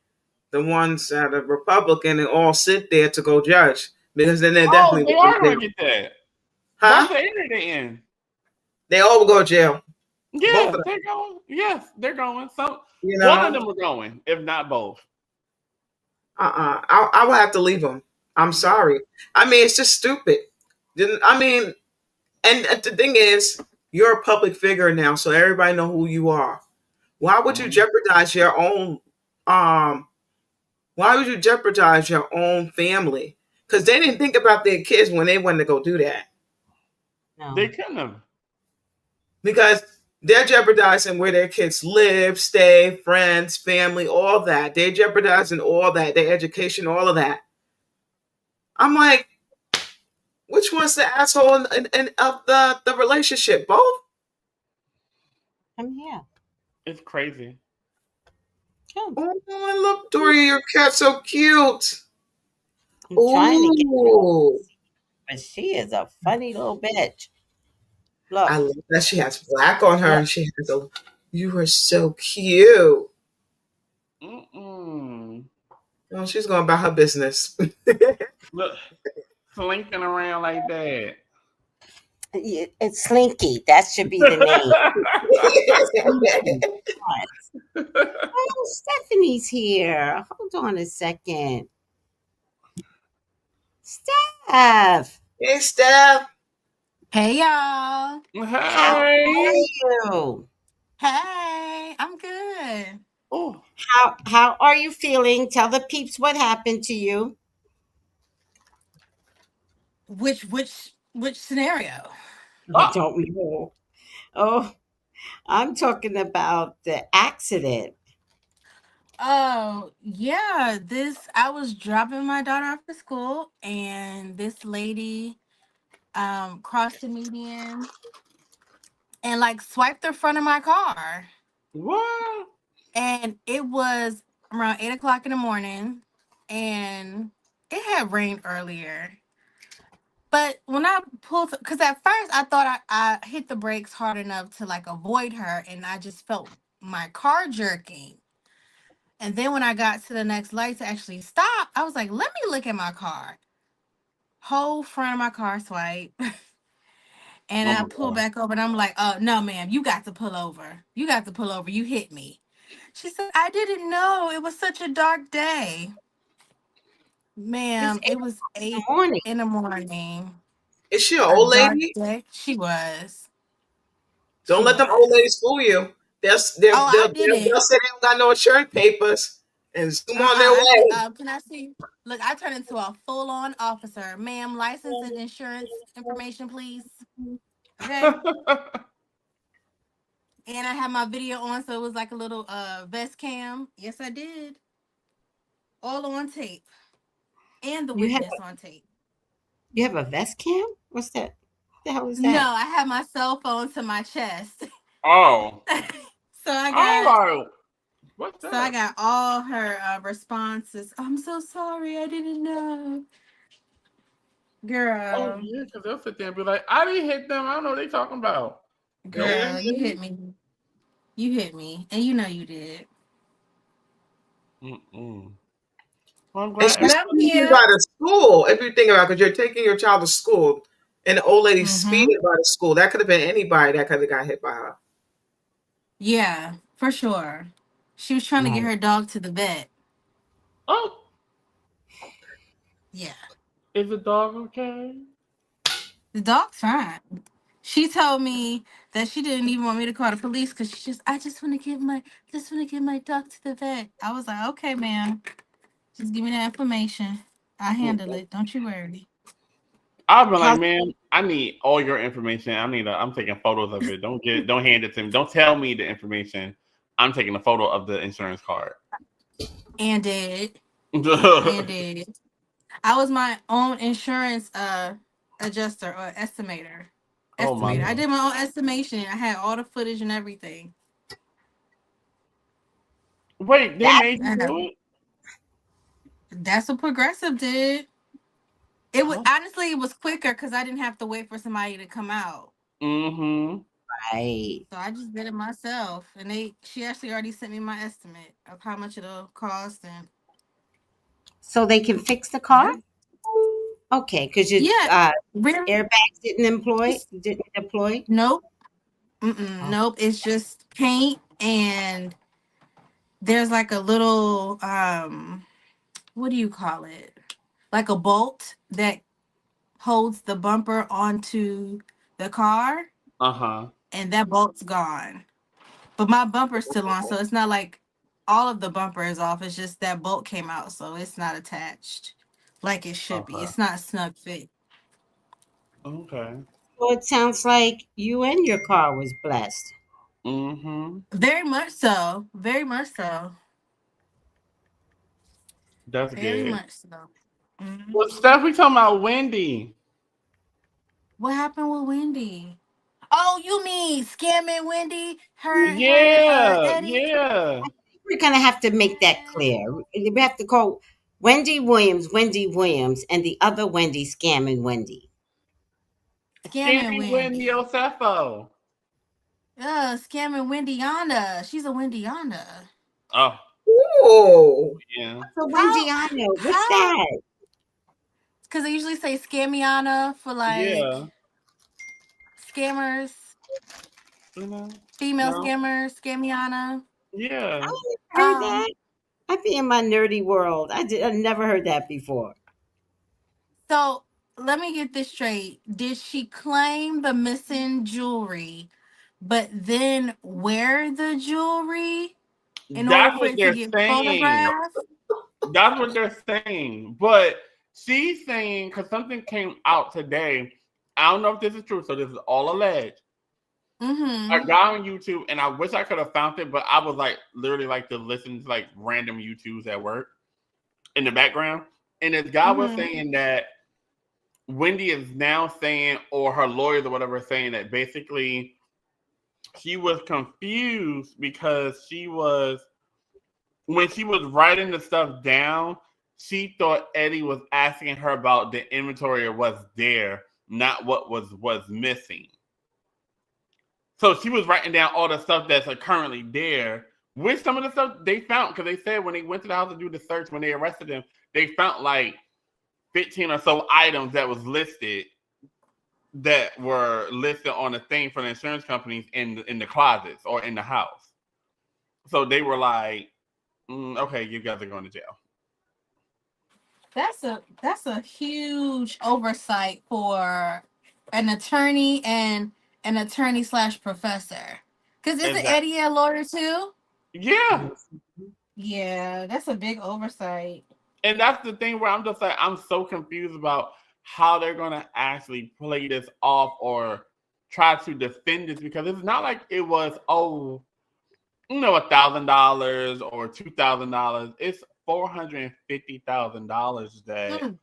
the ones that are Republican, and all sit there to go judge, because then they're definitely they are going to get that. Huh? That's the area they're in. They all will go to jail. Yeah, they're going. Yes, they're going. So You one of them are going, if not both. I will have to leave them. I'm sorry. I mean, it's just stupid. I mean, and the thing is, you're a public figure now, so everybody know who you are. Why would you jeopardize your own? Why would you jeopardize your own family? Because they didn't think about their kids when they went to go do that. No. They couldn't have. Because they're jeopardizing where their kids live, stay, friends, family, all that. They're jeopardizing all that, their education, all of that. I'm like, which one's the asshole in of the relationship? Both? I'm here. It's crazy. Oh, look, Dory, your cat's so cute. I'm trying to get Ooh. her, but she is a funny little bitch. Look. I love that she has black on her, and she has a. You are so cute. Mm-mm. Oh, she's going about her business. Look, slinking around like that. It's Slinky. That should be the name. Oh, Stephanie's here. Hold on a second. Steph, Hey, Steph. Hey y'all. how are Hey. you? Hey, I'm good. Oh. How are you feeling? Tell the peeps what happened to you. Which scenario? I Ah. don't know. Oh, I'm talking about the accident. Oh, yeah, this I was dropping my daughter off to school and this lady crossed the median and like swiped the front of my car. What? And it was around 8 o'clock in the morning and it had rained earlier. But when I pulled, because at first I thought I hit the brakes hard enough to like avoid her, and I just felt my car jerking. And then when I got to the next light to actually stop, I was like, let me look at my car. Whole front of my car swipe. And Oh I my pulled god. back over and I'm like, oh, no, ma'am, you got to pull over. You got to pull over. You hit me. She said, I didn't know. It was such a dark day. It's Ma'am, 8 it was in the 8 morning. in the morning. Is she an A old dark lady? day. She was. Don't She let them old was. ladies fool you. Oh, I did They'll it. say they don't got no insurance papers and zoom on their I did. way. Can I see? Look, I turned into a full-on officer, ma'am. License and insurance information, please. Okay. And I had my video on, so it was like a little vest cam. Yes, I did. All on tape, and the You have witness on tape. you have a vest cam? What's that? What the hell is No, that? I had my cell phone to my chest, Oh. so I I'm got like, what's so I that? got all her responses. I'm so sorry, I didn't know, Oh girl. yeah, because they'll sit there and be like, I didn't hit them. I don't know what they talking about. Okay. Girl, you hit me. You hit me, and you know you did. Mm-mm. Well, I'm glad But Especially I'm everybody. if you here. by the school, if you think about it, because you're taking your child to school and the old lady Mm-hmm. speeding by the school. That could have been anybody that could have got hit by her. Yeah, for sure. She was trying to get Right. her dog to the vet. Oh, Yeah, is the dog okay? the dog's fine. She told me that she didn't even want me to call the police because I just want to get my dog to the vet. I was like, okay, ma'am, just give me that information. I handle Mm-mm. it. Don't you worry. I've been like, How's man, I need all your information. I'm taking photos of it. Don't hand it to me. Don't tell me the information. I'm taking a photo of the insurance card. And did and Oh did. I was my own insurance adjuster or estimator. my Estimator. I god. did my own estimation. I had all the footage and everything. Wait, they that? made you do it? That's what Progressive did. It was Oh. honestly it was quicker because I didn't have to wait for somebody to come out. Mm-hmm. Right. So I just did it myself. And she actually already sent me my estimate of how much it'll cost and So they can fix the car? yeah. Okay, because your Yeah. Really? airbags didn't deploy. Nope. Mm-mm, Oh, nope. It's just paint and there's like a little what do you call it? Like a bolt that holds the bumper onto the car Uh-huh. and that bolt's gone. But my bumper's still on, so it's not like all of the bumper is off. It's just that bolt came out, so it's not attached like it should be. Okay. It's not a snug fit. Okay. well, it sounds like you and your car was blessed. Mm-hmm. Very much so. Very much so. That's Very good. much so. Hmm. Well, Steph, we talking about Wendy. What happened with Wendy? Oh, you mean scamming Wendy? Her and Yeah, Eddie? yeah. We're gonna have to make that Man, clear. We have to call Wendy Williams, and the other Wendy scamming Wendy. scamming Scamming Wendy Wendy. Osefo. Scamming Wendyana. She's a Wendyana. Oh, Ooh. yeah. So How? Wendyana, what's How? that? Because they usually say scammiana for like Yeah. scammers, You know? female No? scammers, scammiana. Yeah. I never heard Um, that. I be in my nerdy world. I never heard that before. So let me get this straight. Did she claim the missing jewelry, but then wear the jewelry in order That's for what it to they're get saying. photographed? That's what they're saying. But she's saying, because something came out today. I don't know if this is true, so this is all alleged. I Mm-hmm. got on YouTube, and I wish I could have found it, but I was like literally like to listen to like random YouTubes at work in the background, and this guy was Mm-hmm. saying that Wendy is now saying, or her lawyers or whatever, saying that basically she was confused because when she was writing the stuff down, she thought Eddie was asking her about the inventory or what's there, not what was missing. So she was writing down all the stuff that's currently there, with some of the stuff they found, because they said when they went to the house to do the search, when they arrested him, they found like 15 or so items that was listed that were listed on the thing for the insurance companies in the closets or in the house. So they were like, okay, you guys are going to jail. That's a huge oversight for an attorney and an attorney slash professor. Because isn't Exactly. Eddie a lawyer too? Yeah. Yeah, that's a big oversight. And that's the thing where I'm just like, I'm so confused about how they're going to actually play this off or try to defend this, because it's not like it was, $1,000 or $2,000. It's $450,000 that Mm.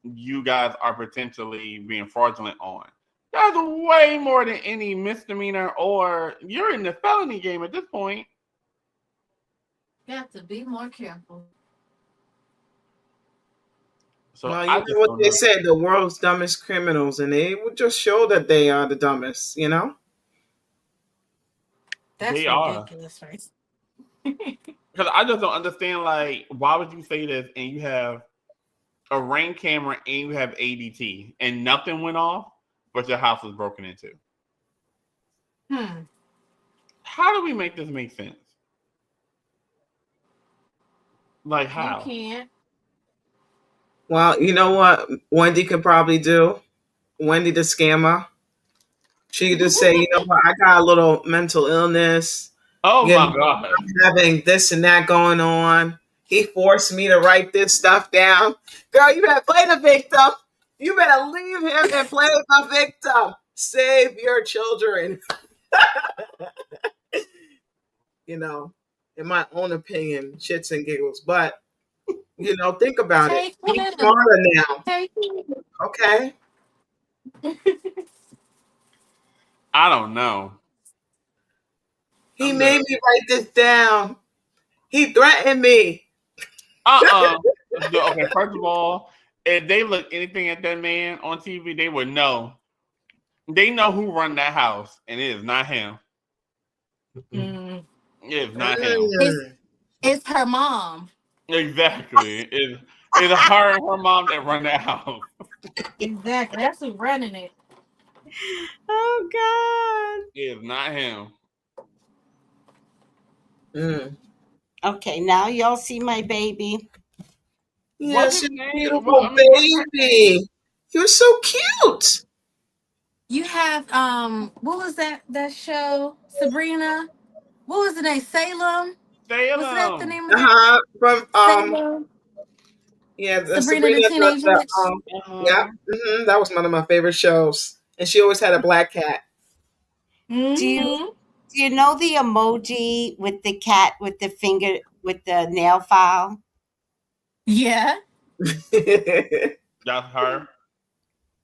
you guys are potentially being fraudulent on. That's way more than any misdemeanor, or you're in the felony game at this point. Got to be more careful. So Well, I you know just what don't they know. say, the world's dumbest criminals, and they would just show that they are the dumbest, you know? That's They are. ridiculous, right? Because I just don't understand, like, why would you say this and you have a Ring camera and you have ADT and nothing went off, but your house was broken into? How do we make this make sense? Like, You how? can't. Well, you know what Wendy could probably do? Wendy the scammer. She could just say, you know what, I got a little mental illness. Oh You know, my God. I'm having this and that going on. He forced me to write this stuff down. Girl, you better play the victim. You better leave him and play the victim. Save your children. You know, in my own opinion, shits and giggles. But, you know, think about it. Take He's him. smarter now. Take him. Okay? I don't know. He made me write this down. He threatened me. Okay, first of all, if they look anything at that man on TV, they would know. They know who run that house, and it is not him. Mm. It is not him. It's her mom. Exactly. It's her and her mom that run that house. Exactly. That's who's running it. Oh God. It is not him. Okay, now y'all see my baby. Yes, What's his you name? beautiful What's her name? baby. You're so cute. You have what was that show? Sabrina. What was the name? Salem? Was that the Salem. name of that? From Salem. yeah, the Sabrina the Sabrina Teenage Witch. yeah, that was one of my favorite shows. And she always had a black cat. Do you Mm-hmm. do you know the emoji with the cat with the finger with the nail file? Yeah. That's her.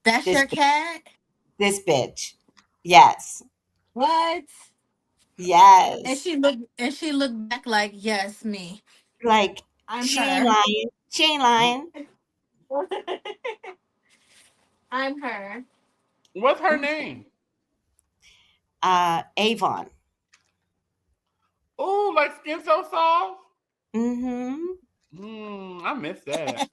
That's This your cat? this bitch. Yes. What? Yes. And she looked back like, yes, me. Like I'm she ain't her. lying. She ain't lying. I'm her. What's her name? Avon. Oh, like Skin So Soft? Mm-hmm. I missed that.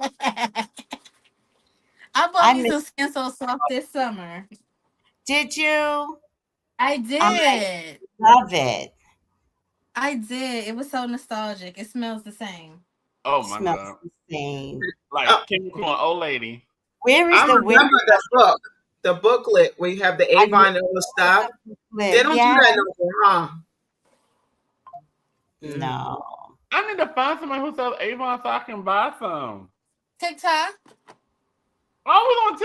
I bought I me miss some Skin So Soft this summer. Did you? I I did. love it. I did. It was so nostalgic. It smells the same. Oh my Smells God. the same. Like chemical and old lady. Where is I the where? remember the booklet where you have the I Avon and all the stuff. They don't do Yeah. that no more, huh? No. I need to find somebody who sells Avon so I can buy some. TikTok. Oh, it's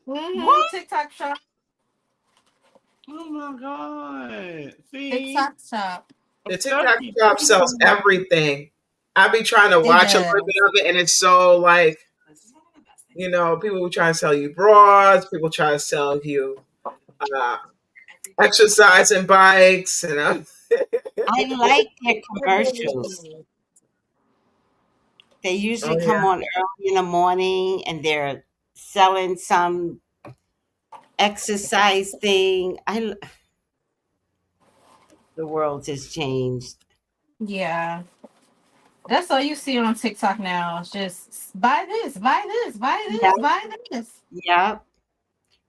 on TikTok? What? TikTok shop. Oh my god. See? TikTok shop. The Stuff TikTok keeps shop sells coming. everything. I be trying to It watch a little does. bit of it, and it's so like, people who try to sell you bras, people try to sell you uh, exercise and bikes, and I like their commercials. They usually oh come yeah, on early in the morning and they're selling some exercise thing. The world has changed. Yeah. That's all you see on TikTok now. It's just buy this, buy this, buy Yeah. this, buy this. Yeah.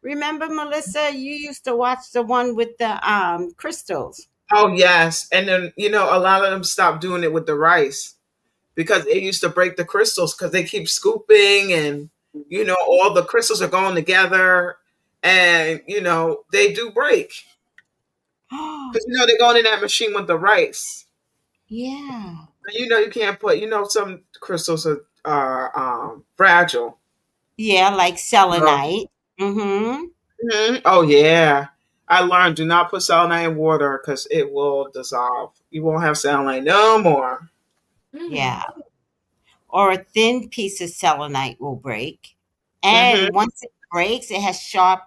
Remember, Melissa, you used to watch the one with the crystals. oh yes, and then a lot of them stopped doing it with the rice because it used to break the crystals because they keep scooping and all the crystals are going together, and they do break because they're going in that machine with the rice. Yeah. And you can't put some crystals are fragile. Yeah, like No. selenite. Mm-hmm. Oh yeah, I learned do not put selenite in water because it will dissolve. You won't have selenite no more. Yeah. Or a thin piece of selenite will break. Hmm. And once it breaks, it has sharp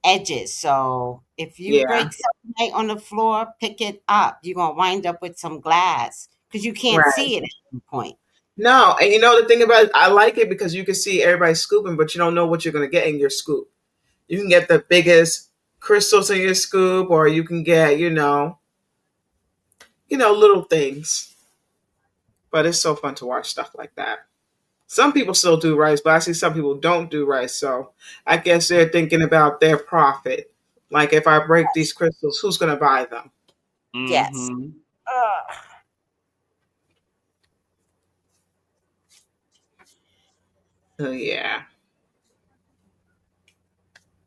edges. So if you Yeah, break selenite on the floor, pick it up. You're gonna wind up with some glass because you can't right. see it at any point. No, and the thing about it, I like it because you can see everybody scooping, but you don't know what you're gonna get in your scoop. You can get the biggest crystals in your scoop, or you can get little things. But it's so fun to watch stuff like that. Some people still do rice, but I see some people don't do rice. So I guess they're thinking about their profit. Like if I break these crystals, who's going to buy them? Yes. Mm-hmm. Ugh. So yeah,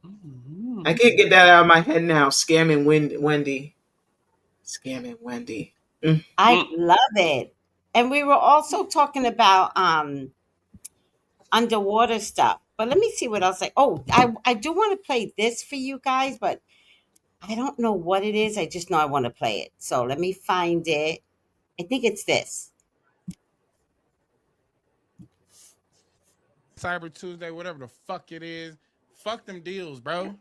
Mm-hmm. I can't get that out of my head now. Scamming Wendy, scamming Wendy. Mm. I love it. And we were also talking about underwater stuff. But let me see what else I do want to play this for you guys, but I don't know what it is. I just know I want to play it. So let me find it. I think it's this. Cyber Tuesday, whatever the fuck it is. Fuck them deals, bro.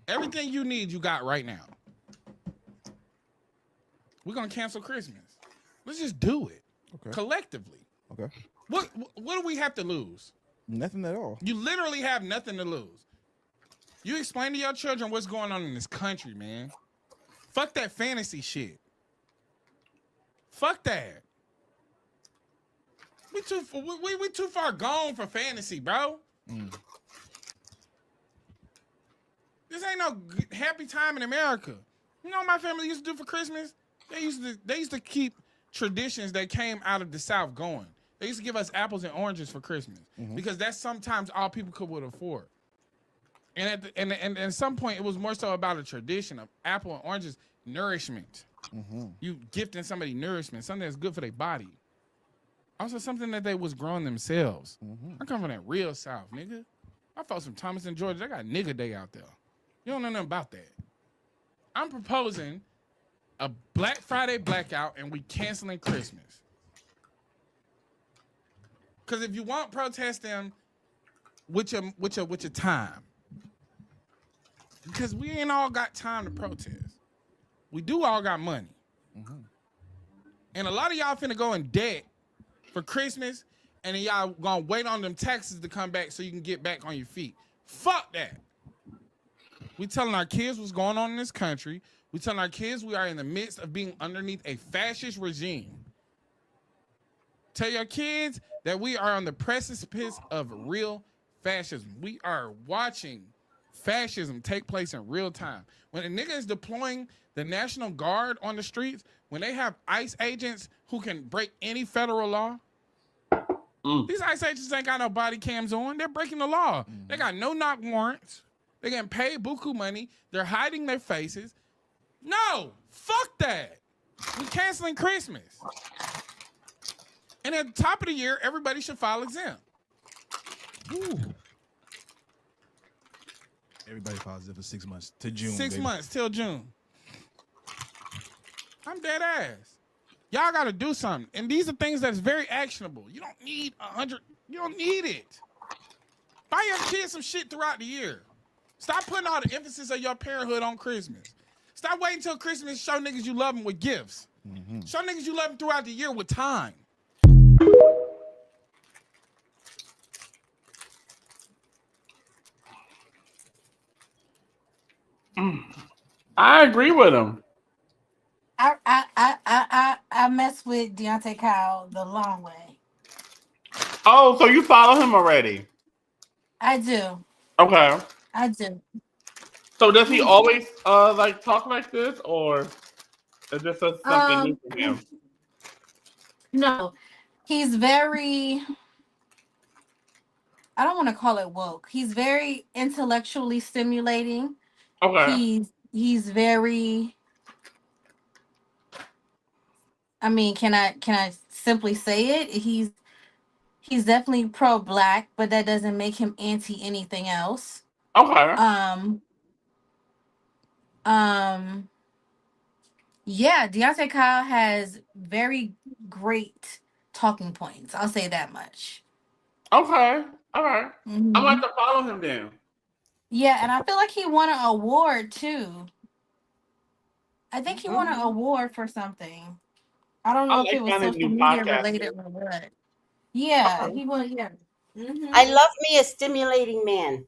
Everything you need, you got right now. We're gonna cancel Christmas. Let's just do it collectively. Okay. What do we have to lose? Nothing at all. You literally have nothing to lose. You explain to your children what's going on in this country, man. Fuck that fantasy shit. Fuck that. We too far gone for fantasy, bro. This ain't no happy time in America. You know what my family used to do for Christmas? They used to keep traditions that came out of the South going. They used to give us apples and oranges for Christmas because that's sometimes all people would afford. And at some point, it was more so about a tradition of apple and oranges nourishment. You gifting somebody nourishment, something that's good for their body. Also, something that they was growing themselves. I come from that real South, nigga. I fought some Thomas and Georgia. They got nigga day out there. You don't know nothing about that. I'm proposing a Black Friday blackout and we canceling Christmas. Because if you want protest them, with your time. Because we ain't all got time to protest. We do all got money. And a lot of y'all finna go in debt for Christmas, and then y'all gonna wait on them taxes to come back so you can get back on your feet. Fuck that. We telling our kids what's going on in this country. We telling our kids we are in the midst of being underneath a fascist regime. Tell your kids that we are on the precipice of real fascism. We are watching fascism take place in real time. When a nigga is deploying the National Guard on the streets, when they have ICE agents who can break any federal law, These ICE agents ain't got no body cams on. They're breaking the law. They got no knock warrants. They're getting paid buku money. They're hiding their faces. No, fuck that. We're canceling Christmas. And at the top of the year, everybody should file exempt. Ooh. Everybody files it for 6 months to June. 6 baby. months till June. I'm dead ass. Y'all got to do something. And these are things that's very actionable. You don't need 100. You don't need it. Buy your kids some shit throughout the year. Stop putting all the emphasis of your parenthood on Christmas. Stop waiting till Christmas to show niggas you love them with gifts. Show niggas you love them throughout the year with time. I agree with him. I mess with Deontay Kyle the long way. Oh, so you follow him already? I do. Okay. I do. So does he always like talk like this, or is this something new for him? No, he's very. I don't want to call it woke. He's very intellectually stimulating. Okay. He's very. I mean, can I simply say it? He's definitely pro-black, but that doesn't make him anti anything else. Okay. Yeah, Deontay Kyle has very great talking points. I'll say that much. Okay. All right. Mhm. I'm going to follow him then. Yeah, and I feel like he won an award too. I think he won an award for something. I don't know if it was social media related or what. Yeah, he won. Yeah. I love me a stimulating man.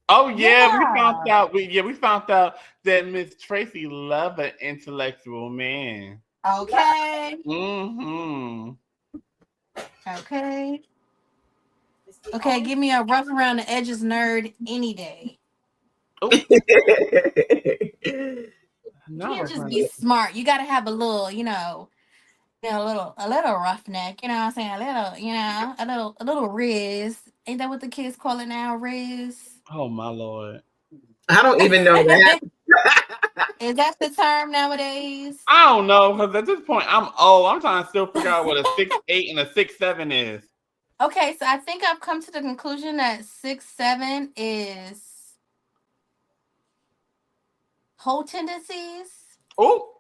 Oh yeah, Yeah. we found out. We found out that Miss Tracy loved an intellectual man. Okay. Mm-hmm. Okay. Okay, give me a rough around the edges nerd any day. You can't just be smart. You gotta have a little, a little roughneck. You know what I'm saying? A little Riz. Ain't that what the kids call it now, Riz? Oh my Lord. I don't even know that. Is that the term nowadays? I don't know, because at this point I'm old. I'm trying to still figure out what a 6'8" and a 6'7" is. Okay, so I think I've come to the conclusion that 6'7" is whole tendencies. Oh,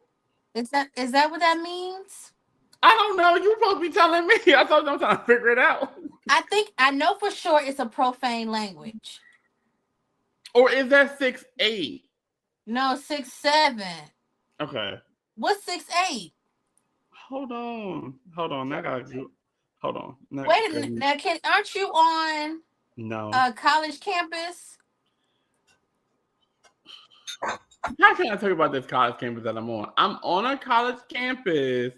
is that what that means? I don't know. You're supposed to be telling me. I thought I'm trying to figure it out. I know for sure it's a profane language. Or is that 6'8"? No, 6'7". Okay. What's 6'8"? Hold on. Hold on. Wait a minute. Now, aren't you on a college campus? How can I tell you about this college campus that I'm on? I'm on a college campus,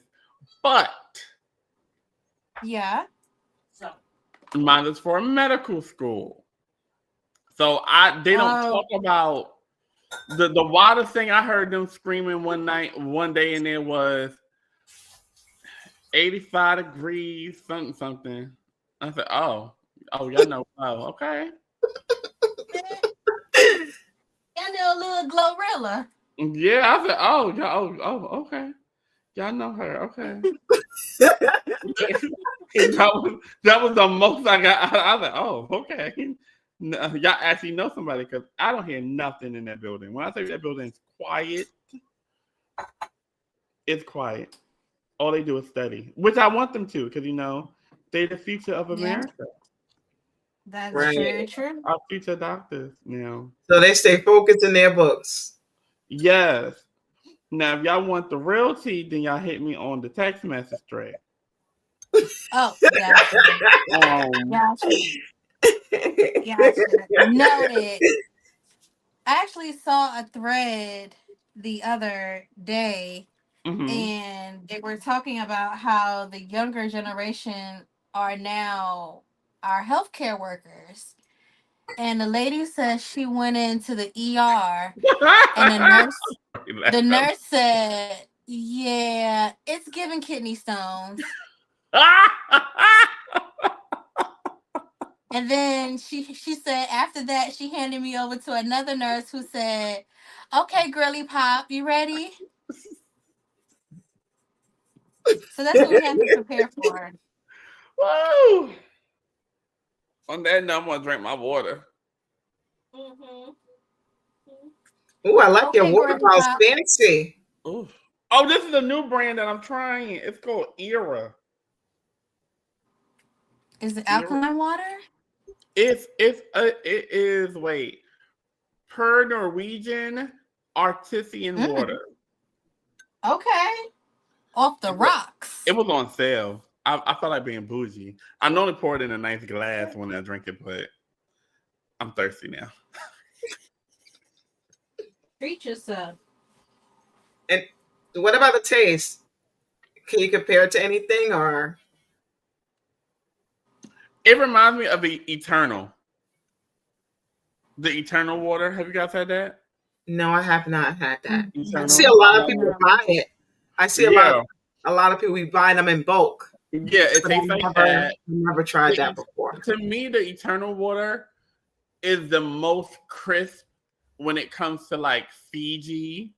but yeah, mine is for a medical school. So they don't talk about the wildest thing. I heard them screaming one day, and it was 85 degrees, something. I said, oh, y'all know. Oh, okay. Y'all know a little Glorilla. Yeah, I said, oh, okay. Y'all know her, okay. that was the most I got. I was like, oh, okay. Y'all actually know somebody, because I don't hear nothing in that building. When I say that building is quiet, it's quiet. All they do is study, which I want them to, because they're the future of America. That's very true. Our future doctors now. So they stay focused in their books. Yes. Now, if y'all want the real tea, then y'all hit me on the text message thread. Oh, gotcha. Noted. I actually saw a thread the other day, and they were talking about how the younger generation are now our healthcare workers. And the lady says she went into the ER, and the nurse said, "Yeah, it's giving kidney stones." And then she said after that she handed me over to another nurse who said, "Okay, girly pop, you ready?" So that's what we have to prepare for. Woo! On that note, I'm gonna drink my water. Mm-hmm. Ooh, I like your Okay, water girly bottles, pop. fancy. Ooh. Oh, this is a new brand that I'm trying. It's called Era. Is it Era. alkaline water? It is wait per Norwegian artisan Mm. water. Okay. Off the It rocks. was on sale. I felt like being bougie. I normally pour it in a nice glass when I drink it, but I'm thirsty now. Treat yourself. And what about the taste? Can you compare it to anything or? It reminds me of the Eternal. The Eternal water. Have you guys had that? No, I have not had that. I see a Eternal. lot of people buy it. I see Yeah. a lot of people be buying them in bulk. Yeah, it But I tastes like that. never tried that before. To me, the Eternal water is the most crisp when it comes to like Fiji,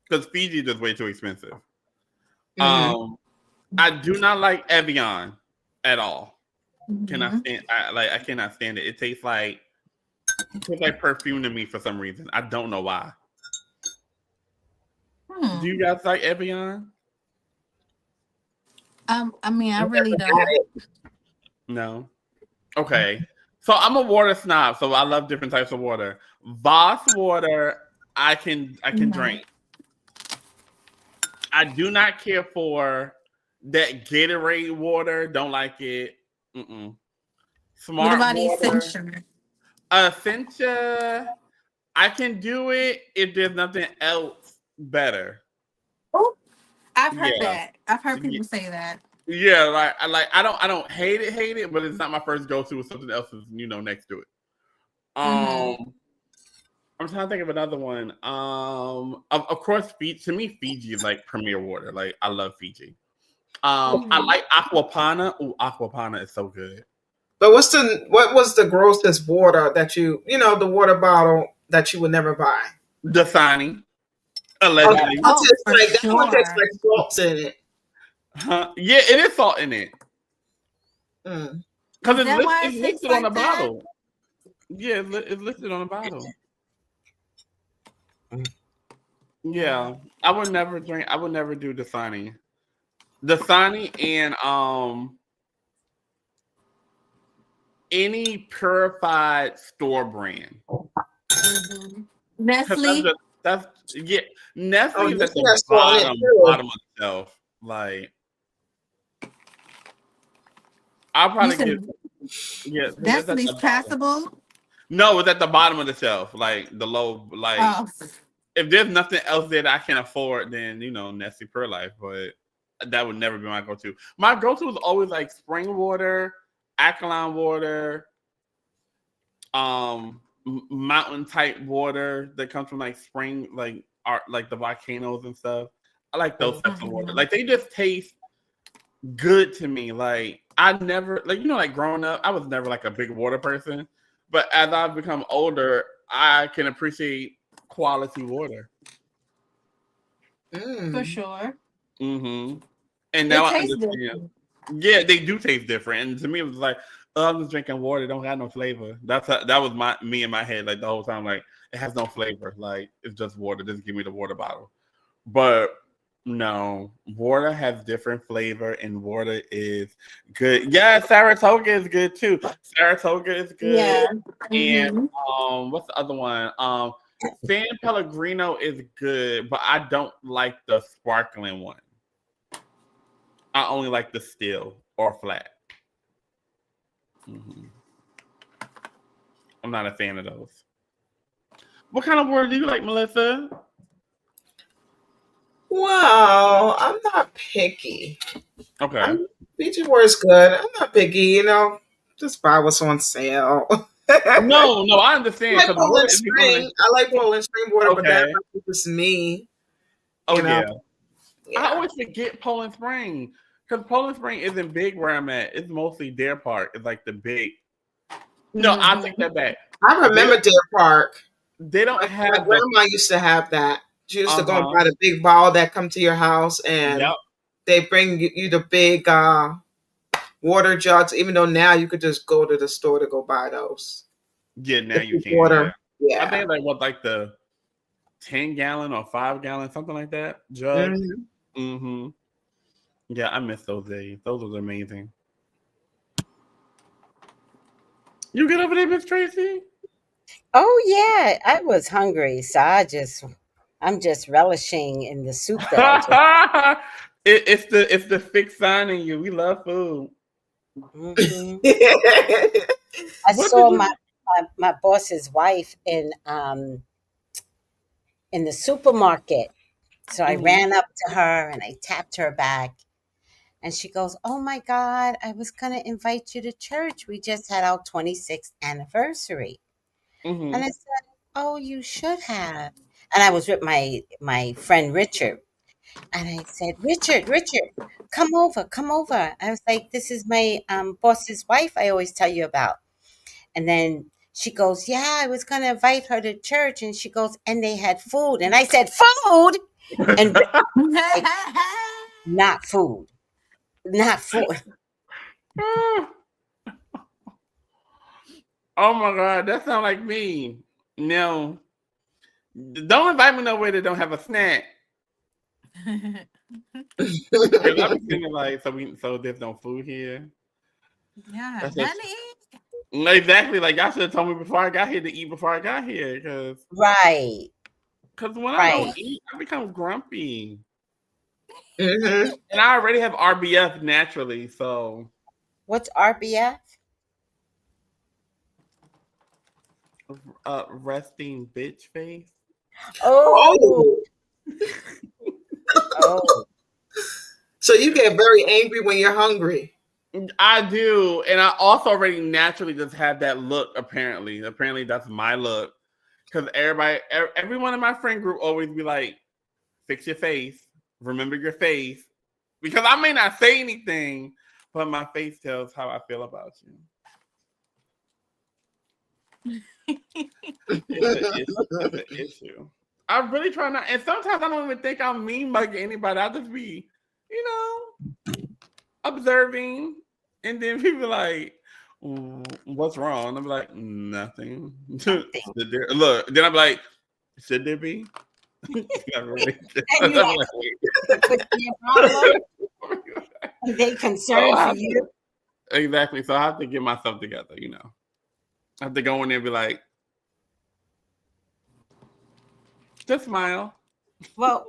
because Fiji is just way too expensive. Mm-hmm. I do not like Evian at all. Mm-hmm. I cannot stand it. It tastes like perfume to me for some reason. I don't know why. Do you guys like Evian? I mean, I really don't. No. Okay. So I'm a water snob, so I love different types of water. Voss water, I can drink. I do not care for that Gatorade water. Don't like it. Mm-mm. Smart What about water. Essentia? Essentia, I can do it if there's nothing else better. Oh, I've heard Yeah. that. I've heard people say that. Yeah, I don't hate it, but it's not my first go-to. If something else is next to it. I'm trying to think of another one. Of course, to me, Fiji is like premier water. Like I love Fiji. I like Aquapana. Ooh, Aquapana is so good. But what was the grossest water that the water bottle that you would never buy? Dasani, Oh, allegedly. that one tastes like salt in it. Huh? Yeah, it is salt in it. Because it's listed on the bottle. Yeah, it's listed on the bottle. Yeah, I would never drink. I would never do Dasani. Dasani and any purified store brand. Nestle. That's Nestle is at the that's bottom of the shelf. Like I'll probably get Nestle's passable. No, it's at the bottom of the shelf, like the low. Like if there's nothing else that I can afford, then Nestle Pure Life. But that would never be my go-to. My go-to is always like spring water, alkaline water, mountain type water that comes from like spring, like the volcanoes and stuff. I like those types of water. Like they just taste good to me. Like I never like growing up, I was never like a big water person. But as I've become older, I can appreciate quality water. For sure. Mm-hmm. And now I understand. Yeah, they do taste different. And to me, it was like, oh, I'm just drinking water. It don't have no flavor. That was me in my head like the whole time. Like it has no flavor. Like it's just water. Just give me the water bottle. But no, water has different flavor, and water is good. Yeah, Saratoga is good too. Saratoga is good. Yeah. And what's the other one? San Pellegrino is good, but I don't like the sparkling one. I only like the still or flat. I'm not a fan of those. What kind of water do you like, Melissa? Well, I'm not picky. Okay. Fiji water's good. I'm not picky, just buy what's on sale. No, I understand. I like Poland Spring. I like Poland Spring water, but that's just me. Yeah. I always forget Poland Spring because Poland Spring isn't big where I'm at. It's mostly Deer Park. It's like the big No, I'll take that back. I remember Deer Park. They don't My have the. grandma used to have that. She used to go and Uh-huh. buy the big ball that come to your house, and Yep. they bring you the big water jugs. Even though now you could just go to the store to go buy those. Yeah, now The you big can. water. Yeah. I Yeah. think like what, like the 10-gallon or 5-gallon, something like that jug. Mhm. Mm-hmm. Yeah, I miss those days. Those was amazing. You get over there, Miss Tracy? Oh yeah, I was hungry, so I'm just relishing in the soup that I just. It's the fixed sign in you. We love food. Mhm. Mhm. I What did saw you? my boss's wife in the supermarket. So I Mhm. ran up to her and I tapped her back. And she goes, "Oh my God, I was going to invite you to church. We just had our 26th anniversary." And Mhm. I said, "Oh, you should have." And I was with my friend Richard. And I said, Richard, come over, come over. I was like, "This is my boss's wife I always tell you about." And then she goes, "Yeah, I was going to invite her to church." And she goes, "And they had food." And I said, "Food?" And Richard was like, "Not food, not food." Oh my God, that sounds like me. No, don't invite me nowhere that don't have a snack. Cause I be thinking like, so there's no food here. Yeah, That's just nothing to eat. exactly like y'all should have told me before I got here to eat before I got here. Right, Cause when I don't right. eat, I become grumpy, Mhm. and I already have RBF naturally. So What's RBF? resting bitch face. Oh, Oh, oh. so you get very angry when you're hungry. I do, and I also already naturally just have that look. Apparently that's my look. Because everyone in my friend group always be like, "Fix your face. Remember your face." Because I may not say anything, but my face tells how I feel about you. It's an issue. I really try not, and sometimes I don't even think I'm mean mugging anybody. I just be, you know, observing, and then people like, "What's wrong?" I'm like, "Nothing." Nothing. Look, then I'm like, "Should there be?" Not really. And I'm you like, have to put their problem. wait. Are they So concerned I for have to, you? exactly. So I have to get myself together. I have to go in there and be like, just smile. Well,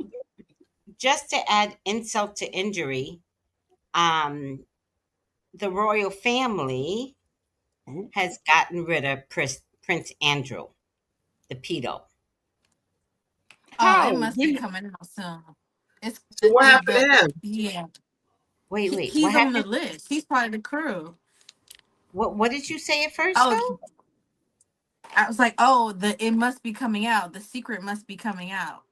just to add insult to injury, um, the royal family Ooh. has gotten rid of Prince Andrew, the pedo. Oh, it How? must be coming out soon. It's So what happened to the him? yeah. Wait, what He's on the happened? list. He's part of the crew. What did you say at first, Oh, though? I was like, oh, it must be coming out. The secret must be coming out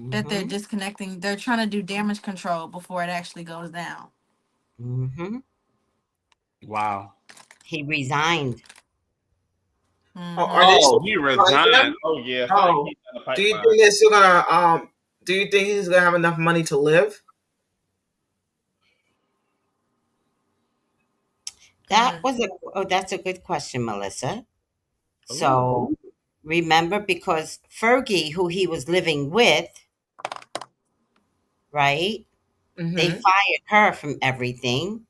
that they're Mm-hmm. disconnecting. They're trying to do damage control before it actually goes down. Mm-hmm. Wow. He resigned. Are they Mm-hmm. Oh, still he trying resigned. him? Oh yeah, something Oh, he's in the do you pipeline. think they're still gonna Do you think he's gonna have enough money to live? Mm. That's a good question, Melissa. Ooh. So remember, because Fergie, who he was living with, right? They Mm-hmm. fired her from everything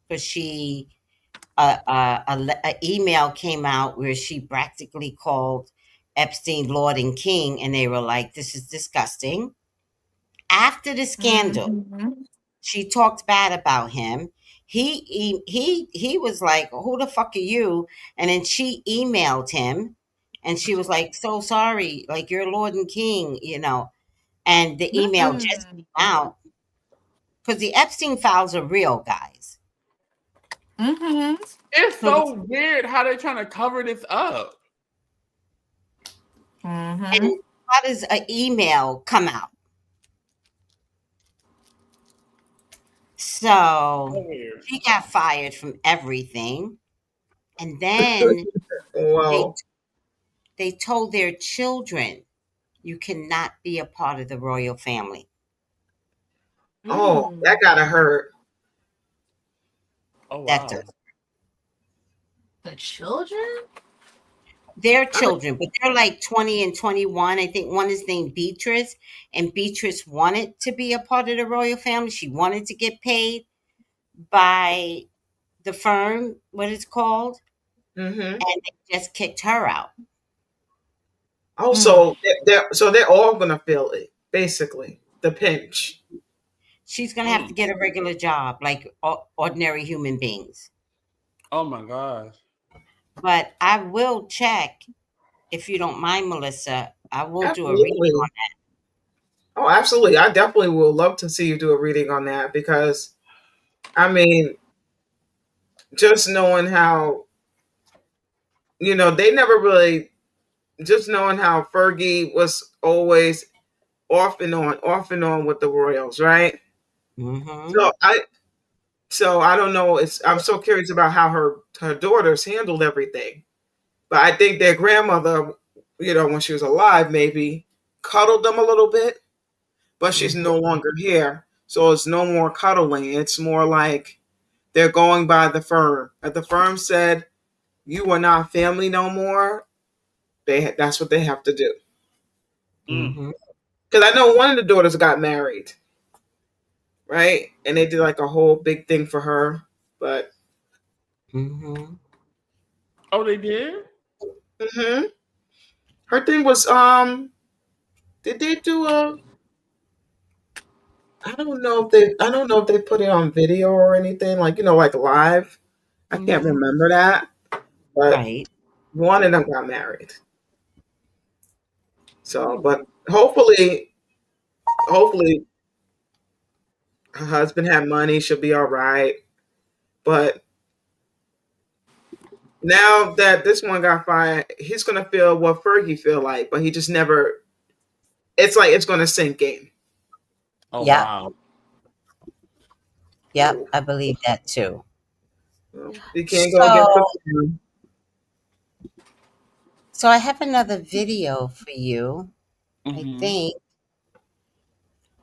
because she a email came out where she practically called Epstein Lord and King, and they were like, "This is disgusting." After the scandal, Mm-hmm. she talked bad about him. He was like, "Who the fuck are you?" And then she emailed him, and she was like, "So sorry, like you're Lord and King." And the email just came Mm-mm. out because the Epstein files are real, guys. Mm-hmm. It's So so weird how they're trying to cover this up. Mm-hmm. and how does an email come out? So So weird. she got fired from everything. And then they Wow. they told their children, you cannot be a part of the royal family. Oh, that Mm. gotta hurt. Oh That wow. does. The children? Their I mean, children, but they're like 20 and 21. I think one is named Beatrice, and Beatrice wanted to be a part of the royal family. She wanted to get paid by the firm, what it's called, mm-hmm. and they just kicked her out. Mm. Also, they're all gonna feel it, basically, the pinch. She's going to have to Mm. get a regular job like ordinary human beings. Oh my gosh. But I will check, if you don't mind, Melissa. I will do a reading on Absolutely. Oh, absolutely. I definitely would love to see you do a reading on that because, I mean, just knowing how, they never really, just knowing how Fergie was always off and on with the Royals, right? that. Mm-hmm. So I don't know. I'm so curious about how her daughters handled everything. But I think their grandmother, when she was alive, maybe cuddled them a little bit, but she's Mm-hmm. no longer here. So it's no more cuddling. It's more like they're going by the firm. If the firm said you are not family no more, that's what they have to do. Mm. Mm-hmm. Because I know one of the daughters got married, right? And they did like a whole big thing for her. But Mm-hmm. Oh, they did? hmm her thing was did they do a I don't know if they put it on video or anything, like like live. I can't Mm-hmm. remember that. But Right. one of them got married. So, Hmm. but hopefully her husband had money, she'll be all right. But now that this one got fired, he's gonna feel what Fergie feel like, but he just never. It's like it's gonna sink in. Oh Yep. wow. Yep. I believe that too. Well, he can't go against So, the plan. so I have another video for you. I Mm-hmm. think.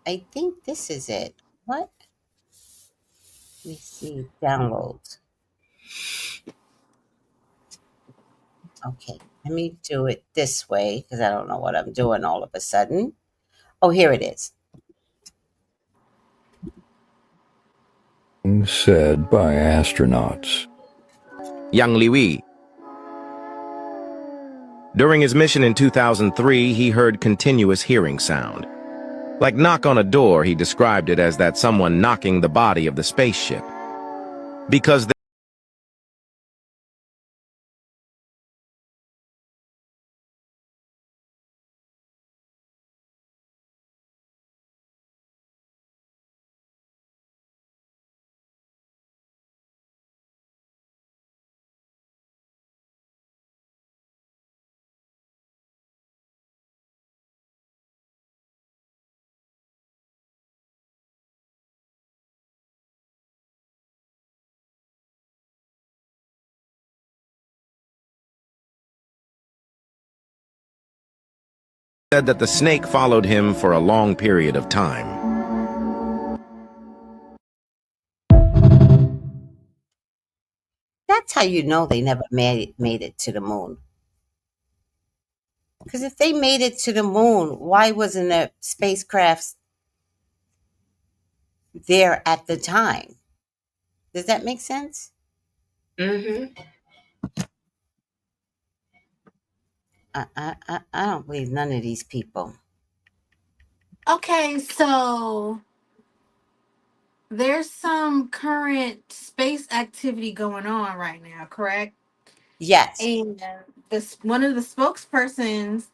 I think this is it. What? Let me see. Downloads. Okay. Let me do it this way because I don't know what I'm doing all of a sudden. Oh, here it is. Said by astronauts. Yang Liwei. During his mission in 2003, he heard continuous hearing sound. Like knock on a door, he described it as that someone knocking the body of the spaceship. Because said that the snake followed him for a long period of time. That's how you know they never made it to the moon. Because if they made it to the moon, why wasn't the spacecraft there at the time? Does that make sense? hmm I don't believe none of these people. Okay, so there's some current space activity going on right now, correct? Yes. And this one of the spokespersons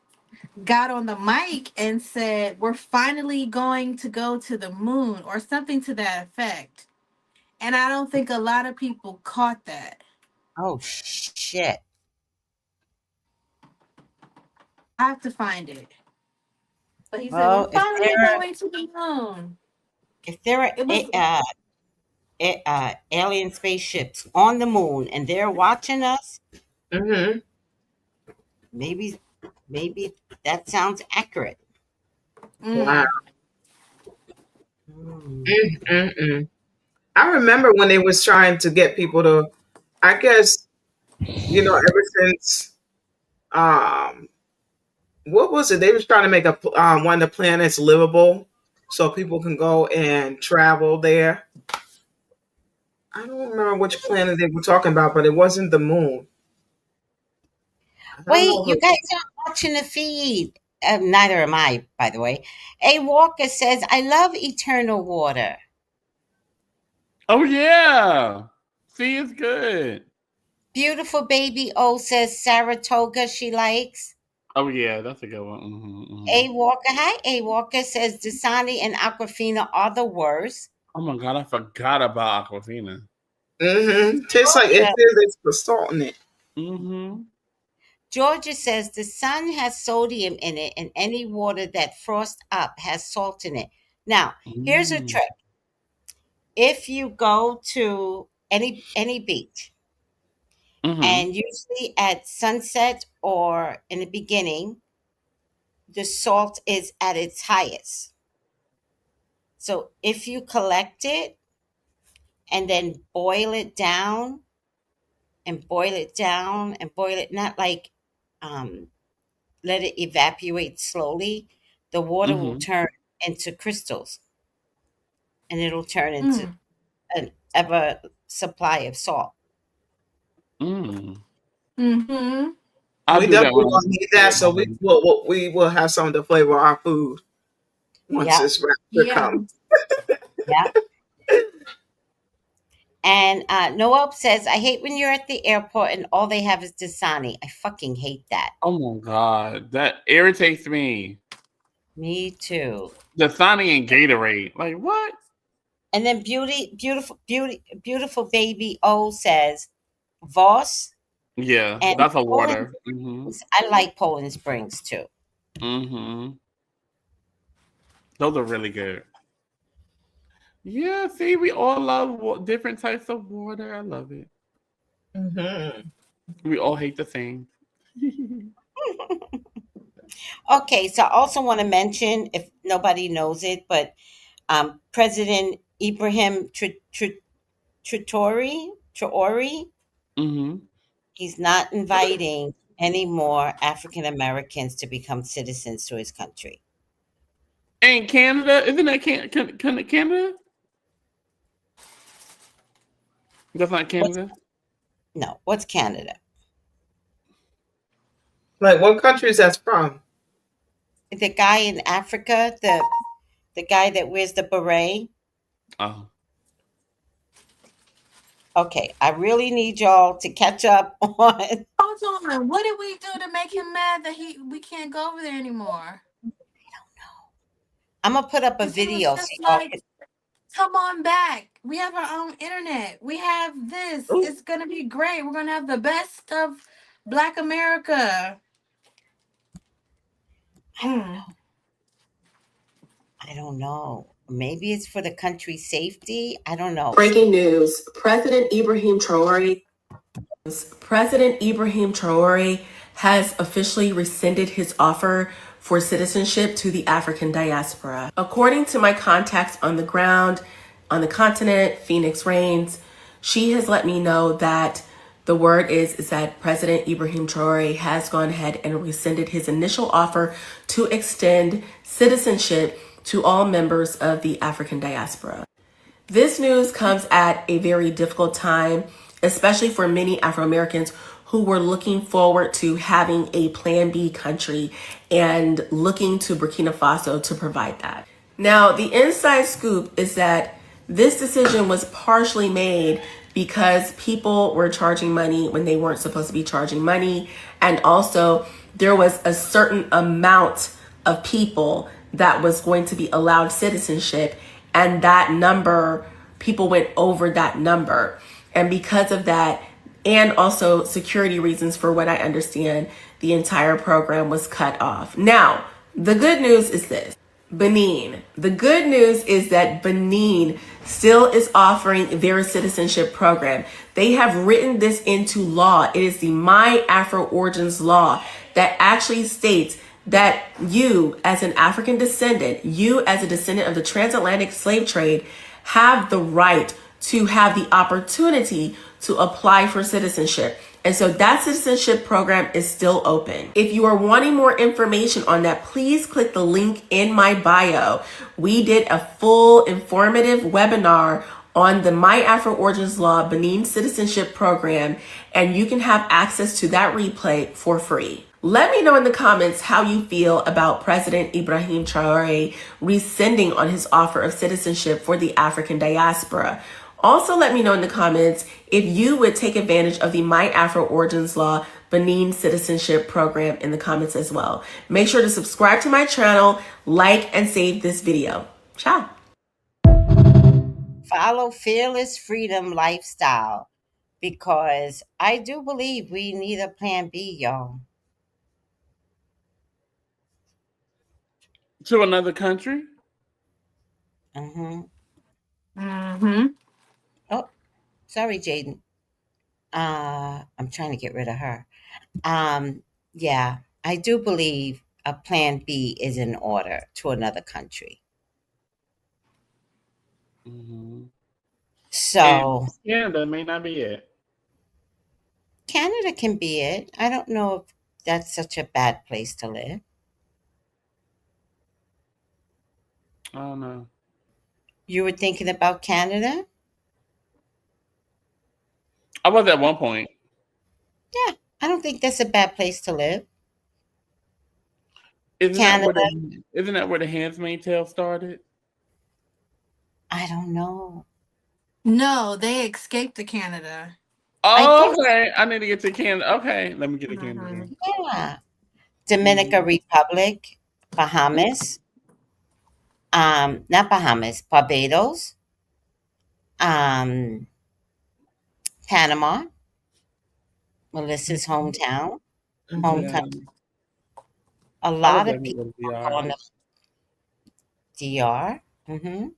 got on the mic and said, "We're finally going to go to the moon," or something to that effect. And I don't think a lot of people caught that. Oh, shit. I have to find it. But he said, "We're Well, finally on our way to the moon." if they're It was alien spaceships on the moon, and they're watching us. Mm-hmm. Maybe, that sounds accurate. Wow. Mm. Mm. Mm-mm-mm. I remember when they was trying to get people to, I guess, ever since, um, what was it? They was trying to make one of the planets livable so people can go and travel there. I don't remember which planet they were talking about, but it wasn't the moon. I don't Wait, know you if guys aren't watching the feed. Neither am I, by the way. A Walker says, "I love Eternal Water." Oh yeah. See, it's good. Beautiful Baby O says Saratoga she likes. Oh yeah, that's a good one. Mm-hmm. A Walker, hi. A Walker says Dasani and Aquafina are the worst. Oh my god, I forgot about Aquafina. Mm-hmm. Tastes like it Georgia, says it's for salt in it. Mm-hmm. Georgia says the sun has sodium in it, and any water that frosts up has salt in it. Now, here's a Mm. trick. If you go to any beach, Mm-hmm. and usually at sunset or in the beginning, the salt is at its highest. So if you collect it and then boil it down and boil it down and boil it, not like um, let it evaporate slowly, the water will Mm-hmm. turn into crystals and it'll turn into Mm. an ever supply of salt. Mm. Mm-hmm. I'll We do that definitely when gonna I'm need that, so behind. we will have something to flavor our food once Yeah, this rapture Yeah. comes. yeah. And Noel says, "I hate when you're at the airport and all they have is Dasani. I fucking hate that." Oh my god, that irritates me. Me too. Dasani and Gatorade. Like what? And then beautiful baby O says, Voss Yeah, and that's a Poland water. Mm-hmm. Springs. I like Poland Springs too. Mm-hmm. Those are really good. Yeah, see, we all love different types of water. I love it. Mm-hmm. We all hate the same. Okay, so I also want to mention, if nobody knows it, but President Ibrahim Traore, Mm-hmm. he's not inviting any more African Americans to become citizens to his country. And Canada, isn't that Canada? That's not What's Canada. no? What's Canada? Like what countries that's from? The guy in Africa, the guy that wears the beret. Oh. Okay, I really need y'all to catch up on. Hold on. What did we do to make him mad that we can't go over there anymore? I'm gonna put up a Because he was video so just y'all like, can. come on back. We have our own internet. We have this. Ooh. It's gonna be great. We're gonna have the best of Black America. Mm. I don't know. Maybe it's for the country's safety. I don't know. Breaking news. President Ibrahim Traore has officially rescinded his offer for citizenship to the African diaspora. According to my contacts on the ground, on the continent, Phoenix Rains, she has let me know that the word is that President Ibrahim Traore has gone ahead and rescinded his initial offer to extend citizenship to all members of the African diaspora. This news comes at a very difficult time, especially for many Afro-Americans who were looking forward to having a Plan B country and looking to Burkina Faso to provide that. Now, the inside scoop is that this decision was partially made because people were charging money when they weren't supposed to be charging money. And also, there was a certain amount of people that was going to be allowed citizenship. And that number, people went over that number. And because of that, and also security reasons, for what I understand, the entire program was cut off. Now, the good news is this. Benin. The good news is that Benin still is offering their citizenship program. They have written this into law. It is the My Afro Origins law that actually states that you, as an African descendant, you as a descendant of the transatlantic slave trade, have the right to have the opportunity to apply for citizenship. And so that citizenship program is still open. If you are wanting more information on that, please click the link in my bio. We did a full informative webinar on the My Afro Origins Law Benin Citizenship Program, and you can have access to that replay for free. Let me know in the comments how you feel about President Ibrahim Traore rescinding on his offer of citizenship for the African diaspora. Also, let me know in the comments if you would take advantage of the My Afro Origins Law Benin Citizenship Program in the comments as well. Make sure to subscribe to my channel, like, and save this video. Ciao. Follow Fearless Freedom Lifestyle, because I do believe we need a plan B, y'all. To another country? Mm-hmm. Mm-hmm. Oh, sorry, Jaden. I'm trying to get rid of her. Yeah, I do believe a plan B is in order to another country. Mm-hmm. And So Canada may not be it. Canada can be it. I don't know if that's such a bad place to live. I don't know. You were thinking about Canada? I was at one point. Yeah, I don't think that's a bad place to live. Isn't that Canada, where the Handmaid's Tale started? I don't know. No, they escaped to Canada. I Oh, think, okay. I need to get to Canada. Okay, let me get to Canada. Mm-hmm. yeah. Dominican Republic, Bahamas, not Bahamas, Barbados, um, Panama, Melissa's hometown, home Yeah, country. A I would lot of definitely people go to are DR. going to DR. Mhm.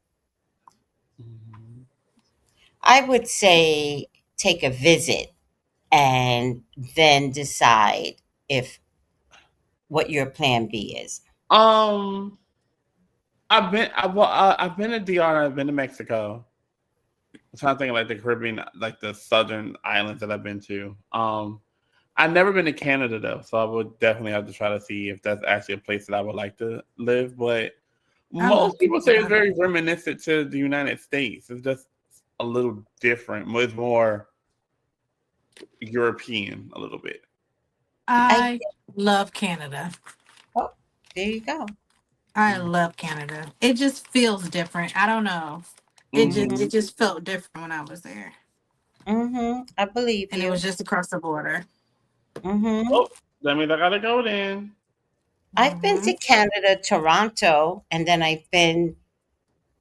I would say take a visit and then decide if what your plan B is. Um, I've been to DR and I've been to Mexico. I'm trying to think of like the Caribbean, like the southern islands that I've been to. I've never been to Canada though, so I would definitely have to try to see if that's actually a place that I would like to live. But I love most people say it's Canada. very reminiscent to the United States. It's just a little different. It's more European, a little bit. I I love Canada. Oh, there you go. I love Canada. It just feels different. I don't know. Mm-hmm. It just felt different when I was there. Mm-hmm. I believe And it was you. just across the border. Mm-hmm. Oh, that means I gotta go then. I've been Mm-hmm. to Canada, Toronto, and then I've been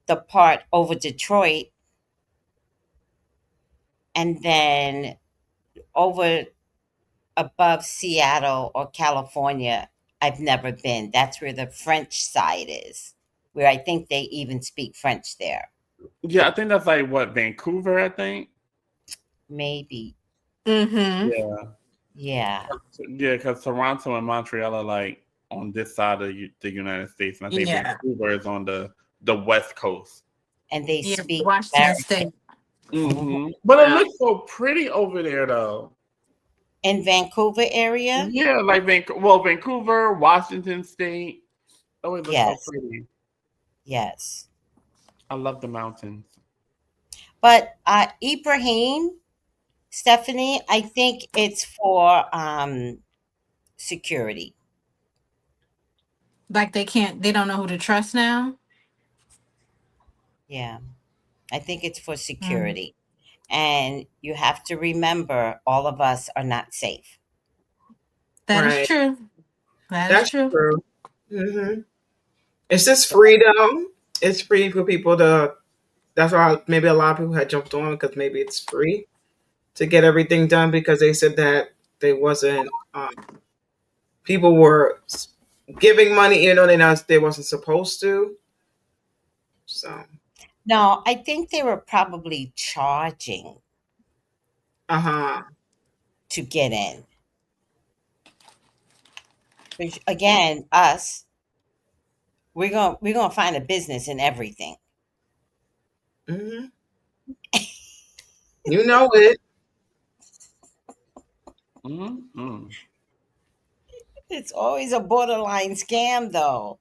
the part over Detroit, and then over above Seattle or California. I've never been. That's where the French side is, where I think they even speak French there. Yeah, I think that's like what, Vancouver, I think. Maybe. Mm-hmm. Yeah. Yeah. Yeah, because Toronto and Montreal are like on this side of the United States, and I think Yeah. Vancouver is on the West Coast. And they Yeah. speak Washington very. State. Mhm. But it looks so pretty over there, though. In Vancouver area? Yeah, like Vancouver, Washington State. Oh, it looks so Yes. pretty. Yes. I love the mountains. But Ibrahim, Stephanie, I think it's for security. Like they don't know who to trust now. Yeah. I think it's for Mm. security. And you have to remember all of us are not safe. That is Right. true. That is That's true. true. Hmm. It's just free though. It's free for people to. That's why maybe a lot of people had jumped on because maybe it's free to get everything done because they said that they wasn't. People were giving money even though they wasn't supposed to. So No, I think they were probably charging uh-huh. to get in. Which, again, us, we're gonna find a business in everything. Hmm. You know it. Mm-hmm. It's always a borderline scam, though.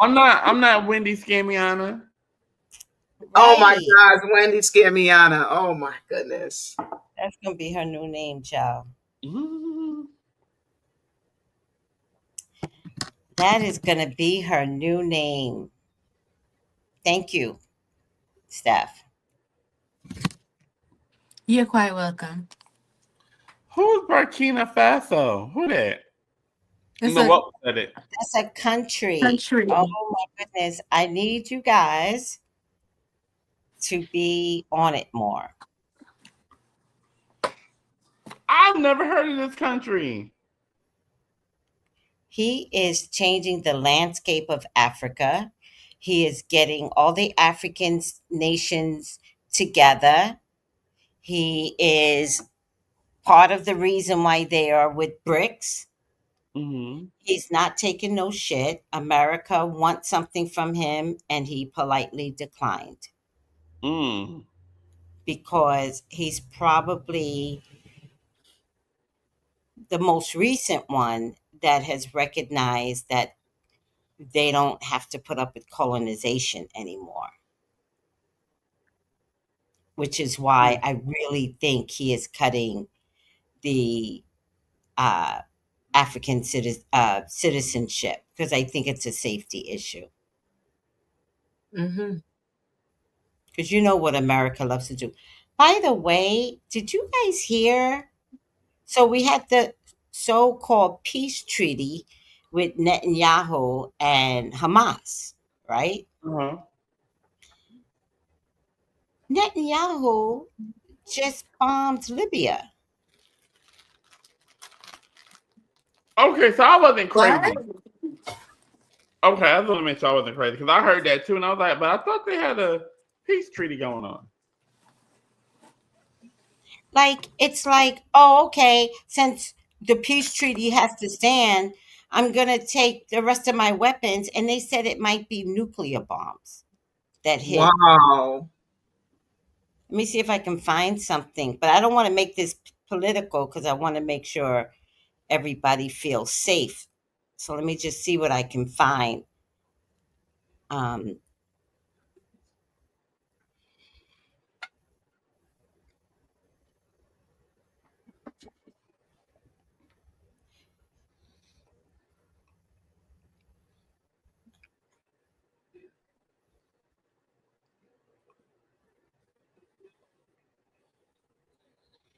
I'm not Wendy Scamiana. Oh my Right. gosh, Wendy Scamiana. Oh my goodness. That's gonna be her new name, child. Mm-hmm. That is gonna be her new name. Thank you, Steph. You're quite welcome. Who's Burkina Faso? Who that? It's No, a what said it? That's a country. country. Oh my goodness. I need you guys to be on it more. I've never heard of this country. He is changing the landscape of Africa. He is getting all the African nations together. He is part of the reason why they are with BRICS. Mm-hmm. He's not taking no shit. America wants something from him, and he politely declined Mm. because he's probably the most recent one that has recognized that they don't have to put up with colonization anymore, which is why I really think he is cutting the uh, African citizenship because I think it's a safety issue. Hmm. Because you know what America loves to do. By the way, did you guys hear? So we had the so called peace treaty with Netanyahu and Hamas, right? Uh-huh. Netanyahu just bombed Libya. Okay, so I wasn't What? crazy. Okay, I just want to make sure I wasn't crazy because I heard that too, and I was like, but I thought they had a peace treaty going on. Like, it's like, oh, okay, since the peace treaty has to stand, I'm going to take the rest of my weapons. And they said it might be nuclear bombs that hit. Wow. Let me see if I can find something, but I don't want to make this political because I want to make sure everybody feels safe. So let me just see what I can find. Um,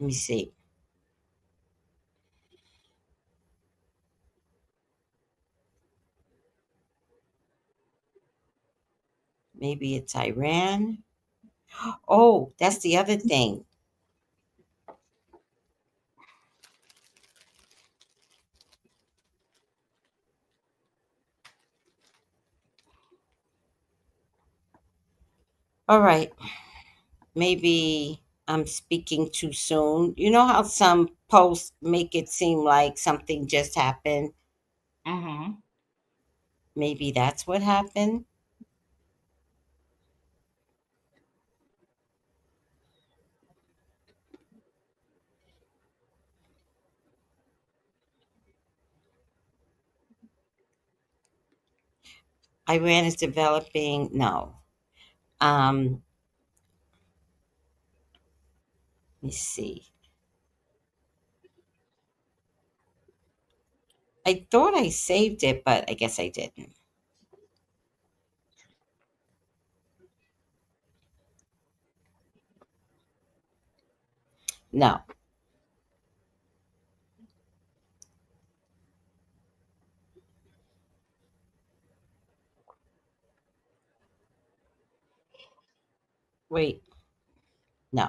Let me see. Maybe it's Iran. Oh, that's the other thing. All right. Maybe I'm speaking too soon. You know how some posts make it seem like something just happened? Mm-hmm. Maybe that's what happened. Iran is developing. No. Um, let me see. I thought I saved it, but I guess I didn't. No. Wait. No.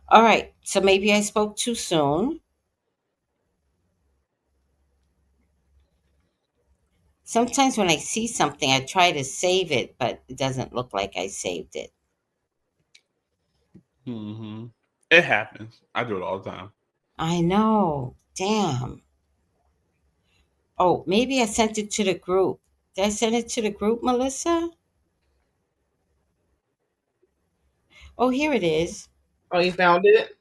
All right. So maybe I spoke too soon. Sometimes when I see something, I try to save it, but it doesn't look like I saved it. Mm-hmm. It happens. I do it all the time. I know. Damn. Oh, maybe I sent it to the group. Did I send it to the group, Melissa? Oh, here it is. Oh, you found it?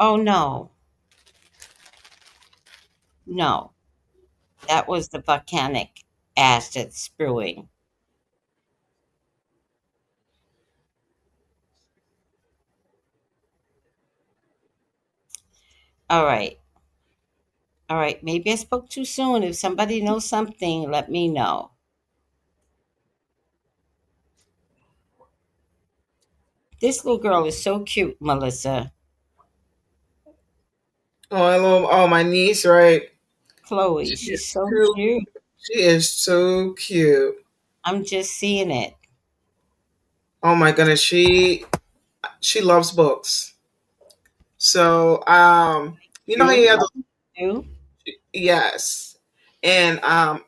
Oh, no. No. That was the volcanic ash that's spewing. All right. All right. Maybe I spoke too soon. If somebody knows something, let me know. This little girl is so cute, Melissa. Oh, my niece, right? Chloe, She she's is so too. cute. She is so cute. I'm just seeing it. Oh my goodness, she loves books. So, you know, You he has like you? yes, and I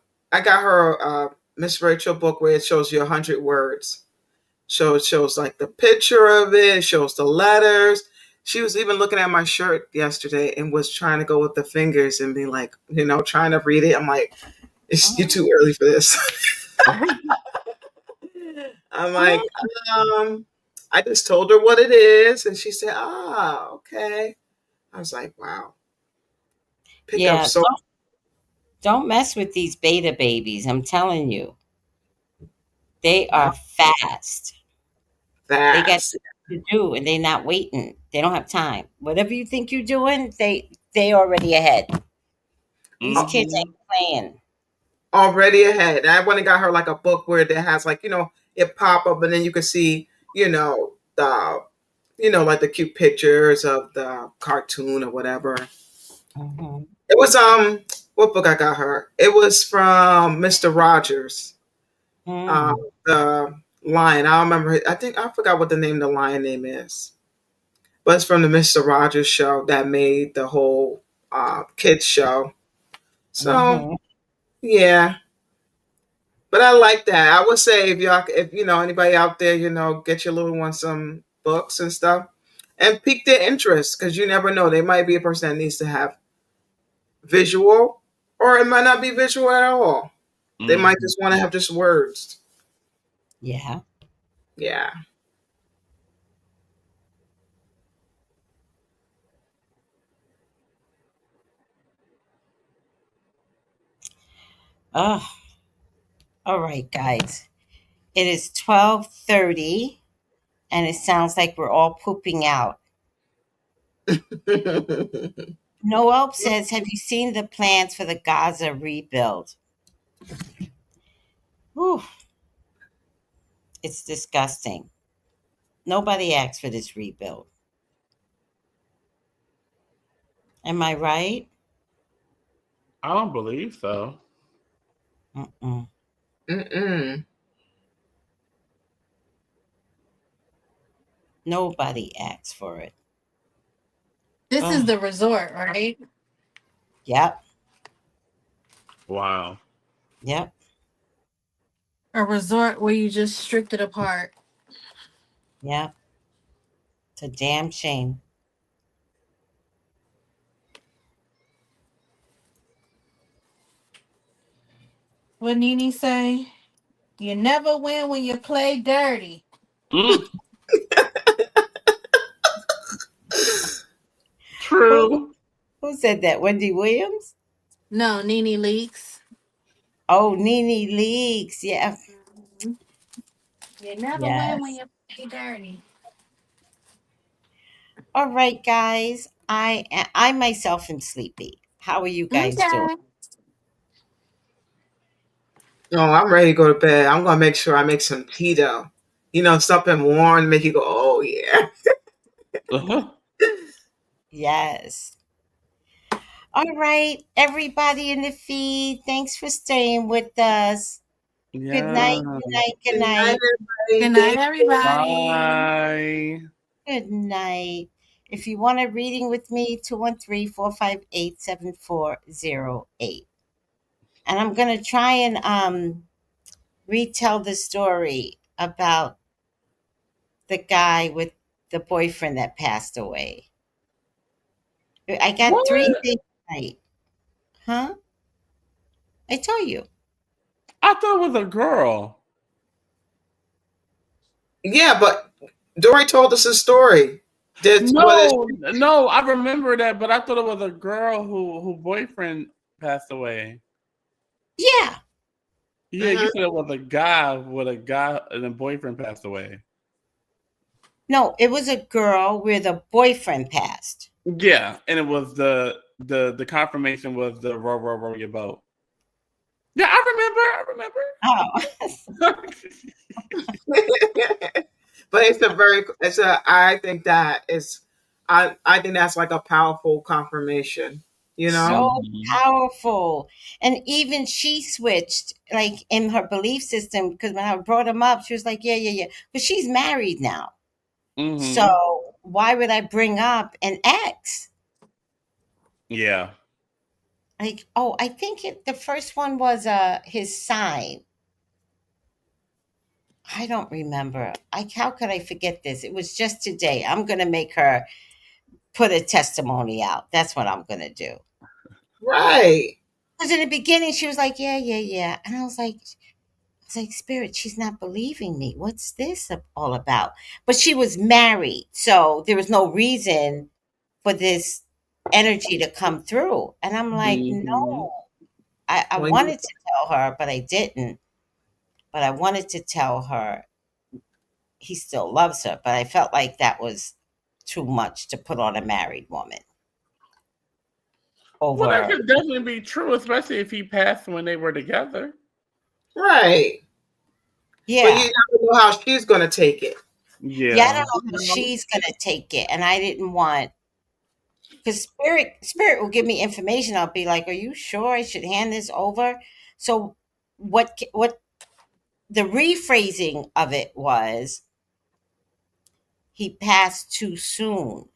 got her Miss Rachel book where it shows you 100 words. So it shows like the picture of it, it shows the letters. She was even looking at my shirt yesterday and was trying to go with the fingers and be like, trying to read it. I'm like, you're too early for this. I'm like, um, I just told her what it is, and she said, "Ah, okay." I was like, "Wow, pick up Yeah. so Don't mess with these beta babies. I'm telling you, they are fast. They got fast." to do, and they're not waiting. They don't have time. Whatever you think you're doing, they already ahead. These kids Mm-hmm. ain't playing. Already ahead. I went and got her like a book where it has like it pop up, and then you can see the like the cute pictures of the cartoon or whatever. Hmm. It was what book I got her? It was from Mr. Rogers. Uh, Mm. the lion. I don't remember. I think I forgot what the name of the lion name is, but it's from the Mr. Rogers show that made the whole kids show. So Hmm. yeah, but I like that. I would say if anybody out there, get your little one some books and stuff, and pique their interest because you never know. They might be a person that needs to have visual, or it might not be visual at all. They might Mm-hmm. just want to have just words. Yeah. Yeah. Oh, all right, guys. It is 12:30, and it sounds like we're all pooping out. Noel says, "Have you seen the plans for the Gaza rebuild?" Whew, it's disgusting. Nobody asked for this rebuild. Am I right? I don't believe so. Mm-mm. Mm-mm. Nobody asked for it. This is Oh, the resort, right? yep, Wow. yep, A resort where you just stripped it apart. yep. It's a damn shame. What Nene say? You never win when you play dirty. Mm, Who true. who said that? Wendy Williams? No, Nene leaks. Oh, Nene Leaks. Yeah. Mhm. You never win when Yes. you play dirty. All right, guys. I myself am sleepy. How are you guys doing? Okay. No, I'm ready to go to bed. I'm gonna make sure I make some tea though. Something warm to make you go, oh yeah. Uh-huh. Yes. All right, everybody in the feed. Thanks for staying with us. Good Yeah. night. Good night. Good Good night, night. Good everybody. night, Thank you. everybody. Bye. Good night. If you want a reading with me, 213-458-7408. And I'm going to try and retell the story about the guy with the boyfriend that passed away. I got three What? things right. Huh? I told you. I thought it was a girl. Yeah, but Dory told us a story. No, I remember that, but I thought it was a girl who boyfriend passed away. Yeah. Yeah, you said it was a guy and a boyfriend passed away. No, it was a girl where the boyfriend passed. Yeah, and it was the confirmation was the row your boat. Yeah, I remember. Oh. But I think that is, I think that's like a powerful confirmation, you know? So powerful. And even she switched, like in her belief system, because when I brought him up, she was like, yeah, yeah, yeah. But she's married now. So why would I bring up an ex? Yeah. Like, oh, I think the first one was his sign. I don't remember. How could I forget this? It was just today. I'm gonna make her put a testimony out. That's what I'm gonna do. Right. Because in the beginning she was like, yeah, yeah, yeah. And I was like, Spirit, she's not believing me. What's this all about? But she was married, so there was no reason for this energy to come through. And I'm like, no. I When you, wanted to tell her, but I didn't. But I wanted to tell her he still loves her. But I felt like that was too much to put on a married woman. Well, that Over, could definitely be true, especially if he passed when they were together. right. But you yeah. never know how she's going to take it. Yeah, I Yeah. don't know how she's gonna take it. And I didn't want, because spirit will give me information. I'll be like, are you sure I should hand this over? So what the rephrasing of it was, he passed too soon,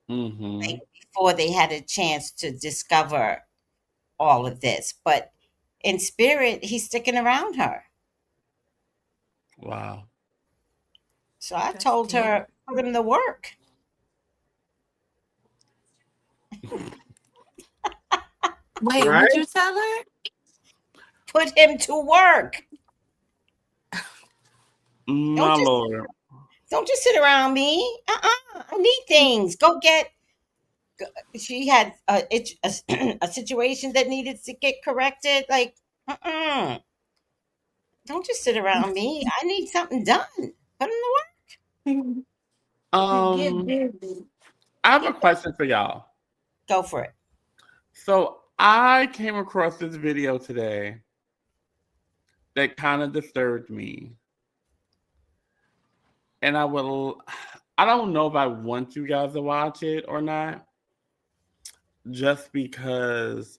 like before they had a chance to discover all of this. But in spirit, he's sticking around her. Wow. So I That's told deep. her, put him to work. Wait, Right? what'd you tell her? Put him to work. Don't My just lord. don't just sit around me. I need things. Go get. She had a situation that needed to get corrected. Like, don't just sit around me. I need something done. Put him to Get Um, busy. I have a work. question for y'all. Go for it. So I came across this video today that kind of disturbed me. And I don't know if I want you guys to watch it or not, just because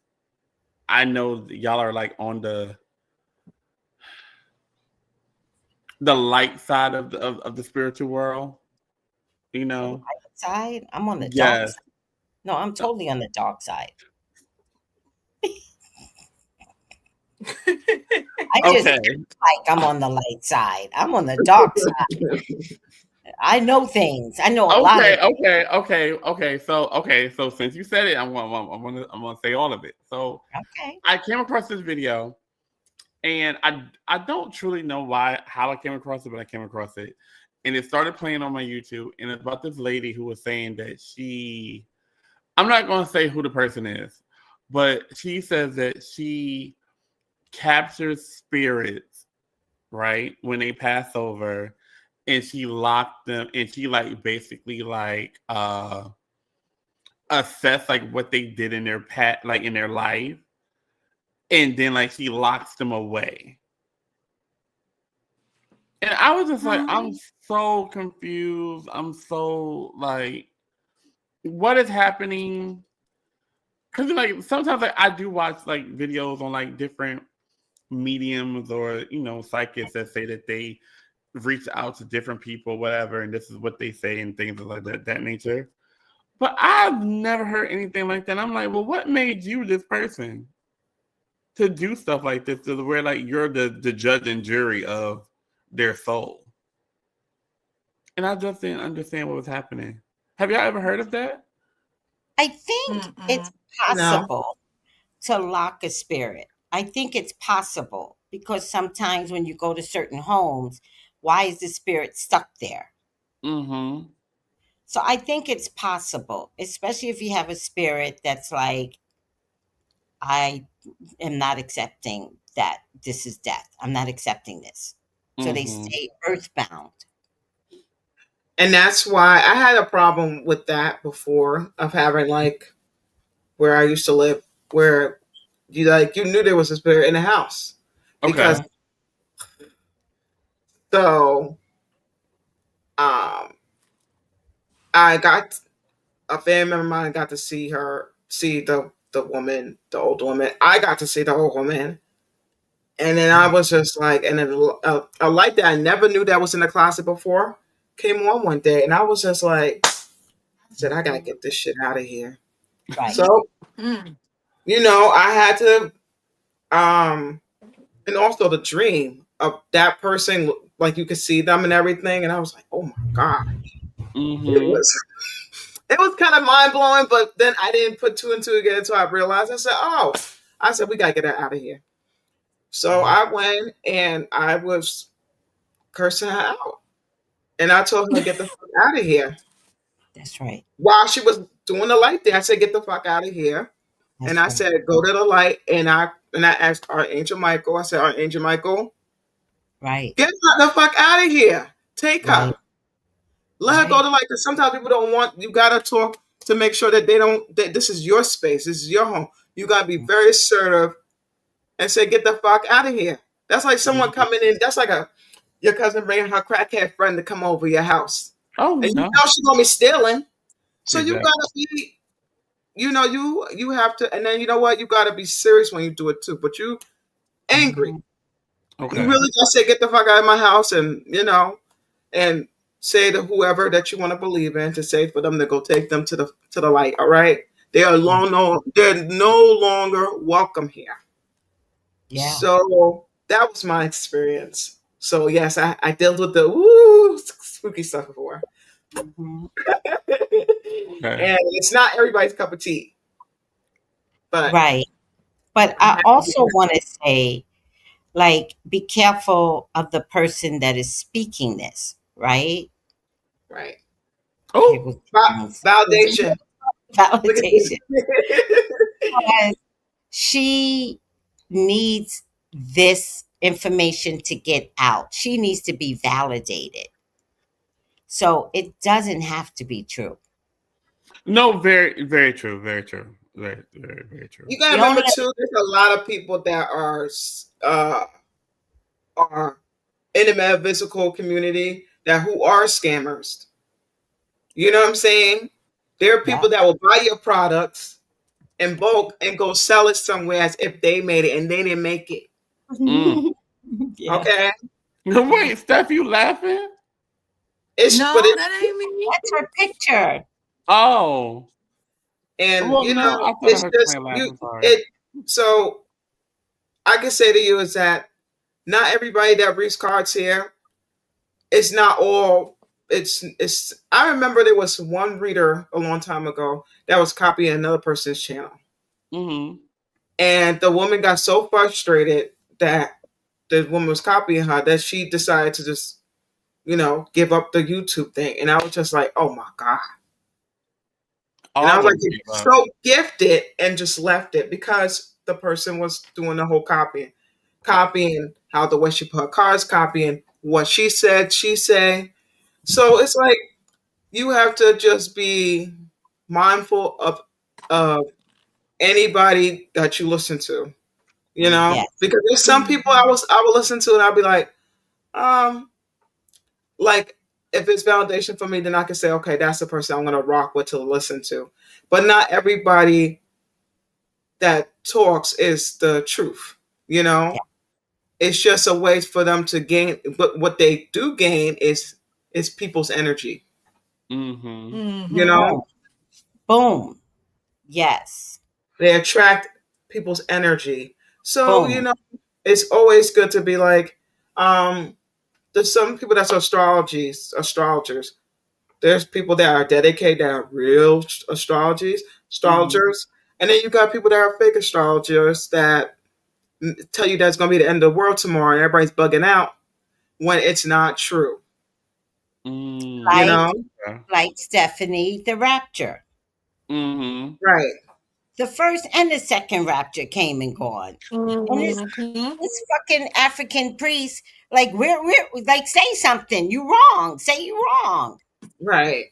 I know that y'all are like on the light side of the spiritual world, you The know? light side. I'm on the dark Yes. side. No, I'm totally on the dark side. I just Okay. act like I'm on the light side. I'm on the dark side. I know things. I know a lot of things. So since you said it, I'm gonna say all of it. So Okay. I came across this video, and I don't truly know how I came across it, but I came across it, and it started playing on my YouTube, and it's about this lady who was saying that I'm not going to say who the person is, but she says that she captures spirits, right, when they pass over, and she locked them, and she like basically like assess like what they did in in their life, and then like she locks them away. And I was just like, I'm so confused. I'm so like, what is happening? Because like sometimes like I do watch like videos on like different mediums or psychics that say that they reach out to different people, whatever, and this is what they say and things of like that nature. But I've never heard anything like that. I'm like, well, what made you this person? to do stuff like this, to where like you're the judge and jury of their soul. And I just didn't understand what was happening. Have y'all ever heard of that? I think it's No. possible to lock a spirit. I think it's possible because sometimes when you go to certain homes, why is the spirit stuck there? Mm-hmm. So I think it's possible, especially if you have a spirit that's like, I am not accepting that this is death. I'm not accepting this. So they Mm-hmm. stay earthbound. And that's why I had a problem with that before, of having like where I used to live, where you knew there was a spirit in the house. Okay. Because so um I got a family member of mine got to see the woman, the old woman. I got to see the old woman. And then I was just like, and then a light that I never knew that was in the closet before came on one day. And I was just like, I said, I got to get this shit out of here. Right. So, I had to, and also the dream of that person, like you could see them and everything. And I was like, oh my God. Mm-hmm. It was kind of mind blowing, but then I didn't put two and two together until I realized. I said, we got to get her out of here. So I went and I was cursing her out. And I told her to get the fuck out of here. That's right. While she was doing the light thing, I said, get the fuck out of here. That's And I right. said, go to the light. And I asked Archangel Michael, I said, Archangel Michael, Right. get the fuck out of here. Take her. Right. Let her go Right. to light. Because sometimes people don't want, you got to talk to make sure that that this is your space. This is your home. You got to be very assertive and say, get the fuck out of here. That's like someone coming in. That's like your cousin bringing her crackhead friend to come over your house. Oh And you no. know she's going to be stealing. So you Exactly. got to be, you have to, and then you know what? You got to be serious when you do it too. But you angry. Okay. You really got to say, get the fuck out of my house, and, and say to whoever that you want to believe in, to say for them to go take them to the light. All right. They're no longer welcome here. Yeah. So that was my experience. So yes, I dealt with the spooky stuff before. Mhm. Okay. And it's not everybody's cup of tea. But Right. But I also want to say, like, be careful of the person that is speaking this, right? right. Here Oh. goes Validation. Look at validation. this. Because she needs this information to get out. She needs to be validated. So it doesn't have to be true. No, very, very true. Very true. Very, very, very true. You gotta You only remember too, there's a lot of people that are in the metaphysical community that who are scammers. You know what I'm saying? There are yeah. people that will buy your products in bulk and go sell it somewhere as if they made it and they didn't make it. Mm. Yeah. Okay? Wait, Steph, you laughing? No, But that ain't me. That's her picture. Oh. and Well, no, I thought I it's heard just somebody laughing. Sorry. so I can say to you is that not everybody that reads cards here, it's not all it's I remember there was one reader a long time ago that was copying another person's channel. Mm-hmm. And the woman got so frustrated that the woman was copying her that she decided to just, give up the YouTube thing. And I was just like, oh my God. Oh, And I I was like, wouldn't you're give up. so gifted, and just left it because the person was doing the whole copying how the way she put her cards, copying what she said, she say. So it's like you have to just be mindful of anybody that you listen to, Yes. because there's some people I will listen to and I'll be um, like if it's validation for me, then I can say, okay, that's the person I'm gonna rock with to listen to. But not everybody that talks is the truth, Yeah. It's just a way for them to gain, but what they do gain is people's energy, Mm-hmm. you know. Boom. Boom. Yes. They attract people's energy So, Boom. it's always good to be like, there's some people that's astrologers. There's people that are dedicated, that are real astrologers. And then you got people that are fake astrologers that tell you that's going to be the end of the world tomorrow and everybody's bugging out when it's not true. You Like, know? like Stephanie, the Rapture. Mm-hmm. Right. The first and the second Rapture came and gone. And this fucking African priest, like, we're like, say something. You wrong. Say you wrong. Right.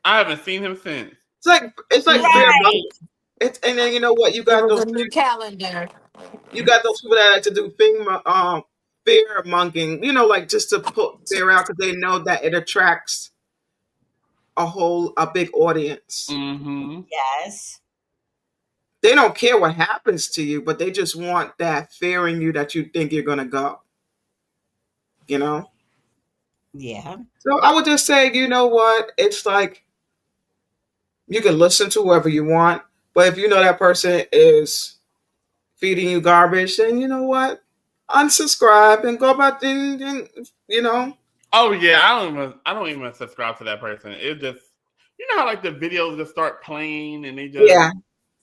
I haven't seen him since. It's like fear Right. and then you know what? You There got was those a new calendar. people that like to do fear mongering, like just to put fear out because they know that it attracts a big audience. Mm-hmm. Yes. They don't care what happens to you, but they just want that fear in you that you think you're gonna go. You know? Yeah. So I would just say, you know what? It's like you can listen to whoever you want, but if you know that person is feeding you garbage, then you know what? Unsubscribe and go about and Oh yeah, I don't even subscribe to that person. It just, how like the videos just start playing and they just Yeah.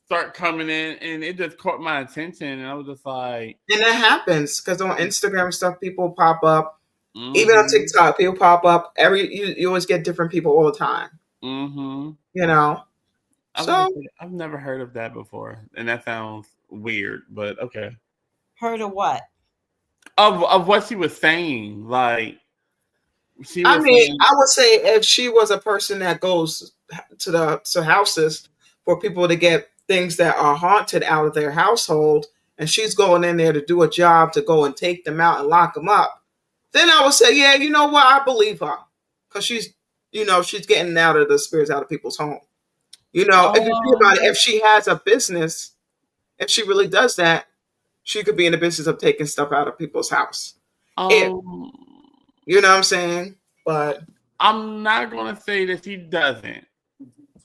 start coming in, and it just caught my attention, and I was just like, And that happens because on Instagram stuff, people pop up. Even on mm-hmm, TikTok, people pop up. You always get different people all the time. mm-hmm. You know. So I've never heard of that before, and that sounds weird, but okay. Heard of what? Of what she was saying, like she I was mean, saying, I would say if she was a person that goes to houses for people to get things that are haunted out of their household, and she's going in there to do a job to go and take them out and lock them up, then I would say, yeah, you know what, I believe her because she's getting out of the spirits out of people's home. If you think about it, if she has a business, if she really does that, she could be in the business of taking stuff out of people's house. If you know what I'm saying, but I'm not gonna say that she doesn't.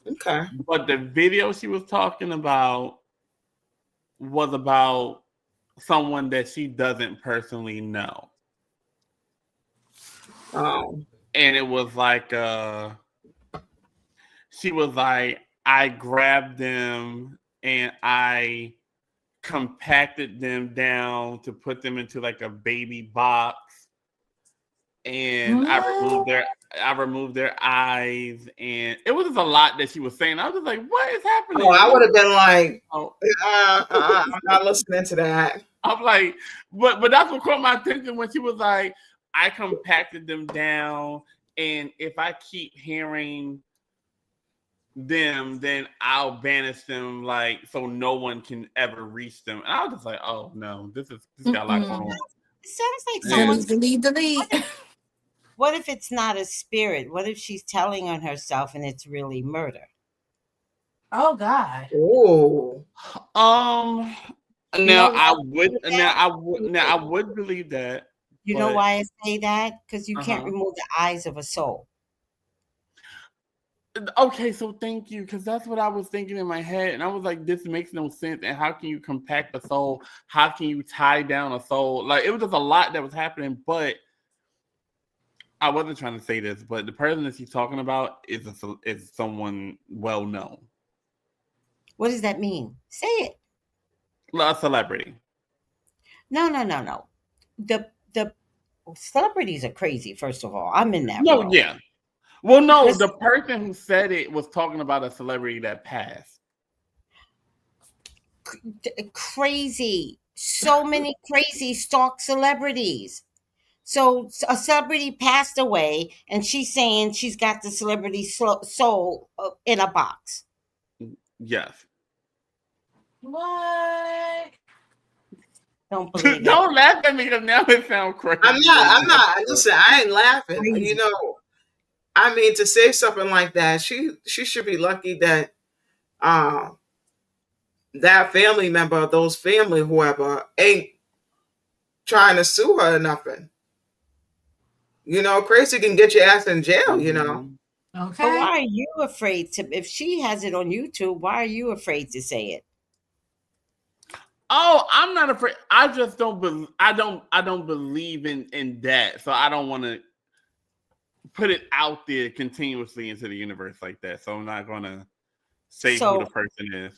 Okay. But the video she was talking about was about someone that she doesn't personally know. Oh. And it was like she was like, I grabbed them and I compacted them down to put them into like a baby box, and I removed their eyes, and it was just a lot that she was saying. I was just like, what is happening? Oh, I would have been like, I'm not listening to that. I'm like, but that's what caught my attention when she was like, I compacted them down, and if I keep hearing them, then I'll banish them, like, so no one can ever reach them. And I was just like, oh no, this got a lot going on. It sounds like someone's delete. What if it's not a spirit? What if she's telling on herself and it's really murder? Oh God. Oh. Now I would believe that. You know why I say that? Because you can't remove the eyes of a soul. Okay, so thank you, because that's what I was thinking in my head, and I was like, this makes no sense. And how can you compact a soul? How can you tie down a soul? Like, it was just a lot that was happening, but I wasn't trying to say this, but the person that she's talking about is someone well known. What does that mean? Say it. A celebrity. No. The celebrities are crazy. First of all, I'm in that. No, world. yeah. Well, no, the person who said it was talking about a celebrity that passed. Crazy. So many crazy stalk celebrities. So a celebrity passed away, and she's saying she's got the celebrity soul in a box. Yes. What? Don't believe it. Don't laugh at me because now it sounds crazy. I'm not. Listen, I ain't laughing. Crazy. I mean, to say something like that, she should be lucky that that family member, those family, whoever, ain't trying to sue her or nothing. Crazy can get your ass in jail, Okay. But why are you afraid to? If she has it on YouTube, why are you afraid to say it? Oh, I'm not afraid. I just don't. I don't believe in that. So I don't want to put it out there continuously into the universe like that. So I'm not gonna say who the So, person is.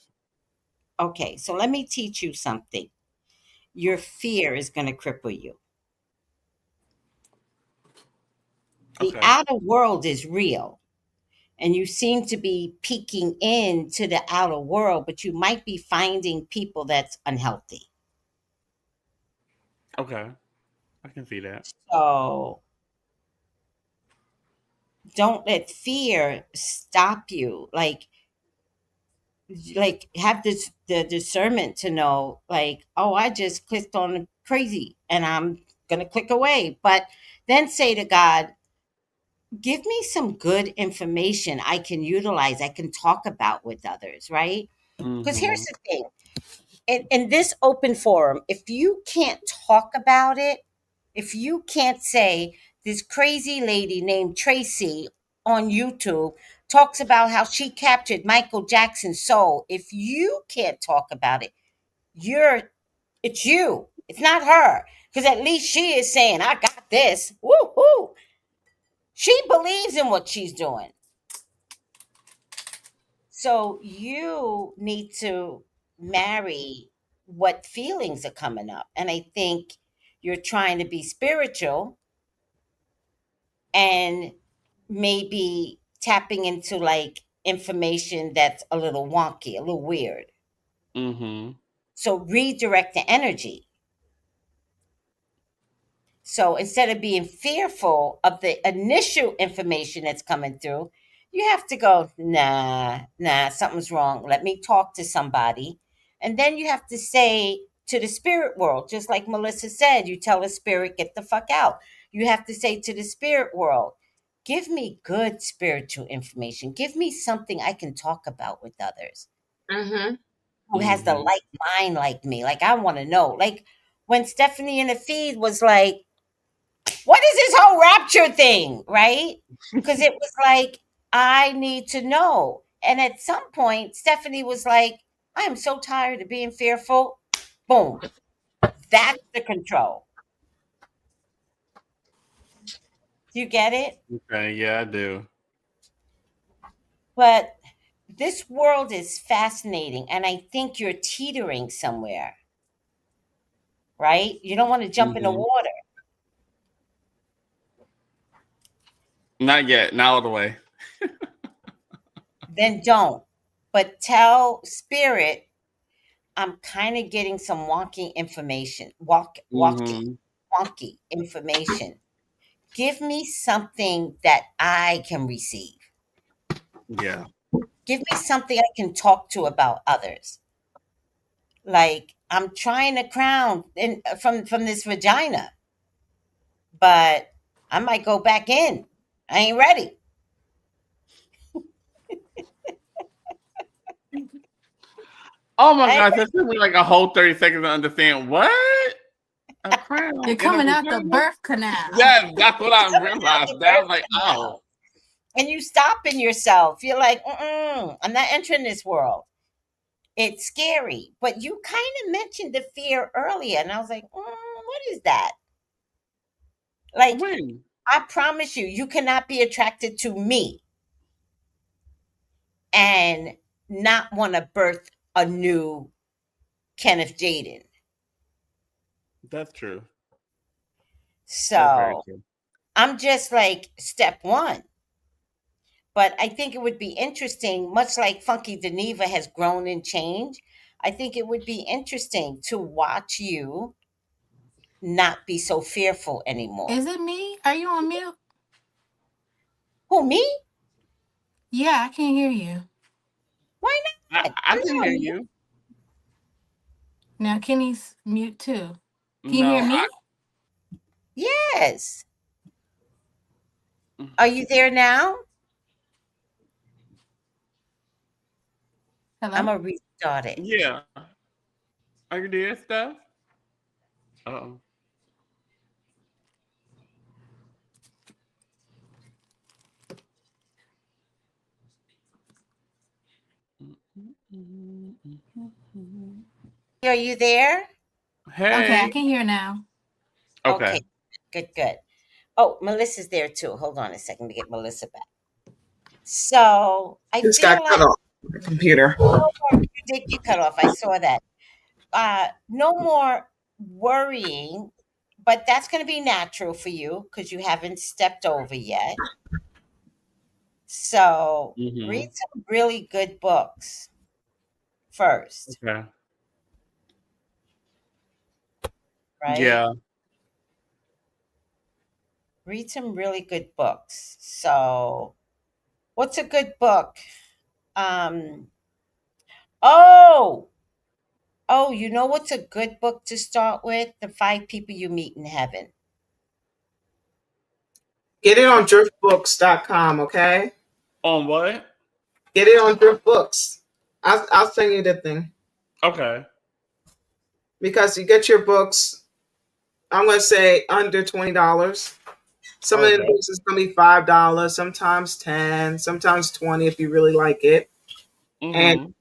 okay, so let me teach you something. Your fear is going to cripple you. The Okay. outer world is real, and you seem to be peeking into the outer world, but you might be finding people that's unhealthy. Okay. I can see that. So don't let fear stop you. Like have this the discernment to know, like, oh, I just clicked on crazy and I'm gonna click away. But then say to God, give me some good information I can utilize, I can talk about with others, right? Because here's Mm-hmm. the thing. In this open forum, if you can't talk about it, if you can't say this crazy lady named Tracy on YouTube talks about how she captured Michael Jackson's soul, if you can't talk about it, it's you. It's not her. Because at least she is saying, I got this. Woo-hoo. She believes in what she's doing. So you need to marry what feelings are coming up. And I think you're trying to be spiritual and maybe tapping into like information that's a little wonky, a little weird. Mm-hmm. So redirect the energy. So instead of being fearful of the initial information that's coming through, you have to go, nah, something's wrong. Let me talk to somebody. And then you have to say to the spirit world, just like Melissa said, you tell the spirit, get the fuck out. You have to say to the spirit world, give me good spiritual information. Give me something I can talk about with others Mm-hmm. who has the Mm-hmm. like mind like me. Like, I want to know. Like when Stephanie in the feed was like, what is this whole rapture thing, right? Because it was like, I need to know. And at some point, Stephanie was like, I am so tired of being fearful. Boom. That's the control. Do you get it? Okay. Yeah, I do. But this world is fascinating. And I think you're teetering somewhere, right? You don't want to jump in the Mm-hmm. water. Not yet. Not all the way. Then don't. But tell spirit, I'm kind of getting some wonky information, Mm-hmm. wonky information. Give me something that I can receive. Yeah. Give me something I can talk to about others. Like, I'm trying to crown from this vagina, but I might go back in. I ain't ready. Oh my I ain't gosh, that took me like a whole 30 seconds to understand what a You're crown in a coming out the vagina. birth canal. Yeah, that's what I coming out realized. the Now I'm birth like, oh, canal. And you stop in yourself. You're like, I'm not entering this world. It's scary. But you kind of mentioned the fear earlier, and I was like, what is that? Like, when? I promise you, you cannot be attracted to me and not want to birth a new Kenneth Jaden. That's true. That's very So true. I'm just like step one. But I think it would be interesting, much like Funky Geneva has grown and changed. I think it would be interesting to watch you not be so fearful anymore. Is it me? Are you on mute? Who, me? Yeah, I can't hear you. Why not? I I'm can not hear mute. you. Now Kenny's mute too. Can you hear No, me? Yes. Are you there now? I'm Hello? going to restart it. yeah. Are you there, Steph? Oh. Are you there? Okay, I Hey. can hear now. Okay. Okay, good. Oh, Melissa's there too. Hold on a second to get Melissa back. So I Just got feel cut like off the computer. you did get cut off. I saw that. No more worrying, but that's going to be natural for you because you haven't stepped over yet. So read Mm-hmm. some really good books first, Okay. right? Yeah. Read some really good books. So, what's a good book? Um, oh, oh, you know what's a good book to start with? The Five People You Meet in Heaven. Get it on driftbooks.com, okay? On what? Get it on DriftBooks. I'll send you the thing. Okay. Because you get your books, I'm going to say under $20. Some of the Okay. books is going to be $5, sometimes 10, sometimes 20 if you really like it. And Mm-hmm.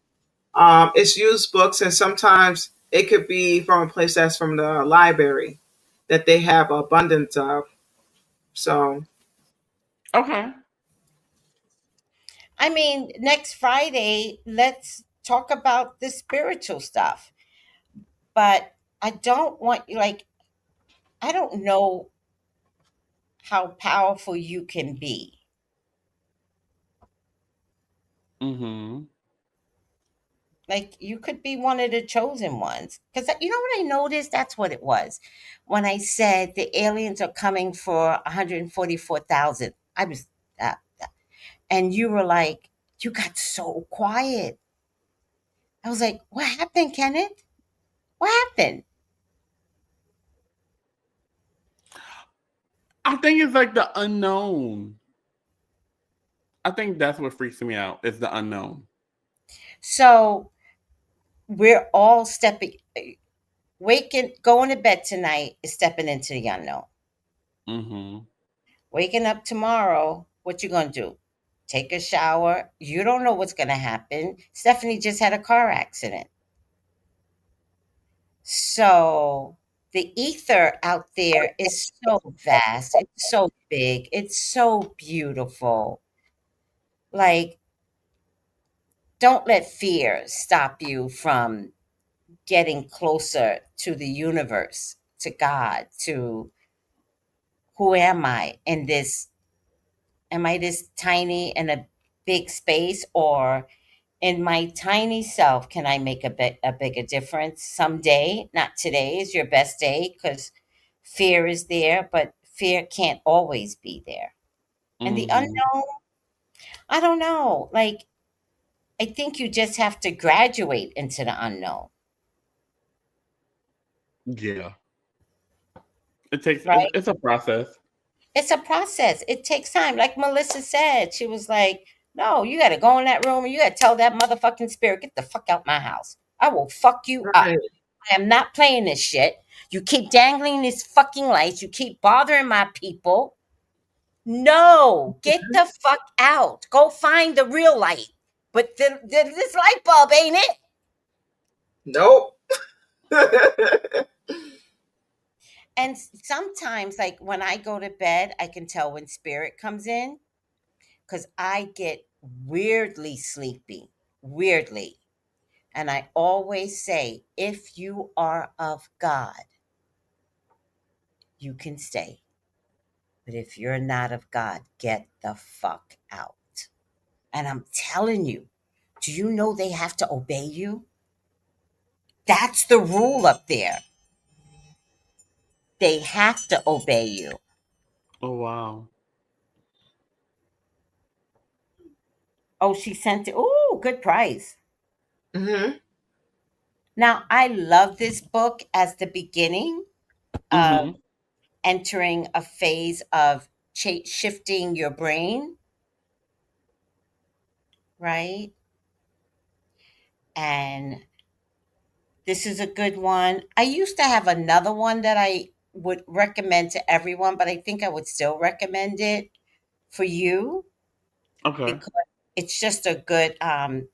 it's used books, and sometimes it could be from a place that's from the library that they have abundance of. So, Okay. I mean, next Friday, let's talk about the spiritual stuff. But I don't want you, like, I don't know how powerful you can be. Mm-hmm. Like, you could be one of the chosen ones. Because you know what I noticed? That's what it was. When I said the aliens are coming for 144,000, I was, uh, and you were like, you got so quiet. I was like, what happened, Kenneth? What happened? I think it's like the unknown. I think that's what freaks me out. Is the unknown. So we're all stepping, waking, going to bed tonight is stepping into the unknown. Mm-hmm. Waking up tomorrow, what you gonna do? Take a shower. You don't know what's gonna happen. Stephanie just had a car accident. So the ether out there is so vast. It's so big. It's so beautiful. Like, don't let fear stop you from getting closer to the universe, to God, to who am I in this? Am I this tiny in a big space, or in my tiny self can I make a bigger difference someday? Not today is your best day because fear is there, but fear can't always be there. And the Mm-hmm. unknown, I don't know. Like, I think you just have to graduate into the unknown, Yeah. It takes. right? It's a process. It's a process. It takes time. Like Melissa said, she was like, no, you got to go in that room and you got to tell that motherfucking spirit, get the fuck out my house. I will fuck you up. right. I am not playing this shit. You keep dangling these fucking lights. You keep bothering my people. No, get the fuck out. Go find the real light. But this light bulb ain't it. Nope. And sometimes, like when I go to bed, I can tell when spirit comes in because I get weirdly sleepy. Weirdly. And I always say, if you are of God, you can stay. But if you're not of God, get the fuck out. And I'm telling you, do you know they have to obey you? That's the rule up there. They have to obey you. Oh wow. Oh, she sent it. Oh, good price. Hmm. Now, I love this book as the beginning of Mm-hmm. entering a phase of shifting your brain, right? And this is a good one. I used to have another one that I would recommend to everyone, but I think I would still recommend it for you Okay. because it's just a good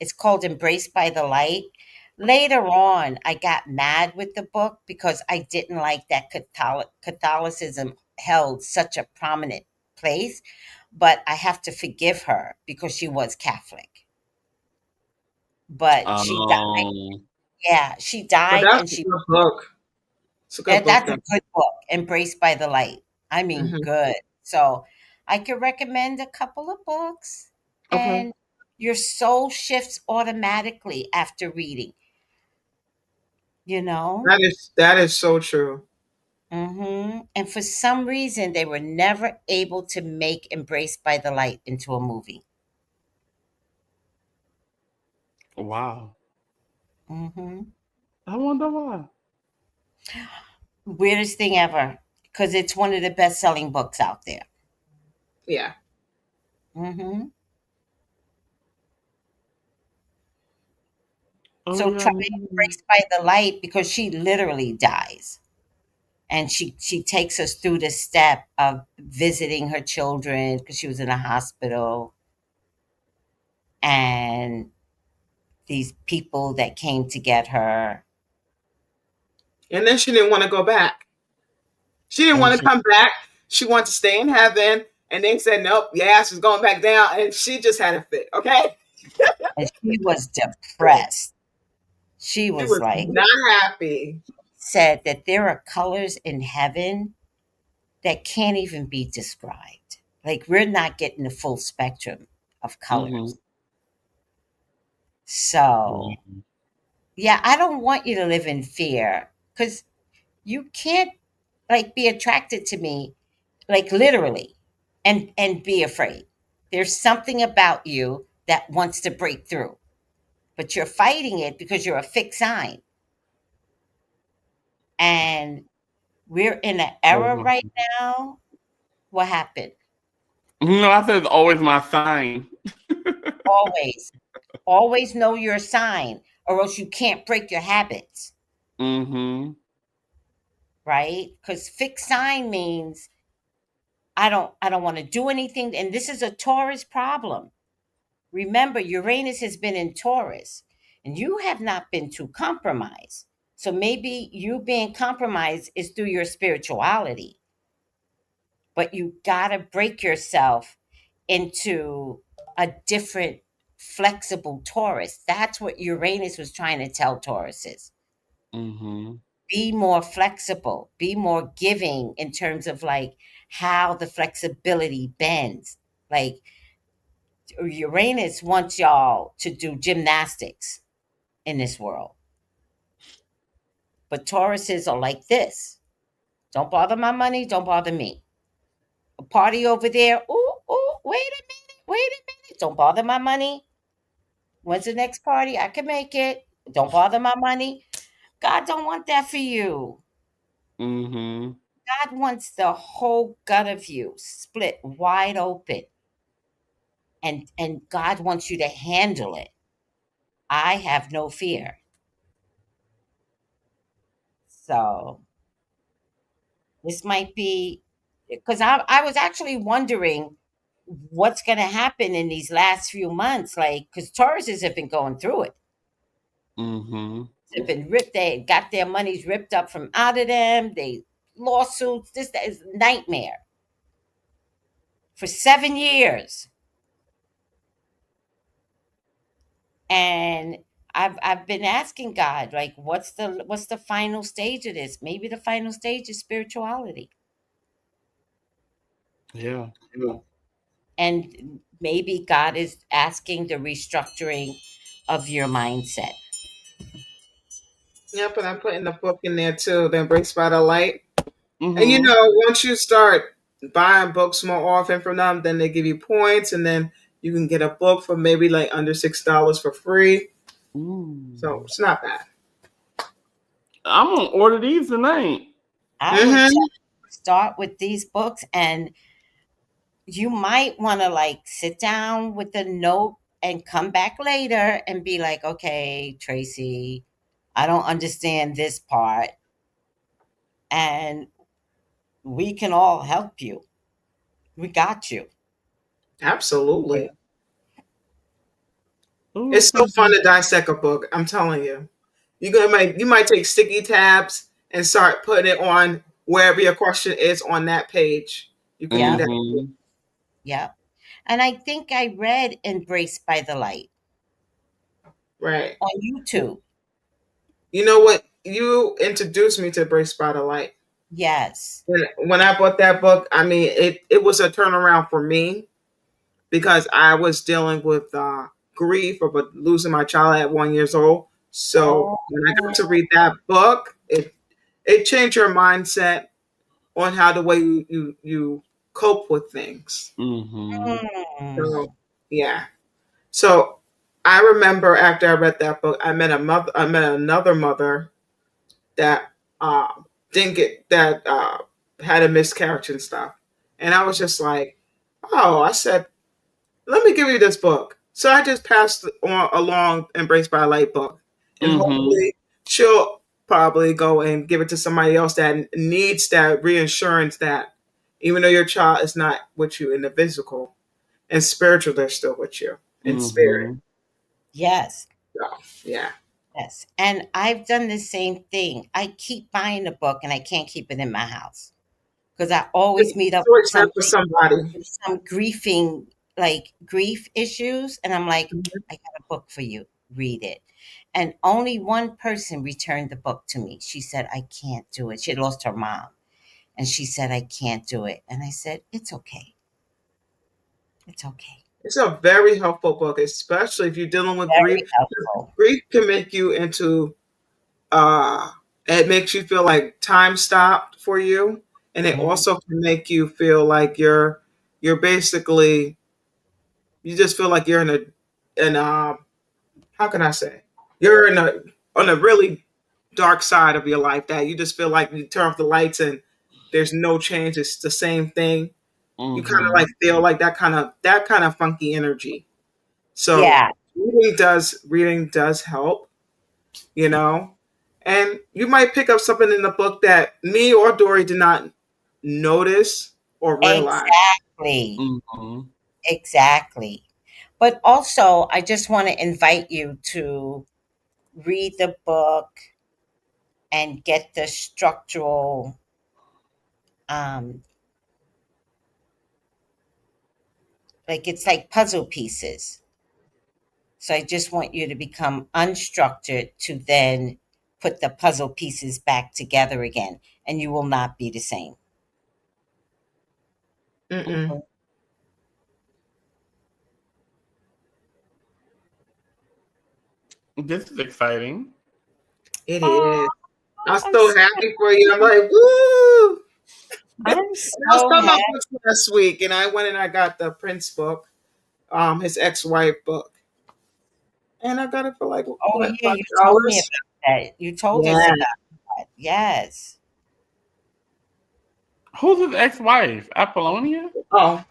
it's called Embraced by the Light Later on, I got mad with the book because I didn't like that Catholicism held such a prominent place. But I have to forgive her because she was Catholic. But she died. Um, Yeah, she But died, that's and a she good book. It's a good that book, that's a though. good book, Embraced by the Light. I mean, Hmm. good. So I could recommend a couple of books, okay. and your soul shifts automatically after reading. You know. That is so true. And for some reason, they were never able to make Embraced by the Light into a movie. Wow. hmm I wonder why. Weirdest thing ever, because it's one of the best-selling books out there. Yeah. hmm Oh So yeah. try Embraced by the Light because she literally dies, and she takes us through the step of visiting her children because she was in a hospital, and these people that came to get her, And then she didn't want to go back. She didn't and want to come back. She wanted to stay in heaven. And they said, nope, your ass is going back down. And she just had a fit, okay? she was depressed. She She was was like, not happy. said that there are colors in heaven that can't even be described. Like, we're not getting the full spectrum of Mm-hmm. colors. So, yeah, I don't want you to live in fear because you can't like be attracted to me, like literally, and be afraid. There's something about you that wants to break through, but you're fighting it because you're a fixed sign. And we're in an era right now. What happened? No, I said it's always my sign. Always, always know your sign, or else you can't break your habits, Mm-hmm. right? Because fixed sign means I don't want to do anything, and this is a Taurus problem. Remember, Uranus has been in Taurus, and you have not been too compromised. So maybe you being compromised is through your spirituality, but you gotta break yourself into a different flexible Taurus. That's what Uranus was trying to tell Tauruses. Mm-hmm. Be more flexible, be more giving in terms of like how the flexibility bends. Like Uranus wants y'all to do gymnastics in this world. But Tauruses are like this. Don't bother my money, don't bother me. A party over there. Ooh, ooh, wait a minute, wait a minute. Don't bother my money. When's the next party? I can make it. Don't bother my money. God don't want that for you. Mm-hmm. God wants the whole gut of you split wide open. And God wants you to handle it. I have no fear. So this might be because I was actually wondering what's going to happen in these last few months. Like, because Tauruses have been going through it. Mm-hmm. They've been ripped. They got their monies ripped up from out of them. They lawsuits. This that is a nightmare for 7 years. And I've been asking God, like, what's the final stage of this? Maybe the final stage is spirituality, Yeah. and maybe God is asking the restructuring of your mindset. Yep, and I'm putting the book in there too, The Embrace by the Light. And Mm-hmm. once you start buying books more often from them, then they give you points, and then you can get a book for maybe like under $6 for free. So Mm. it's not bad. I'm gonna order these tonight. I would tell Hmm. you to start with these books, and you might want to like sit down with a note and come back later and be like, okay, Tracy, I don't understand this part, and we can all help you. We got you. Absolutely. Oh, It's so thank fun you. to dissect a book. I'm telling you. You might take sticky tabs and start putting it on wherever your question is on that page. You can do Yeah. that. Mm-hmm. Yeah. And I think I read Embraced by the Light Right. on YouTube. You know what? You introduced me to Brace by the Light. Yes. When I bought that book, I mean, it was a turnaround for me because I was dealing with grief of losing my child at 1 year old. So Oh, when I got to read that book, it changed your mindset on how the way you cope with things. Mm-hmm. mm, So yeah. So I remember after I read that book, I met a mother. I met another mother that uh, didn't get that had a miscarriage and stuff, and I was just like, oh, I said, let me give you this book. So I just passed along Embraced by a Light book, and Mm-hmm. hopefully she'll probably go and give it to somebody else that needs that reassurance that even though your child is not with you in the physical and spiritual, they're still with you in spirit. Mm-hmm. yes. So yeah, Yes. And I've done the same thing. I keep buying a book and I can't keep it in my house because I always meet it's up with always meant for somebody somebody. with some grieving, like grief issues. And I'm like, I got a book for you. Read it. And only one person returned the book to me. She said, I can't do it. She had lost her mom. And she said, I can't do it. And I said, it's okay. It's okay. It's a very helpful book, especially if you're dealing with grief. Very helpful. Grief can make you into uh it makes you feel like time stopped for you. And it Mhm. also can make you feel like you're basically you just feel like you're in how can I say? You're in a on a really dark side of your life that you just feel like you turn off the lights and there's no change. It's the same thing. You kind of Mm-hmm. like feel like that kind of funky energy. So Yeah. reading does help, you know. And you might pick up something in the book that me or Dory did not notice or realize. Exactly. Mm-hmm. Exactly. But also, I just want to invite you to read the book and get the structural, um, like it's like puzzle pieces. So I just want you to become unstructured to then put the puzzle pieces back together again, and you will not be the same. Mm-mm. This is exciting. It Oh, is. I'm I'm so so, happy for you. I'm like, woo! I'm And I was so talking about happy. books last week, and I went and I got the Prince book, his ex-wife book, and I got it for like Oh what, yeah, $5? you told me about that. You told us Yeah. about that. Yes. Who's his ex-wife? Apollonia? Oh,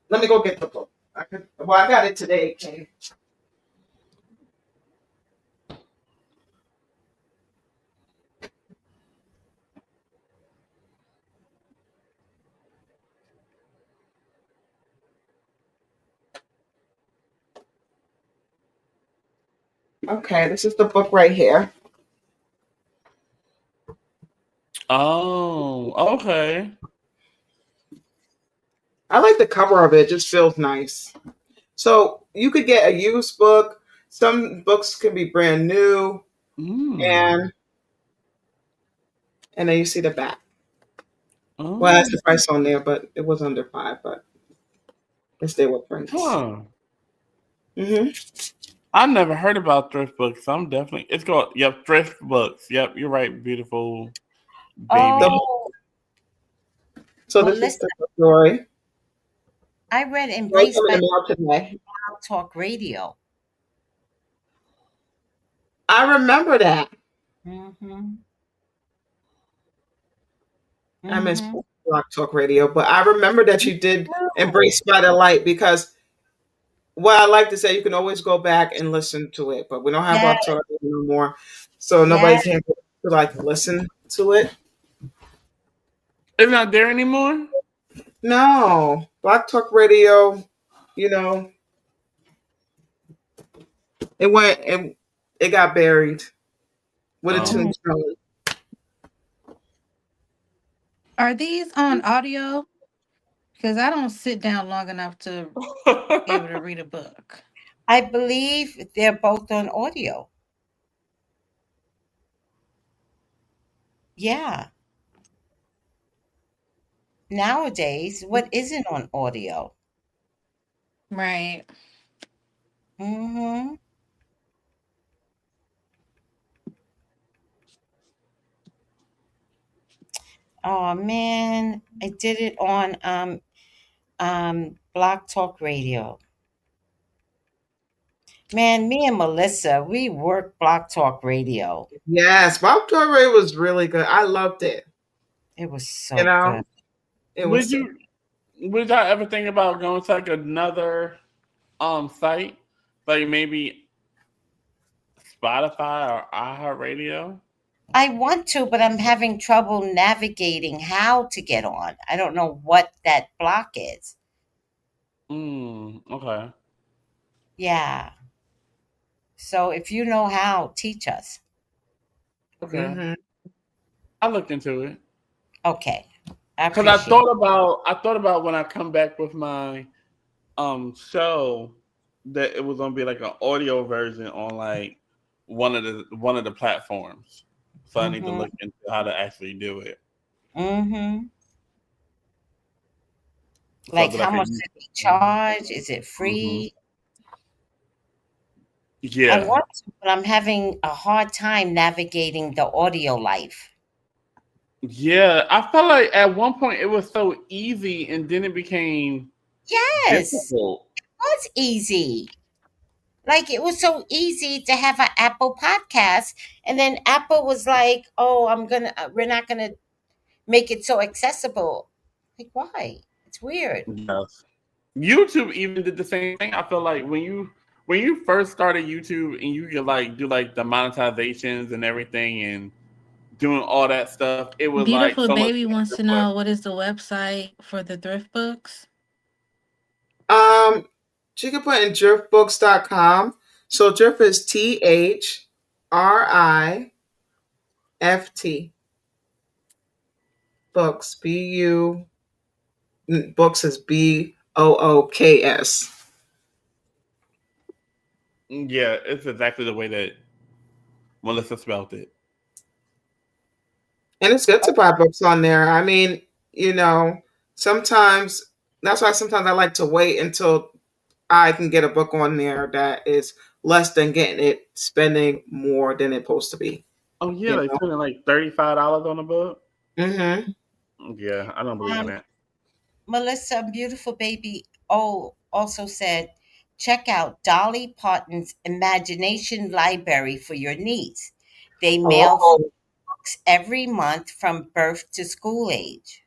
let me go get the book. I got it today, Kate. Okay, this is the book right here. Oh, okay. I like the cover of it. It just feels nice. So you could get a used book. Some books can be brand new, Mm. and then you see the back. Well, Oh, that's the price on there, but it was under 5. But it's there with Prince. huh. Hmm. I never heard about thrift books. So I'm definitely. It's called. Yep, thrift books. Yep, you're right. Beautiful baby. Oh, So well, this is listen, the story. I read Right Embraced coming by in the mail today. Blog Talk Radio. I remember that. Mm-hmm. I miss Mm-hmm. Block Talk Radio, but I remember that you did Oh, Embrace by the Light because what I like to say, you can always go back and listen to it, but we don't have yeah, Block Talk Radio no more, so yeah. nobody's here to like listen to it. It's not there anymore. No, Block Talk Radio, you know, it went and it got buried. with a Oh. tombstone. Are these on audio? Because I don't sit down long enough to be able to read a book. I believe they're both on audio. Yeah. Nowadays, what isn't on audio? Right. Mm-hmm. Oh man, I did it on Block Talk Radio. Man, me and Melissa, we worked Block Talk Radio. Yes, Bob Torre was really good. I loved it. It was You so know, good. it Would was so. would y'all ever think about going to like another site, like maybe Spotify or iHeartRadio? I want to, but I'm having trouble navigating how to get on. I don't know what that block is. Okay. Yeah. So if you know how, teach us. Okay. Mm-hmm. I looked into it. Okay. I Because I appreciate it. thought about when I come back with my show that it was gonna be like an audio version on like one of the platforms. So I need to Mm-hmm. look into how to actually do it. Mm-hmm. So it'll Like be how like a much does it charge? Is it mm-hmm. free? I Yeah. want to, but I'm having a hard time navigating the audio life. Yeah. I felt like at one point it was so easy and then it became Yes, difficult. it was easy. Like it was so easy to have an Apple podcast, and then Apple was like, "Oh, we're not gonna make it so accessible." Like, why? It's weird. Yes. YouTube even did the same thing. I feel like when you first started YouTube and you could like do like the monetizations and everything and doing all that stuff, it was like Beautiful so much Baby wants easier. to But know what is the website for the thrift books? Um, you can put in driftbooks.com. So drift is THRIFT. Books. Books is BOOKS. yeah, it's exactly the way that Melissa spelled it. And it's good to buy books on there. I mean, you know, sometimes that's why sometimes I like to wait until I can get a book on there that is less than getting it spending more than it's supposed to be. Oh yeah, You like spending like $35 on a book. know? Mm-hmm. Yeah, I don't believe in Um, that. Melissa, beautiful baby, also said, check out Dolly Parton's Imagination Library for your niece. They mail Oh, books every month from birth to school age.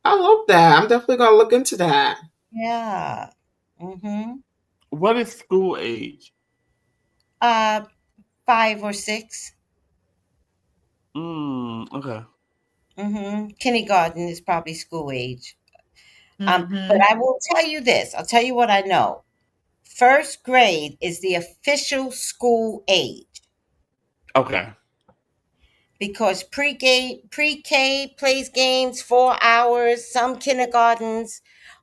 I love that. I'm definitely gonna look into that. Yeah. Mm-hmm. What is school age? Uh, 5 or 6. Okay. Mm-hmm. Kindergarten is probably school age. But Mm-hmm. I will tell you this. I'll tell you what I know. First grade is the official school age Okay. because pre-K plays games 4 hours. Some kindergartens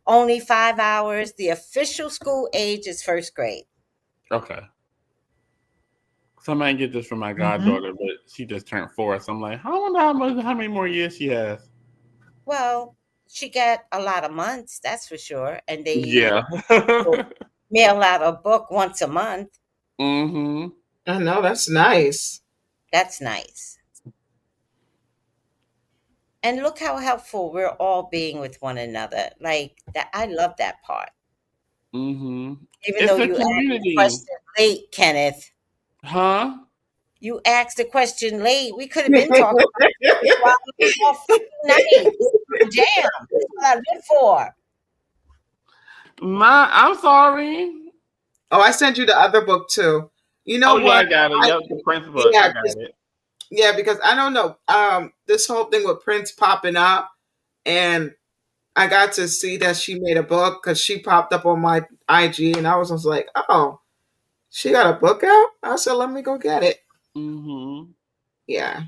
only 5 hours. The official school age is first grade. Okay. Somebody get this from my Mm-hmm. goddaughter, but she just turned 4. So I'm like, I wonder how many more years she has. Well, she got a lot of months, that's for sure, and they Yeah. mail out a book once a month. mm-hmm. I know that's nice. That's nice. And look how helpful we're all being with one another. Like that, I love that part. Mm-hmm. Even though It's a you asked the community. question late, Kenneth, Huh? you asked the question late. We could have been talking about this while all fucking night. Jam. That's what I live for. I'm sorry. Oh, I sent you the other book too. You know Oh yeah, I what? got it. I, Yep, the Prince book. I yeah, got it. yeah, because I don't know. This whole thing with Prince popping up, and I got to see that she made a book because she popped up on my IG, and I was just like, oh, she got a book out. I said, let me go get it. Mm-hmm. Yeah.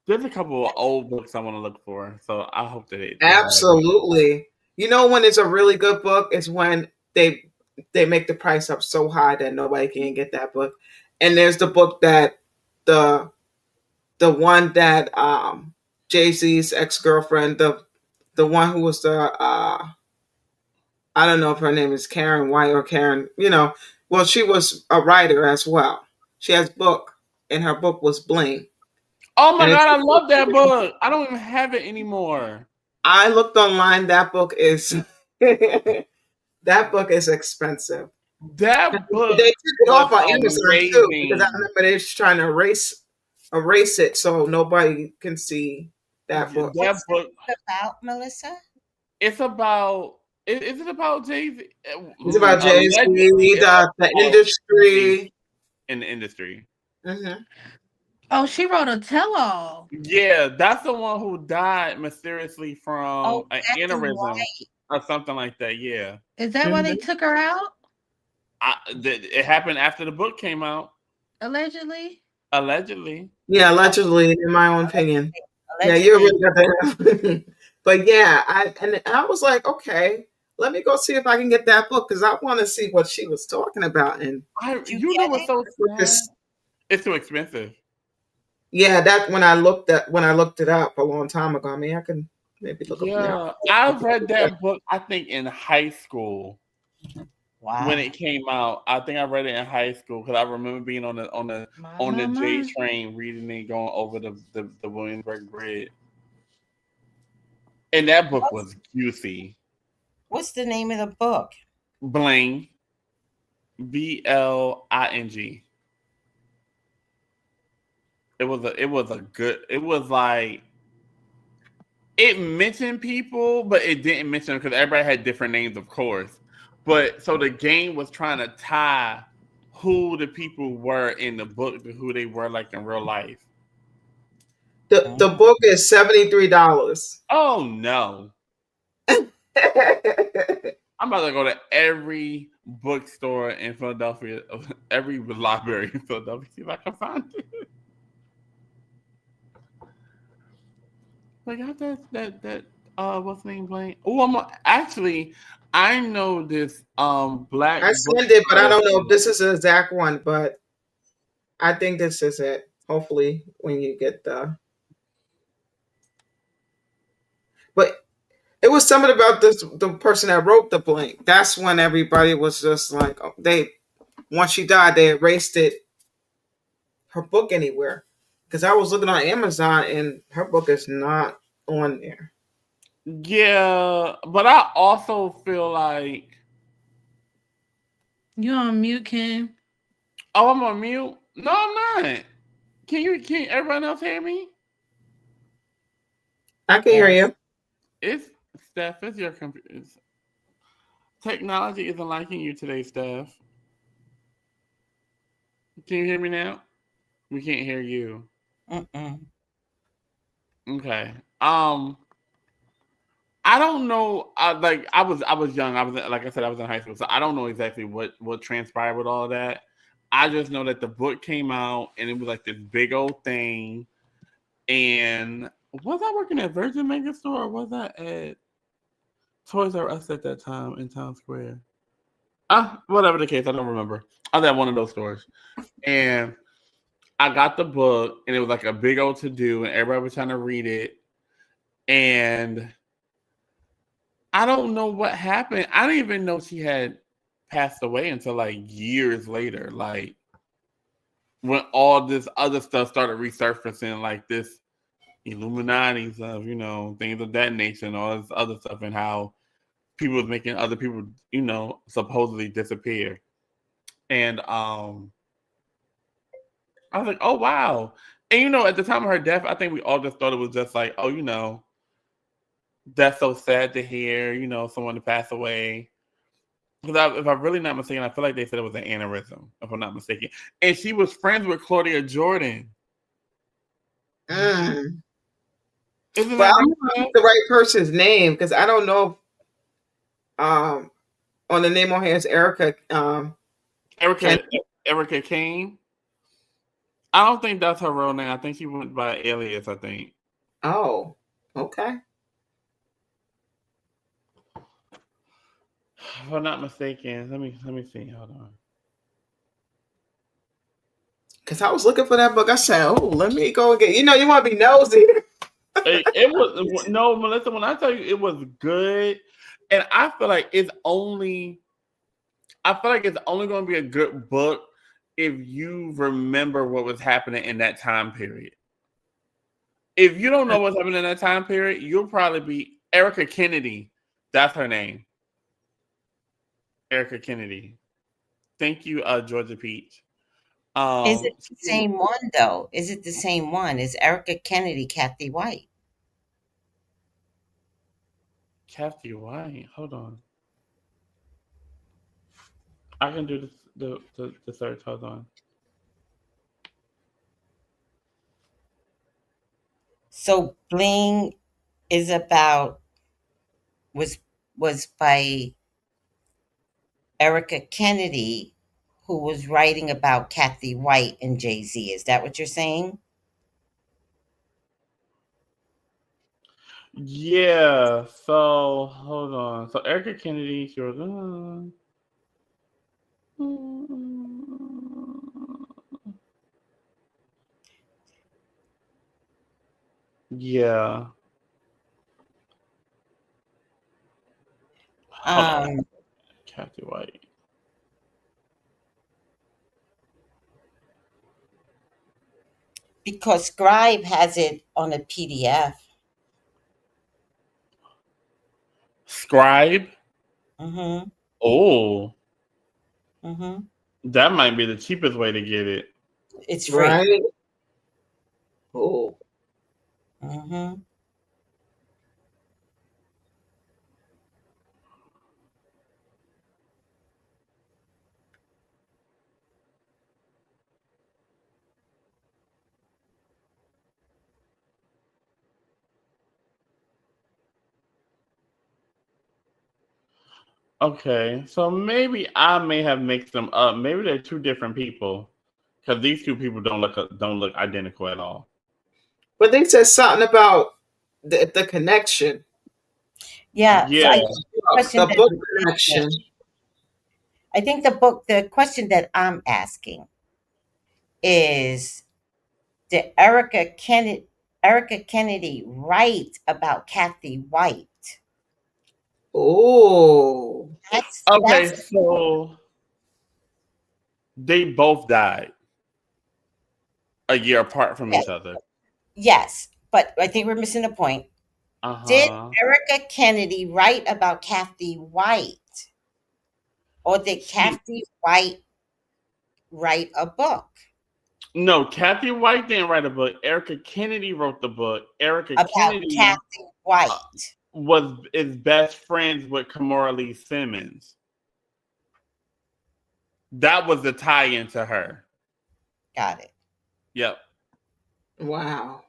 There's a couple of old books I want to look for, so I hope that they have it. Absolutely. You know when it's a really good book is when they make the price up so high that nobody can get that book. And there's the book that the one that Jay-Z's ex-girlfriend, the one who was the I don't know if her name is Karen White or Karen, well, she was a writer as well. She has book, and her book was Bling. Oh my And God, I love that book. I don't even have it anymore. I looked online. That book is that book is expensive. That book They took it was off on Amazon too because I amazing. remember they was trying to erase it so nobody can see that book. That book. About Melissa? It's about. Is it about Jay-Z? It's about Jay-Z, Allegedly, it's the about industry. in the industry. Mm-hmm. Oh, she wrote a tell-all. Yeah, that's the one who died mysteriously from an Black and aneurysm white. or something like that. Yeah, Is that why they took her out? it happened after the book came out. Allegedly. Allegedly. Yeah, allegedly, in my own opinion. Yeah, Allegedly. you're really got that. But yeah, I was like, okay, let me go see if I can get that book because I want to see what she was talking about. And You know what's so sad? this, It's too expensive. yeah, that when I looked it up a long time ago. I mean, I can maybe look up now. I read that book. I think in high school. Wow. When it came out, I think I read it in high school because I remember being on the J train reading it, going over the Williamsburg Bridge, and that book was juicy. What's the name of the book? Bling, Bling. It was like it mentioned people, but it didn't mention them because everybody had different names, of course. But so the game was trying to tie who the people were in the book to who they were like in real life. The book is $73. Oh no. I'm about to go to every bookstore in Philadelphia, every library in Philadelphia, see if I can find it. Like I that what's the name playing? Oh, I know this black. I sent it, but I don't know if this is the exact one. But I think this is it. Hopefully, when you get but it was something about the person that wrote the Blank. That's when everybody was just like, once she died, they erased her book anywhere. Because I was looking on Amazon and her book is not on there. Yeah, but I also feel like you on mute, Ken. Oh, I'm on mute. No, I'm not. Can everyone else hear me? I can hear you. It's Steph. It's your computer. Technology isn't liking you today, Steph. Can you hear me now? We can't hear you. Okay. I don't know. I was young. I was like I said, I was in high school, so I don't know exactly what transpired with all that. I just know that the book came out and it was like this big old thing. And was I working at Virgin Mega Store or was I at Toys R Us at that time in Town Square? Whatever the case, I don't remember. I was at one of those stores, and I got the book, and it was like a big old to do, and everybody was trying to read it, and I don't know what happened. I didn't even know she had passed away until like years later, like when all this other stuff started resurfacing, like this Illuminati stuff, things of that nature, and all this other stuff, and how people was making other people, supposedly disappear. And I was like, oh wow. And at the time of her death, I think we all just thought it was just like, oh, that's so sad to hear, someone to pass away. Because if I'm really not mistaken, I feel like they said it was an aneurysm, if I'm not mistaken. And she was friends with Claudia Jordan. Isn't that I'm not the right person's name because I don't know. On the name on here is Erica. Erica Kane. I don't think that's her real name. I think she went by alias, I think. Oh, okay. If I'm not mistaken. Let me see. Hold on. Because I was looking for that book. I said, oh, let me go and get, you want to be nosy. It was no, Melissa. When I tell you it was good, and I feel like it's only going to be a good book if you remember what was happening in that time period. If you don't know what's happening in that time period, you'll probably be Erica Kennedy. That's her name. Erica Kennedy. Thank you, Georgia Peach. Is it the same one though? Is it the same one? Is Erica Kennedy Kathy White? Kathy White. Hold on. I can do the search. Hold on. So Bling is about was by Erica Kennedy, who was writing about Kathy White and Jay-Z. Is that what you're saying? Yeah. So hold on. So Erica Kennedy. She was. Yeah. Hold on. Kathy White. Because Scribe has it on a PDF. Scribe. Mm-hmm. Oh, Mm-hmm. that might be the cheapest way to get it. It's free. Right. Oh. Mm-hmm. Okay, so maybe I may have mixed them up. Maybe they're two different people because these two people don't look identical at all. But they said something about the connection. Yeah. So Yeah. I think the question The that book I'm asking, connection. I think the question that I'm asking is, did Erica Kennedy write about Kathy White? Oh. Okay, That's so they both died a year apart from each other. yes, but I think we're missing the point. Did Uh-huh. Erica Kennedy write about Kathy White, or did Kathy White write a book No, Kathy White didn't write a book. Erica Kennedy wrote the book. Erica about Kennedy Kathy White? is best friends with Kamora Lee Simmons. That was the tie-in to her. Got it. Yep. Wow.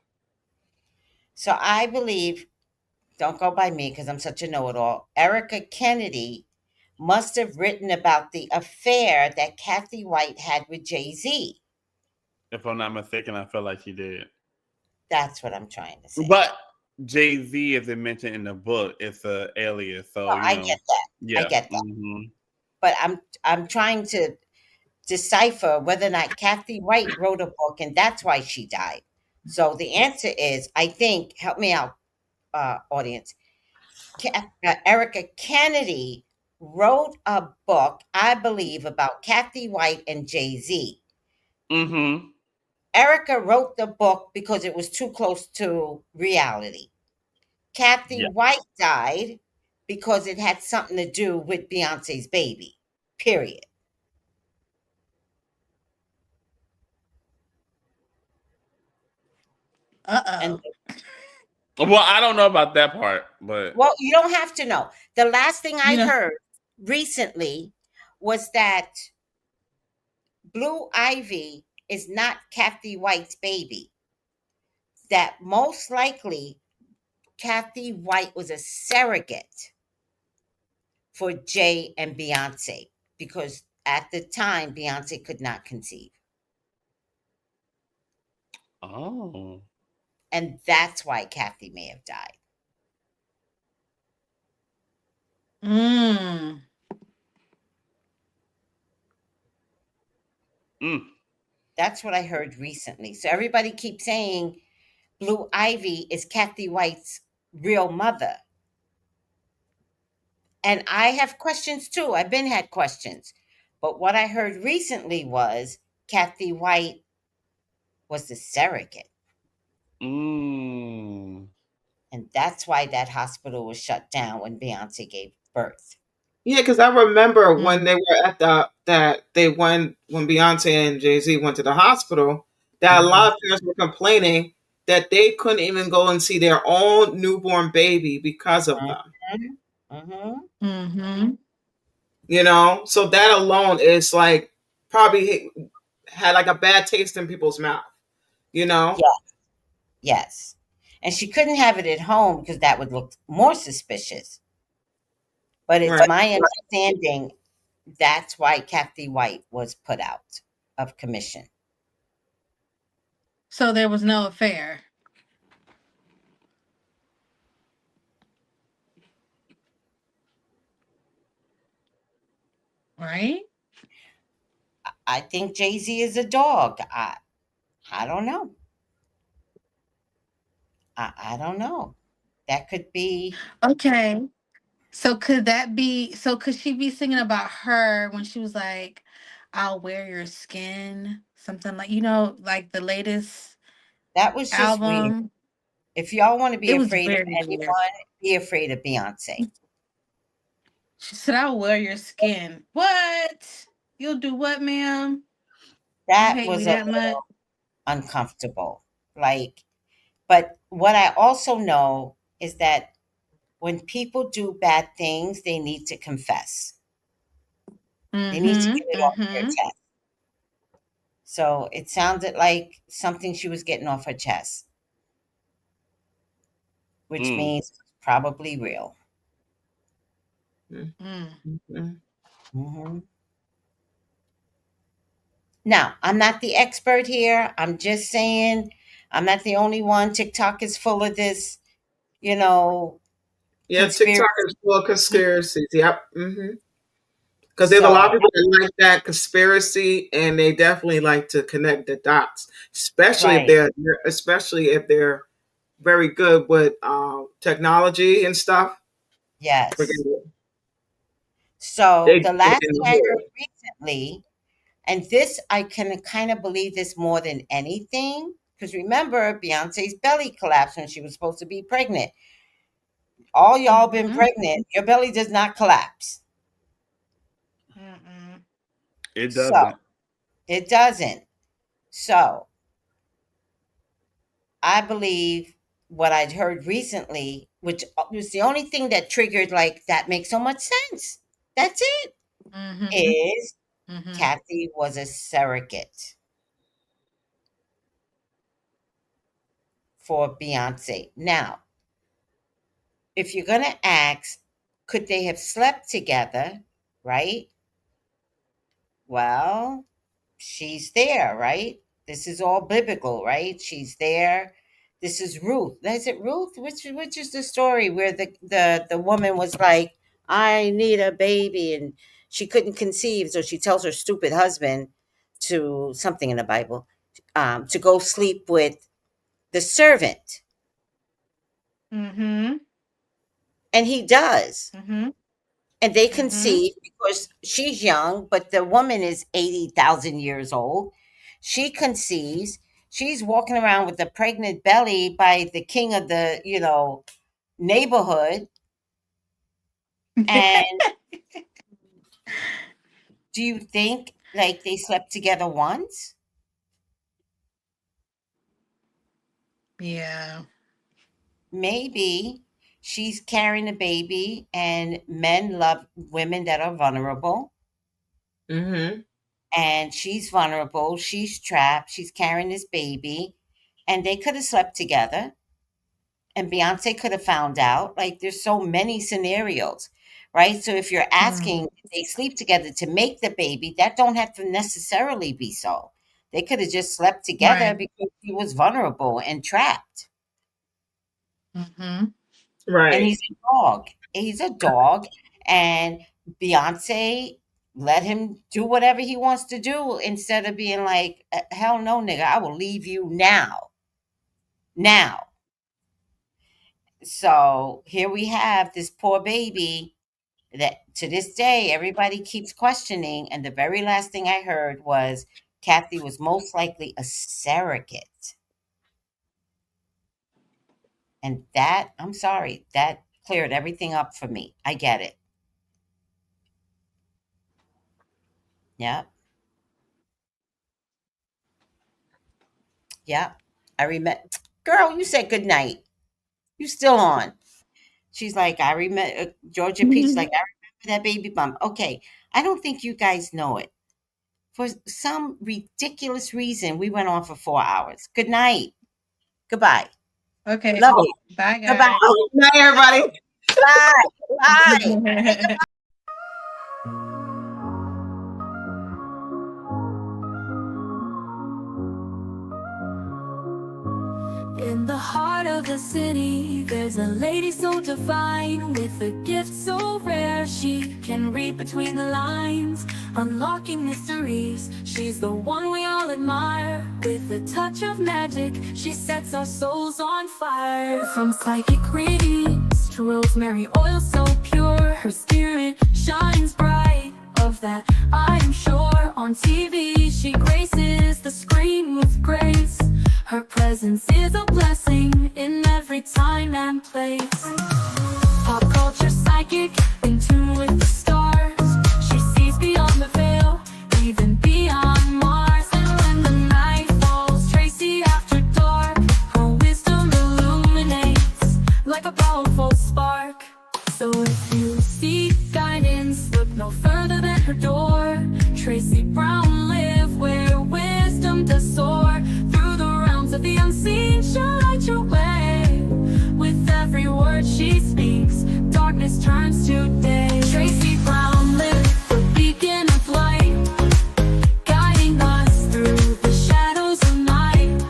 So I believe, don't go by me because I'm such a know-it-all. Erica Kennedy must have written about the affair that Kathy White had with Jay-Z. If I'm not mistaken, I feel like she did. That's what I'm trying to say. But Jay-Z isn't mentioned in the book. It's a alias. So, No, I get that. Yeah. I get that. Mm-hmm. But I'm trying to decipher whether or not Kathy White wrote a book and that's why she died. So the answer is, I think, help me out, audience. Erica Kennedy wrote a book, I believe, about Kathy White and Jay-Z. Mm-hmm. Erica wrote the book because it was too close to reality. Kathy Yeah. White died because it had something to do with Beyonce's baby. Period. And Well, I don't know about that part, but well, you don't have to know. The last thing I You know- heard recently was that Blue Ivy is not Kathy White's baby. That most likely Kathy White was a surrogate for Jay and Beyonce because at the time Beyonce could not conceive. Oh. And that's why Kathy may have died. Mm. Mm. That's what I heard recently. So everybody keeps saying Blue Ivy is Kathy White's real mother. And I have questions too. I've been had questions. But what I heard recently was Kathy White was the surrogate. Mm. And that's why that hospital was shut down when Beyonce gave birth. Yeah, because I remember when Mm. they were at that they went when Beyonce and Jay-Z went to the hospital, that a Mhm. lot of parents were complaining that they couldn't even go and see their own newborn baby because of them. Mhm. Mhm. Mm-hmm. So that alone is like probably had like a bad taste in people's mouth. You know, Yeah, yes. And she couldn't have it at home because that would look more suspicious. But it's right? my understanding that's why Kathy White was put out of commission. So there was no affair, right? I think Jay Z is a dog. I don't know. I don't know. That could be. Okay. So could that be so could she be singing about her when she was like, I'll wear your skin? Something like like the latest That was just weird. album. If y'all want to be It was afraid of very weird. anyone, be afraid of Beyonce. She said, I'll wear your skin. What? You'll do what, ma'am? You That hate me was a that much? little uncomfortable. Like, but what I also know is that when people do bad things, they need to confess. They need to Mm-hmm. get it off their Mm-hmm. chest. So it sounded like something she was getting off her chest, which Mm. means it's probably real. Mm. Mhm. Mhm. Now, I'm not the expert here. I'm just saying I'm not the only one. TikTok is full of this, you know, Yeah, conspiracy. TikTok is full of conspiracies. Yep. Because there's a lot of So, people that like that conspiracy, and they definitely like to connect the dots, right. especially if they're very good with technology and stuff. Forget Yes. it. So They the get last in the thing I heard hood. recently, and this I can kind of believe this more than anything, because remember Beyonce's belly collapsed when she was supposed to be pregnant. All y'all been Mm-hmm. pregnant. Your belly does not collapse. Mm-mm. It So doesn't. it doesn't. So I believe what I'd heard recently, which was the only thing that triggered like that makes so much sense. That's it. Mm-hmm. Is Mm-hmm. Kathy was a surrogate for Beyonce. Now, if you're gonna ask, could they have slept together? Right? Well, she's there, right? This is all biblical, right? She's there. This is Ruth. Is it Ruth? Which is the story where the woman was like, I need a baby, and she couldn't conceive, so she tells her stupid husband to something in the Bible, to go sleep with the servant. Mm-hmm. And he does. Mm-hmm. And they Mm-hmm. conceive because she's young, but the woman is 80,000 years old. She conceives. She's walking around with a pregnant belly by the king of the, neighborhood. And do you think like they slept together once? Yeah. Maybe she's carrying a baby, and men love women that are vulnerable. Mm-hmm. And she's vulnerable. She's trapped. She's carrying this baby. And they could have slept together. And Beyonce could have found out. Like, there's so many scenarios, right? So if you're Mm. asking, did they sleep together to make the baby, that don't have to necessarily be so. They could have just slept together Right. because he was vulnerable and trapped. Mm-hmm. Right. And he's a dog. He's a dog. And Beyonce let him do whatever he wants to do instead of being like, hell no, nigga, I will leave you now. Now. So here we have this poor baby that to this day everybody keeps questioning. And the very last thing I heard was Kathy was most likely a surrogate. And that, I'm sorry, that cleared everything up for me. I get it. Yeah. Yeah. I remember. Girl, you said good night. You still on. She's like, I remember, Georgia Peach, like, I remember that baby bump. Okay. I don't think you guys know it. For some ridiculous reason, we went on for 4 hours. Good night. Goodbye. Okay. Love you. Bye, Goodbye. guys. Oh, good night, everybody. Bye. Bye. In the heart of the city, there's a lady so divine, with a gift so rare. She can read between the lines, unlocking mysteries. She's the one we all admire. With a touch of magic, she sets our souls on fire. From psychic readings to rosemary oil so pure, her spirit shines bright. Of that I am sure. On TV, she graces the screen with grace. Her presence is a blessing in every time and place. Pop culture psychic, in tune with the stars. She sees beyond the veil, even beyond Mars. And when the night falls, Tracy after dark, her wisdom illuminates like a powerful spark. So if you seek guidance, look no further than her door. Tracy Brown live where wisdom does soar. Through the realms of the unseen, she'll light your way. With every word she speaks, darkness turns to day. Tracy Brown live, the beacon of light, guiding us through the shadows of night.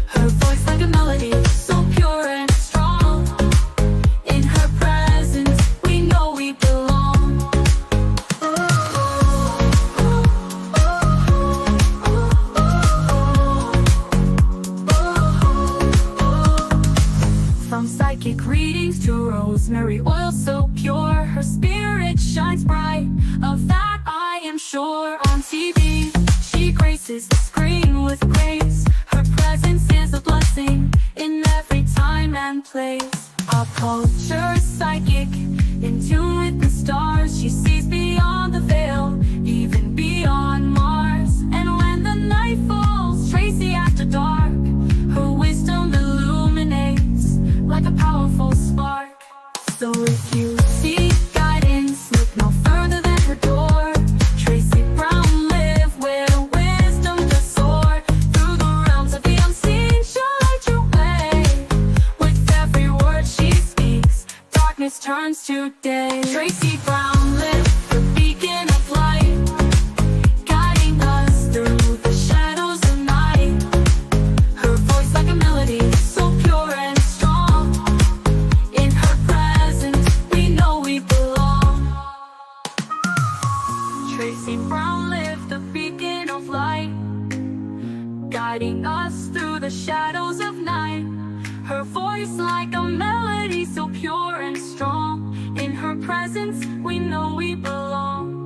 Her voice like a melody, so pure and strong. In her presence, we know we belong. From psychic readings to rosemary oil so pure, her spirit shines bright. Of that I am sure. On TV, she graces the screen with grace. Her presence is a blessing in every time and place. Pop culture psychic, in tune with the stars. She sees beyond the veil, even beyond Mars. And when the night falls, Tracy after dark, her wisdom illuminates like a powerful spark. So if you seek guidance, look no further than her door. Tracy Brown live where wisdom does soar. Through the realms of the unseen, she'll light your way. With every word she speaks, darkness turns to day. Tracy Brown live, the beacon of light, guiding us through the shadows of night. Her voice like a melody, so pure and strong. In her presence, we know we belong. Tracy Brown lived the beacon of light, guiding us through the shadows of night. Her voice like a melody, so pure and strong. In her presence, we know we belong.